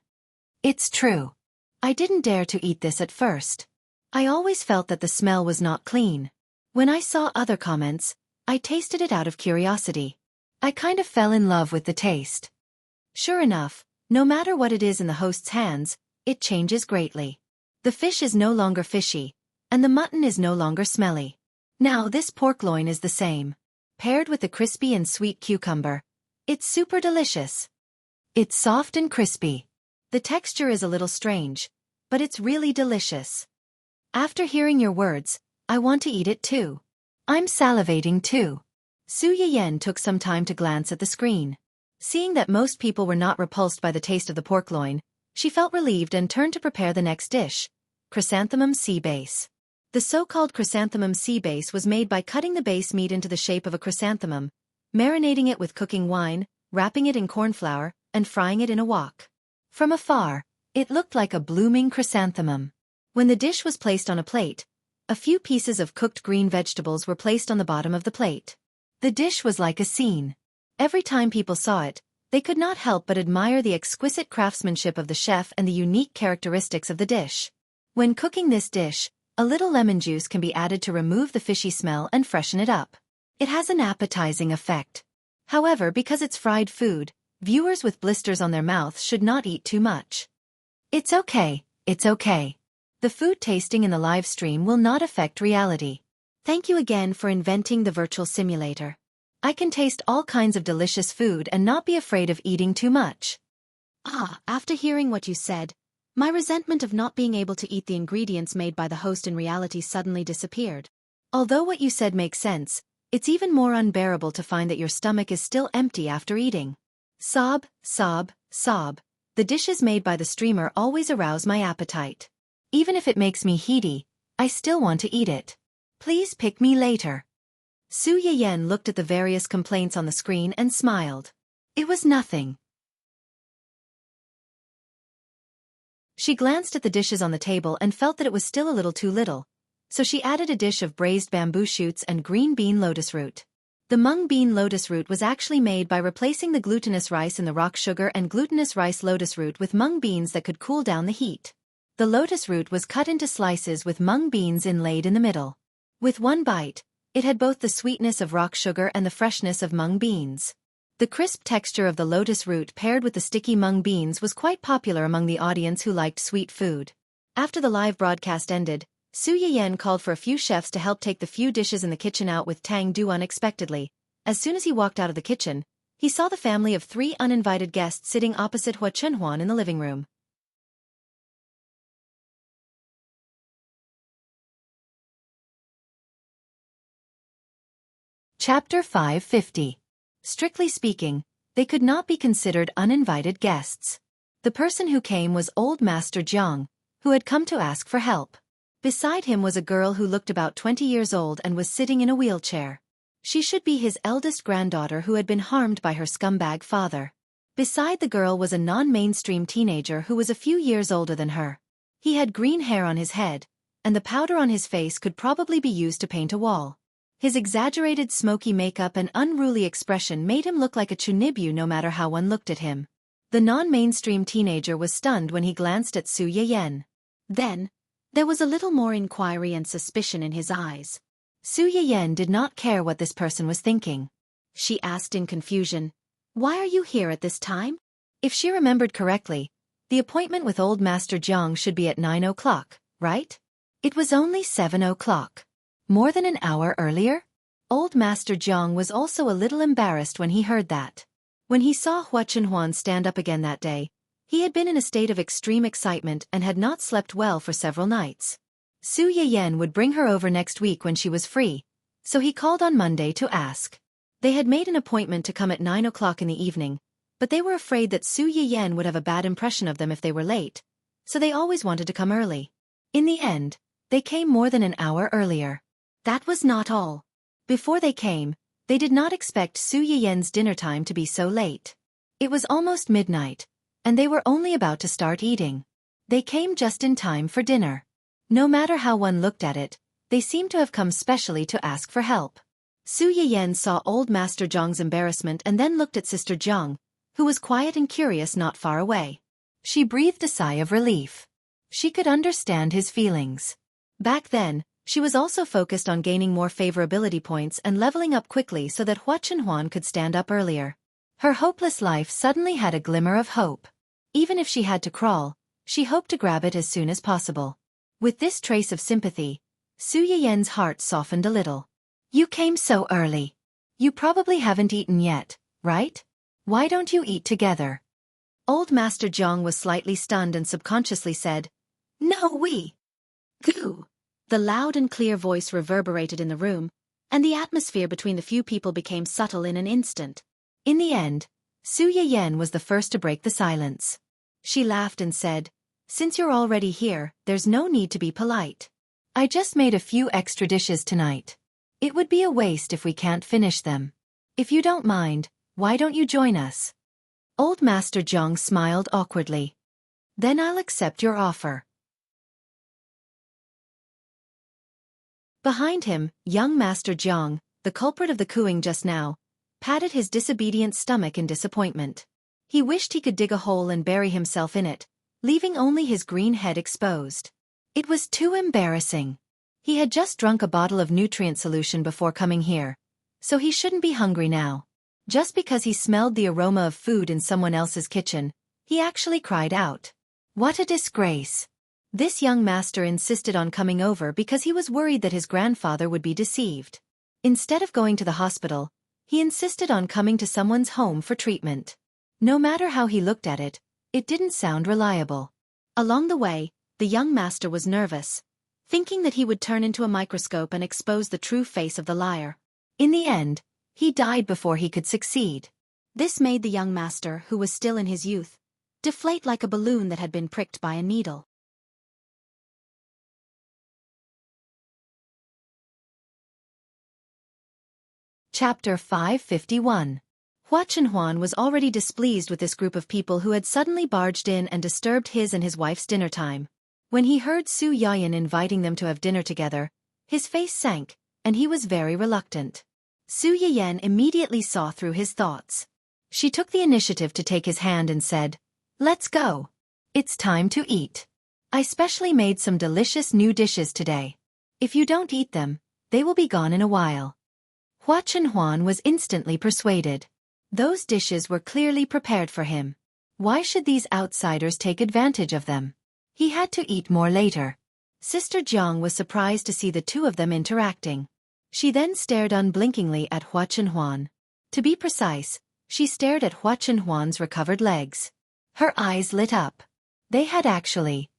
It's true. I didn't dare to eat this at first. I always felt that the smell was not clean. When I saw other comments, I tasted it out of curiosity. I kind of fell in love with the taste. Sure enough, no matter what it is in the host's hands, it changes greatly. The fish is no longer fishy, and the mutton is no longer smelly. Now this pork loin is the same. Paired with the crispy and sweet cucumber, it's super delicious. It's soft and crispy. The texture is a little strange, but it's really delicious. After hearing your words, I want to eat it too. I'm salivating too. Su Yiyen took some time to glance at the screen. Seeing that most people were not repulsed by the taste of the pork loin, she felt relieved and turned to prepare the next dish, chrysanthemum sea base. The so-called chrysanthemum sea base was made by cutting the base meat into the shape of a chrysanthemum, marinating it with cooking wine, wrapping it in corn flour, and frying it in a wok. From afar, it looked like a blooming chrysanthemum. When the dish was placed on a plate, a few pieces of cooked green vegetables were placed on the bottom of the plate. The dish was like a scene. Every time people saw it, they could not help but admire the exquisite craftsmanship of the chef and the unique characteristics of the dish. When cooking this dish, a little lemon juice can be added to remove the fishy smell and freshen it up. It has an appetizing effect. However, because it's fried food, viewers with blisters on their mouths should not eat too much. It's okay, it's okay. The food tasting in the live stream will not affect reality. Thank you again for inventing the virtual simulator. I can taste all kinds of delicious food and not be afraid of eating too much. After hearing what you said, my resentment of not being able to eat the ingredients made by the host in reality suddenly disappeared. Although what you said makes sense, it's even more unbearable to find that your stomach is still empty after eating. Sob, sob, sob. The dishes made by the streamer always arouse my appetite. Even if it makes me heady, I still want to eat it. Please pick me later. Su Yiyen looked at the various complaints on the screen and smiled. It was nothing. She glanced at the dishes on the table and felt that it was still a little too little, so she added a dish of braised bamboo shoots and green bean lotus root. The mung bean lotus root was actually made by replacing the glutinous rice in the rock sugar and glutinous rice lotus root with mung beans that could cool down the heat. The lotus root was cut into slices with mung beans inlaid in the middle. With one bite, it had both the sweetness of rock sugar and the freshness of mung beans. The crisp texture of the lotus root paired with the sticky mung beans was quite popular among the audience who liked sweet food. After the live broadcast ended, Su Yiyen called for a few chefs to help take the few dishes in the kitchen out with Tang Du unexpectedly. As soon as he walked out of the kitchen, he saw the family of 3 uninvited guests sitting opposite Hua Chunhuan in the living room. Chapter 550. Strictly speaking, they could not be considered uninvited guests. The person who came was old Master Jiang, who had come to ask for help. Beside him was a girl who looked about 20 years old and was sitting in a wheelchair. She should be his eldest granddaughter who had been harmed by her scumbag father. Beside the girl was a non-mainstream teenager who was a few years older than her. He had green hair on his head, and the powder on his face could probably be used to paint a wall. His exaggerated smoky makeup and unruly expression made him look like a chunibyu no matter how one looked at him. The non-mainstream teenager was stunned when he glanced at Su Yiyen. Then, there was a little more inquiry and suspicion in his eyes. Su Yiyen did not care what this person was thinking. She asked in confusion, "Why are you here at this time?" If she remembered correctly, the appointment with Old Master Jiang should be at 9 o'clock, right? It was only 7 o'clock. More than an hour earlier? Old Master Jiang was also a little embarrassed when he heard that. When he saw Hua Chenhuan stand up again that day, he had been in a state of extreme excitement and had not slept well for several nights. Su Yiyen would bring her over next week when she was free, so he called on Monday to ask. They had made an appointment to come at 9 o'clock in the evening, but they were afraid that Su Yiyen would have a bad impression of them if they were late, so they always wanted to come early. In the end, they came more than an hour earlier. That was not all. Before they came, they did not expect Su Yiyen's dinner time to be so late. It was almost midnight, and they were only about to start eating. They came just in time for dinner. No matter how one looked at it, they seemed to have come specially to ask for help. Su Yiyen saw Old Master Jiang's embarrassment and then looked at Sister Jiang, who was quiet and curious not far away. She breathed a sigh of relief. She could understand his feelings. Back then, she was also focused on gaining more favorability points and leveling up quickly so that Hua Chenhuan could stand up earlier. Her hopeless life suddenly had a glimmer of hope. Even if she had to crawl, she hoped to grab it as soon as possible. With this trace of sympathy, Su Yiyen's heart softened a little. "You came so early. You probably haven't eaten yet, right? Why don't you eat together?" Old Master Jiang was slightly stunned and subconsciously said, "No, we go." The loud and clear voice reverberated in the room, and the atmosphere between the few people became subtle in an instant. In the end, Su Yiyen was the first to break the silence. She laughed and said, "Since you're already here, there's no need to be polite. I just made a few extra dishes tonight. It would be a waste if we can't finish them. If you don't mind, why don't you join us?" Old Master Jiang smiled awkwardly. "Then I'll accept your offer." Behind him, young Master Jiang, the culprit of the cooing just now, patted his disobedient stomach in disappointment. He wished he could dig a hole and bury himself in it, leaving only his green head exposed. It was too embarrassing. He had just drunk a bottle of nutrient solution before coming here, so he shouldn't be hungry now. Just because he smelled the aroma of food in someone else's kitchen, he actually cried out. What a disgrace! This young master insisted on coming over because he was worried that his grandfather would be deceived. Instead of going to the hospital, he insisted on coming to someone's home for treatment. No matter how he looked at it, it didn't sound reliable. Along the way, the young master was nervous, thinking that he would turn into a microscope and expose the true face of the liar. In the end, he died before he could succeed. This made the young master, who was still in his youth, deflate like a balloon that had been pricked by a needle. Chapter 551. Hua Chenhuan was already displeased with this group of people who had suddenly barged in and disturbed his and his wife's dinner time. When he heard Su Yayan inviting them to have dinner together, his face sank, and he was very reluctant. Su Yiyen immediately saw through his thoughts. She took the initiative to take his hand and said, "Let's go. It's time to eat. I specially made some delicious new dishes today. If you don't eat them, they will be gone in a while." Hua Chenhuan was instantly persuaded. Those dishes were clearly prepared for him. Why should these outsiders take advantage of them? He had to eat more later. Sister Jiang was surprised to see the two of them interacting. She then stared unblinkingly at Hua Chenhuan. To be precise, she stared at Hua Chenhuan's recovered legs. Her eyes lit up. They had actually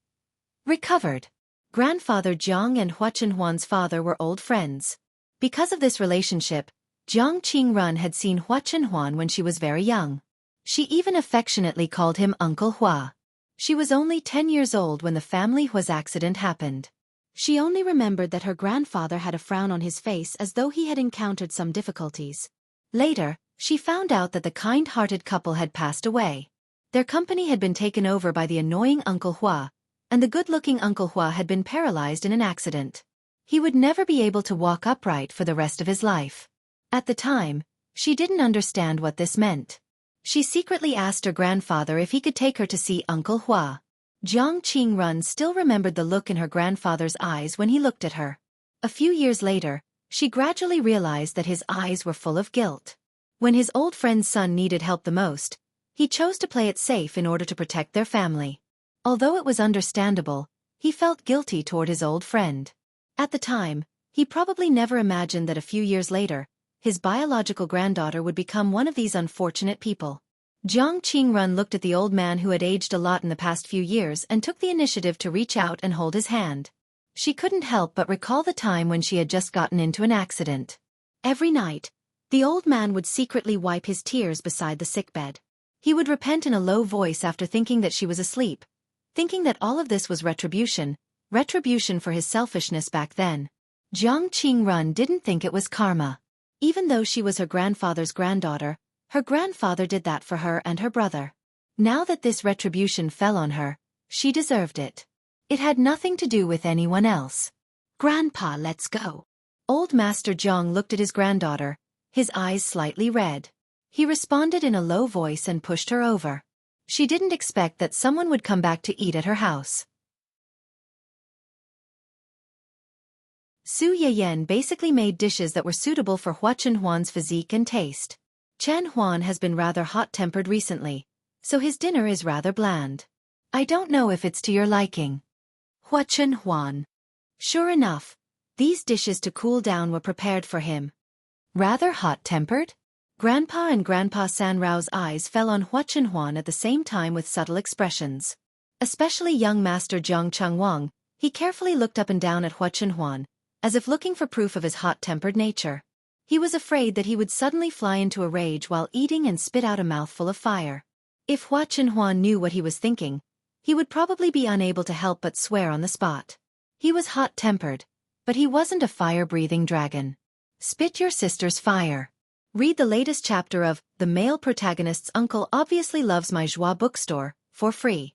recovered. Grandfather Jiang and Hua Chenhuan's father were old friends. Because of this relationship, Jiang Qingrun had seen Hua Chenhuan when she was very young. She even affectionately called him Uncle Hua. She was only 10 years old when the family Hua's accident happened. She only remembered that her grandfather had a frown on his face as though he had encountered some difficulties. Later, She found out that the kind-hearted couple had passed away. Their company had been taken over by the annoying Uncle Hua, and the good-looking Uncle Hua had been paralyzed in an accident. He would never be able to walk upright for the rest of his life. At the time, she didn't understand what this meant. She secretly asked her grandfather if he could take her to see Uncle Hua. Jiang Qingrun still remembered the look in her grandfather's eyes when he looked at her. A few years later, she gradually realized that his eyes were full of guilt. When his old friend's son needed help the most, he chose to play it safe in order to protect their family. Although it was understandable, he felt guilty toward his old friend. At the time, he probably never imagined that a few years later, his biological granddaughter would become one of these unfortunate people. Jiang Qingrun looked at the old man who had aged a lot in the past few years and took the initiative to reach out and hold his hand. She couldn't help but recall the time when she had just gotten into an accident. Every night, the old man would secretly wipe his tears beside the sickbed. He would repent in a low voice after thinking that she was asleep, thinking that all of this was retribution for his selfishness back then. Jiang Qingrun didn't think it was karma. Even though she was her grandfather's granddaughter, her grandfather did that for her and her brother. Now that this retribution fell on her, she deserved it. It had nothing to do with anyone else. "Grandpa, let's go." Old Master Jiang looked at his granddaughter, his eyes slightly red. He responded in a low voice and pushed her over. She didn't expect that someone would come back to eat at her house. Su Yiyan basically made dishes that were suitable for Hua Chenhuan's physique and taste. Chen Huan has been rather hot-tempered recently, so his dinner is rather bland. I don't know if it's to your liking. Hua Chenhuan. Sure enough, these dishes to cool down were prepared for him. Rather hot-tempered? Grandpa and Grandpa Sanrao's eyes fell on Hua Chenhuan at the same time with subtle expressions. Especially young Master Jiang Changwang, he carefully looked up and down at Hua Chenhuan, as if looking for proof of his hot-tempered nature. He was afraid that he would suddenly fly into a rage while eating and spit out a mouthful of fire. If Hua Chenhuan knew what he was thinking, he would probably be unable to help but swear on the spot. He was hot-tempered, but he wasn't a fire-breathing dragon. Spit your sister's fire. Read the latest chapter of The Male Protagonist's Uncle Obviously Loves My Joie bookstore, for free.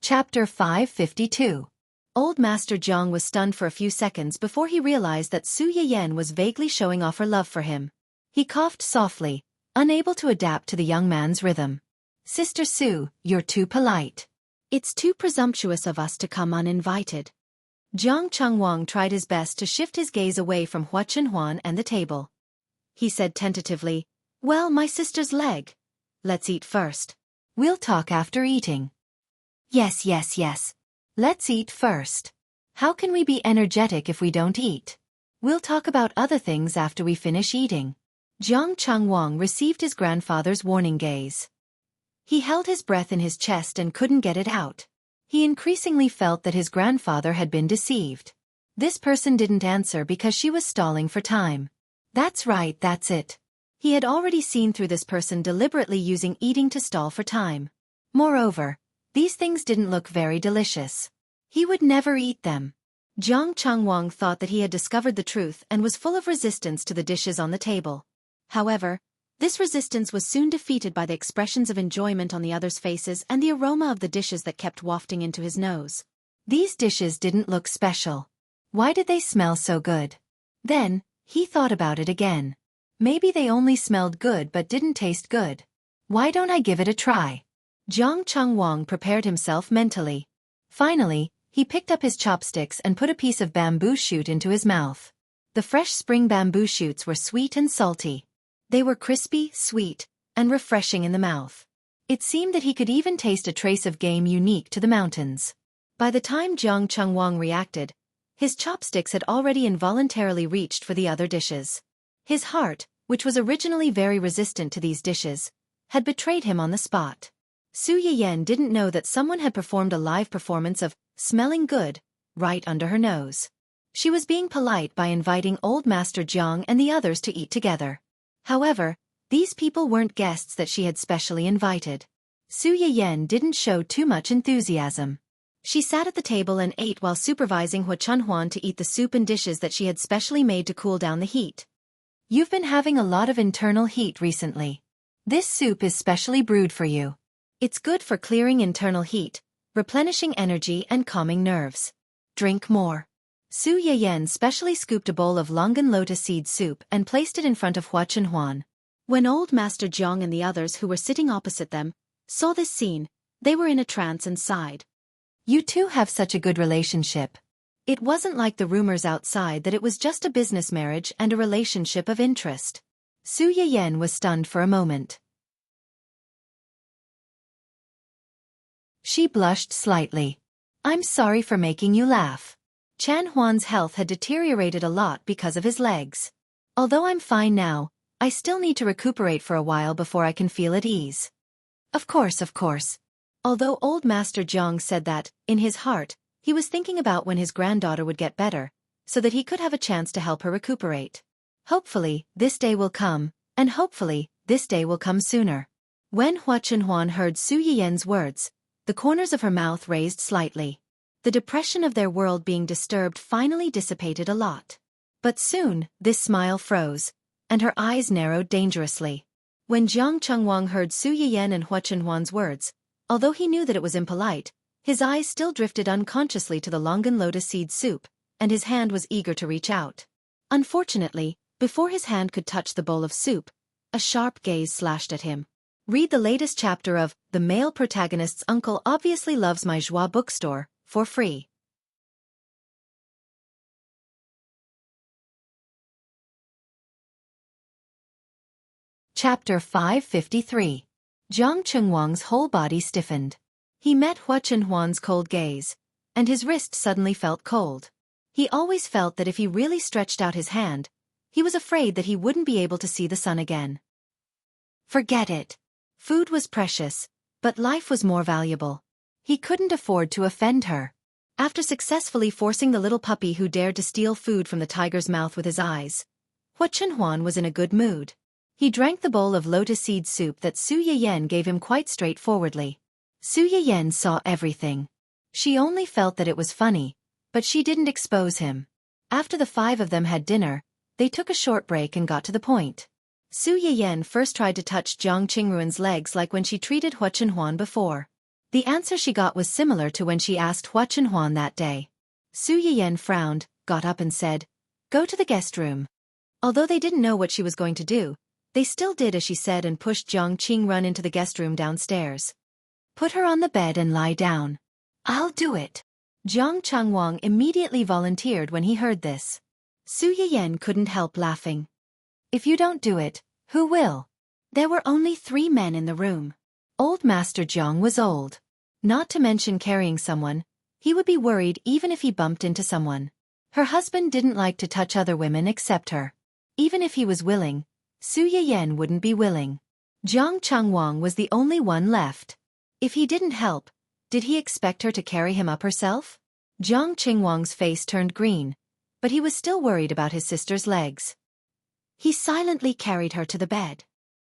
Chapter 552. Old Master Jiang was stunned for a few seconds before he realized that Su Yiyan was vaguely showing off her love for him. He coughed softly, unable to adapt to the young man's rhythm. "Sister Su, you're too polite. It's too presumptuous of us to come uninvited." Jiang Changwang tried his best to shift his gaze away from Hua Chenhuan and the table. He said tentatively, "Well, my sister's leg. Let's eat first. We'll talk after eating." Yes. Let's eat first. How can we be energetic if we don't eat? We'll talk about other things after we finish eating. Jiang Changwang received his grandfather's warning gaze. He held his breath in his chest and couldn't get it out. He increasingly felt that his grandfather had been deceived. This person didn't answer because she was stalling for time. That's right, that's it. He had already seen through this person deliberately using eating to stall for time. Moreover, these things didn't look very delicious. He would never eat them. Jiang Changwang thought that he had discovered the truth and was full of resistance to the dishes on the table. However, this resistance was soon defeated by the expressions of enjoyment on the others' faces and the aroma of the dishes that kept wafting into his nose. These dishes didn't look special. Why did they smell so good? Then, he thought about it again. Maybe they only smelled good but didn't taste good. Why don't I give it a try? Jiang Changwang prepared himself mentally. Finally, he picked up his chopsticks and put a piece of bamboo shoot into his mouth. The fresh spring bamboo shoots were sweet and salty. They were crispy, sweet, and refreshing in the mouth. It seemed that he could even taste a trace of game unique to the mountains. By the time Jiang Changwang reacted, his chopsticks had already involuntarily reached for the other dishes. His heart, which was originally very resistant to these dishes, had betrayed him on the spot. Su Yiyan didn't know that someone had performed a live performance of smelling good right under her nose. She was being polite by inviting old Master Jiang and the others to eat together. However, these people weren't guests that she had specially invited. Su Yiyan didn't show too much enthusiasm. She sat at the table and ate while supervising Hua Chunhuan to eat the soup and dishes that she had specially made to cool down the heat. You've been having a lot of internal heat recently. This soup is specially brewed for you. It's good for clearing internal heat, replenishing energy and calming nerves. Drink more. Su Yiyan specially scooped a bowl of longan lotus seed soup and placed it in front of Hua Chunhuan. When old Master Jiang and the others who were sitting opposite them saw this scene, they were in a trance and sighed. You two have such a good relationship. It wasn't like the rumors outside that it was just a business marriage and a relationship of interest. Su Yiyan was stunned for a moment. She blushed slightly. I'm sorry for making you laugh. Chan Huan's health had deteriorated a lot because of his legs. Although I'm fine now, I still need to recuperate for a while before I can feel at ease. Of course. Although old Master Jiang said that, in his heart, he was thinking about when his granddaughter would get better, so that he could have a chance to help her recuperate. Hopefully, this day will come, and hopefully, this day will come sooner. When Hua Chunhuan heard Su Yiyan's words, the corners of her mouth raised slightly. The depression of their world being disturbed finally dissipated a lot. But soon, this smile froze, and her eyes narrowed dangerously. When Jiang Chengwang heard Su Yiyan and Hua Chunhuan's words, although he knew that it was impolite, his eyes still drifted unconsciously to the longan lotus seed soup, and his hand was eager to reach out. Unfortunately, before his hand could touch the bowl of soup, a sharp gaze slashed at him. Read the latest chapter of The Male Protagonist's Uncle Obviously Loves My Joie bookstore, for free. Chapter 553. Jiang Chengwang's whole body stiffened. He met Hua Chunhuan's cold gaze, and his wrist suddenly felt cold. He always felt that if he really stretched out his hand, he was afraid that he wouldn't be able to see the sun again. Forget it. Food was precious, but life was more valuable. He couldn't afford to offend her. After successfully forcing the little puppy who dared to steal food from the tiger's mouth with his eyes, Hua Chunhuan was in a good mood. He drank the bowl of lotus seed soup that Su Yiyan gave him quite straightforwardly. Su Yiyan saw everything. She only felt that it was funny, but she didn't expose him. After the five of them had dinner, they took a short break and got to the point. Su Yiyan first tried to touch Jiang Qingruan's legs like when she treated Hua Chunhuan before. The answer she got was similar to when she asked Hua Chunhuan that day. Su Yiyan frowned, got up and said, "Go to the guest room." Although they didn't know what she was going to do, they still did as she said and pushed Jiang Qingrun into the guest room downstairs. Put her on the bed and lie down. I'll do it. Jiang Chengwang immediately volunteered when he heard this. Su Yiyan couldn't help laughing. If you don't do it, who will? There were only 3 men in the room. Old Master Jiang was old. Not to mention carrying someone, he would be worried even if he bumped into someone. Her husband didn't like to touch other women except her. Even if he was willing, Su Yiyan wouldn't be willing. Jiang Chengwang was the only one left. If he didn't help, did he expect her to carry him up herself? Jiang Qingwang's face turned green, but he was still worried about his sister's legs. He silently carried her to the bed.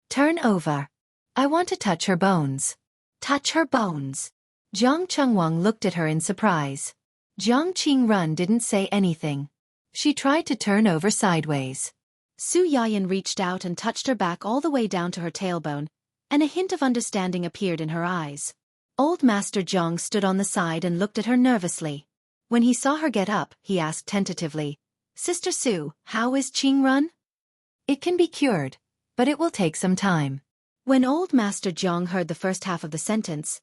Turn over. I want to touch her bones. Touch her bones. Jiang Chengwang looked at her in surprise. Jiang Qingrun didn't say anything. She tried to turn over sideways. Su Yiyan reached out and touched her back all the way down to her tailbone, and a hint of understanding appeared in her eyes. Old Master Jiang stood on the side and looked at her nervously. When he saw her get up, he asked tentatively, "Sister Su, how is Qingrun?" "It can be cured, but it will take some time." When old Master Jiang heard the first half of the sentence,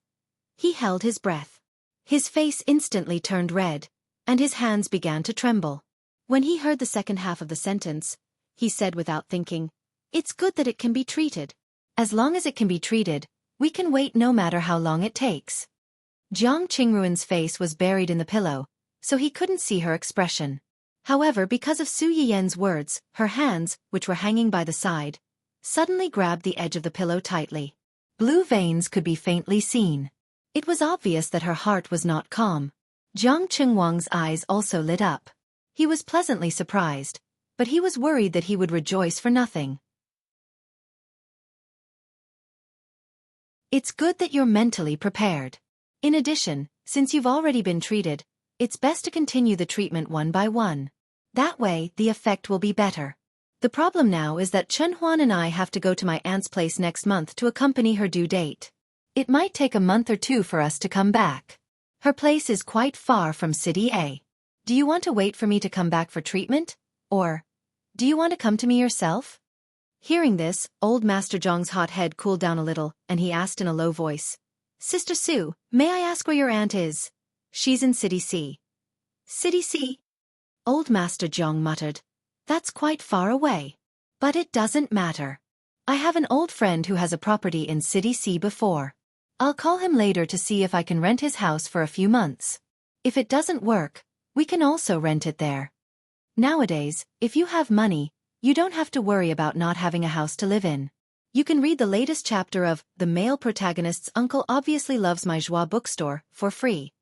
he held his breath. His face instantly turned red, and his hands began to tremble. When he heard the second half of the sentence, he said without thinking, "It's good that it can be treated. As long as it can be treated, we can wait no matter how long it takes." Jiang Qingruan's face was buried in the pillow, so he couldn't see her expression. However, because of Su Yiyan's words, her hands, which were hanging by the side, suddenly grabbed the edge of the pillow tightly. Blue veins could be faintly seen. It was obvious that her heart was not calm. Jiang Chengwang's eyes also lit up. He was pleasantly surprised, but he was worried that he would rejoice for nothing. It's good that you're mentally prepared. In addition, Since you've already been treated, it's best to continue the treatment one by one. That way, the effect will be better. The problem now is that Chen Huan and I have to go to my aunt's place next month to accompany her due date. It might take a month or two for us to come back. Her place is quite far from City A. Do you want to wait for me to come back for treatment? Or do you want to come to me yourself? Hearing this, old Master Zhong's hot head cooled down a little, and he asked in a low voice, Sister Sue, may I ask where your aunt is? She's in City C. City C? Old Master Zhong muttered. That's quite far away. But it doesn't matter. I have an old friend who has a property in City C before. I'll call him later to see if I can rent his house for a few months. If it doesn't work, we can also rent it there. Nowadays, if you have money, you don't have to worry about not having a house to live in. You can read the latest chapter of The Male Protagonist's Uncle Obviously Loves My Joie bookstore for free.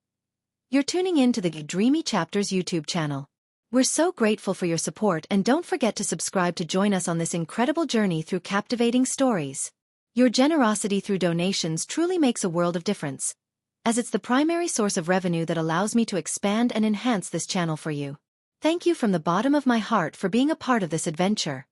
You're tuning in to the Dreamy Chapters YouTube channel. We're so grateful for your support, and don't forget to subscribe to join us on this incredible journey through captivating stories. Your generosity through donations truly makes a world of difference, as it's the primary source of revenue that allows me to expand and enhance this channel for you. Thank you from the bottom of my heart for being a part of this adventure.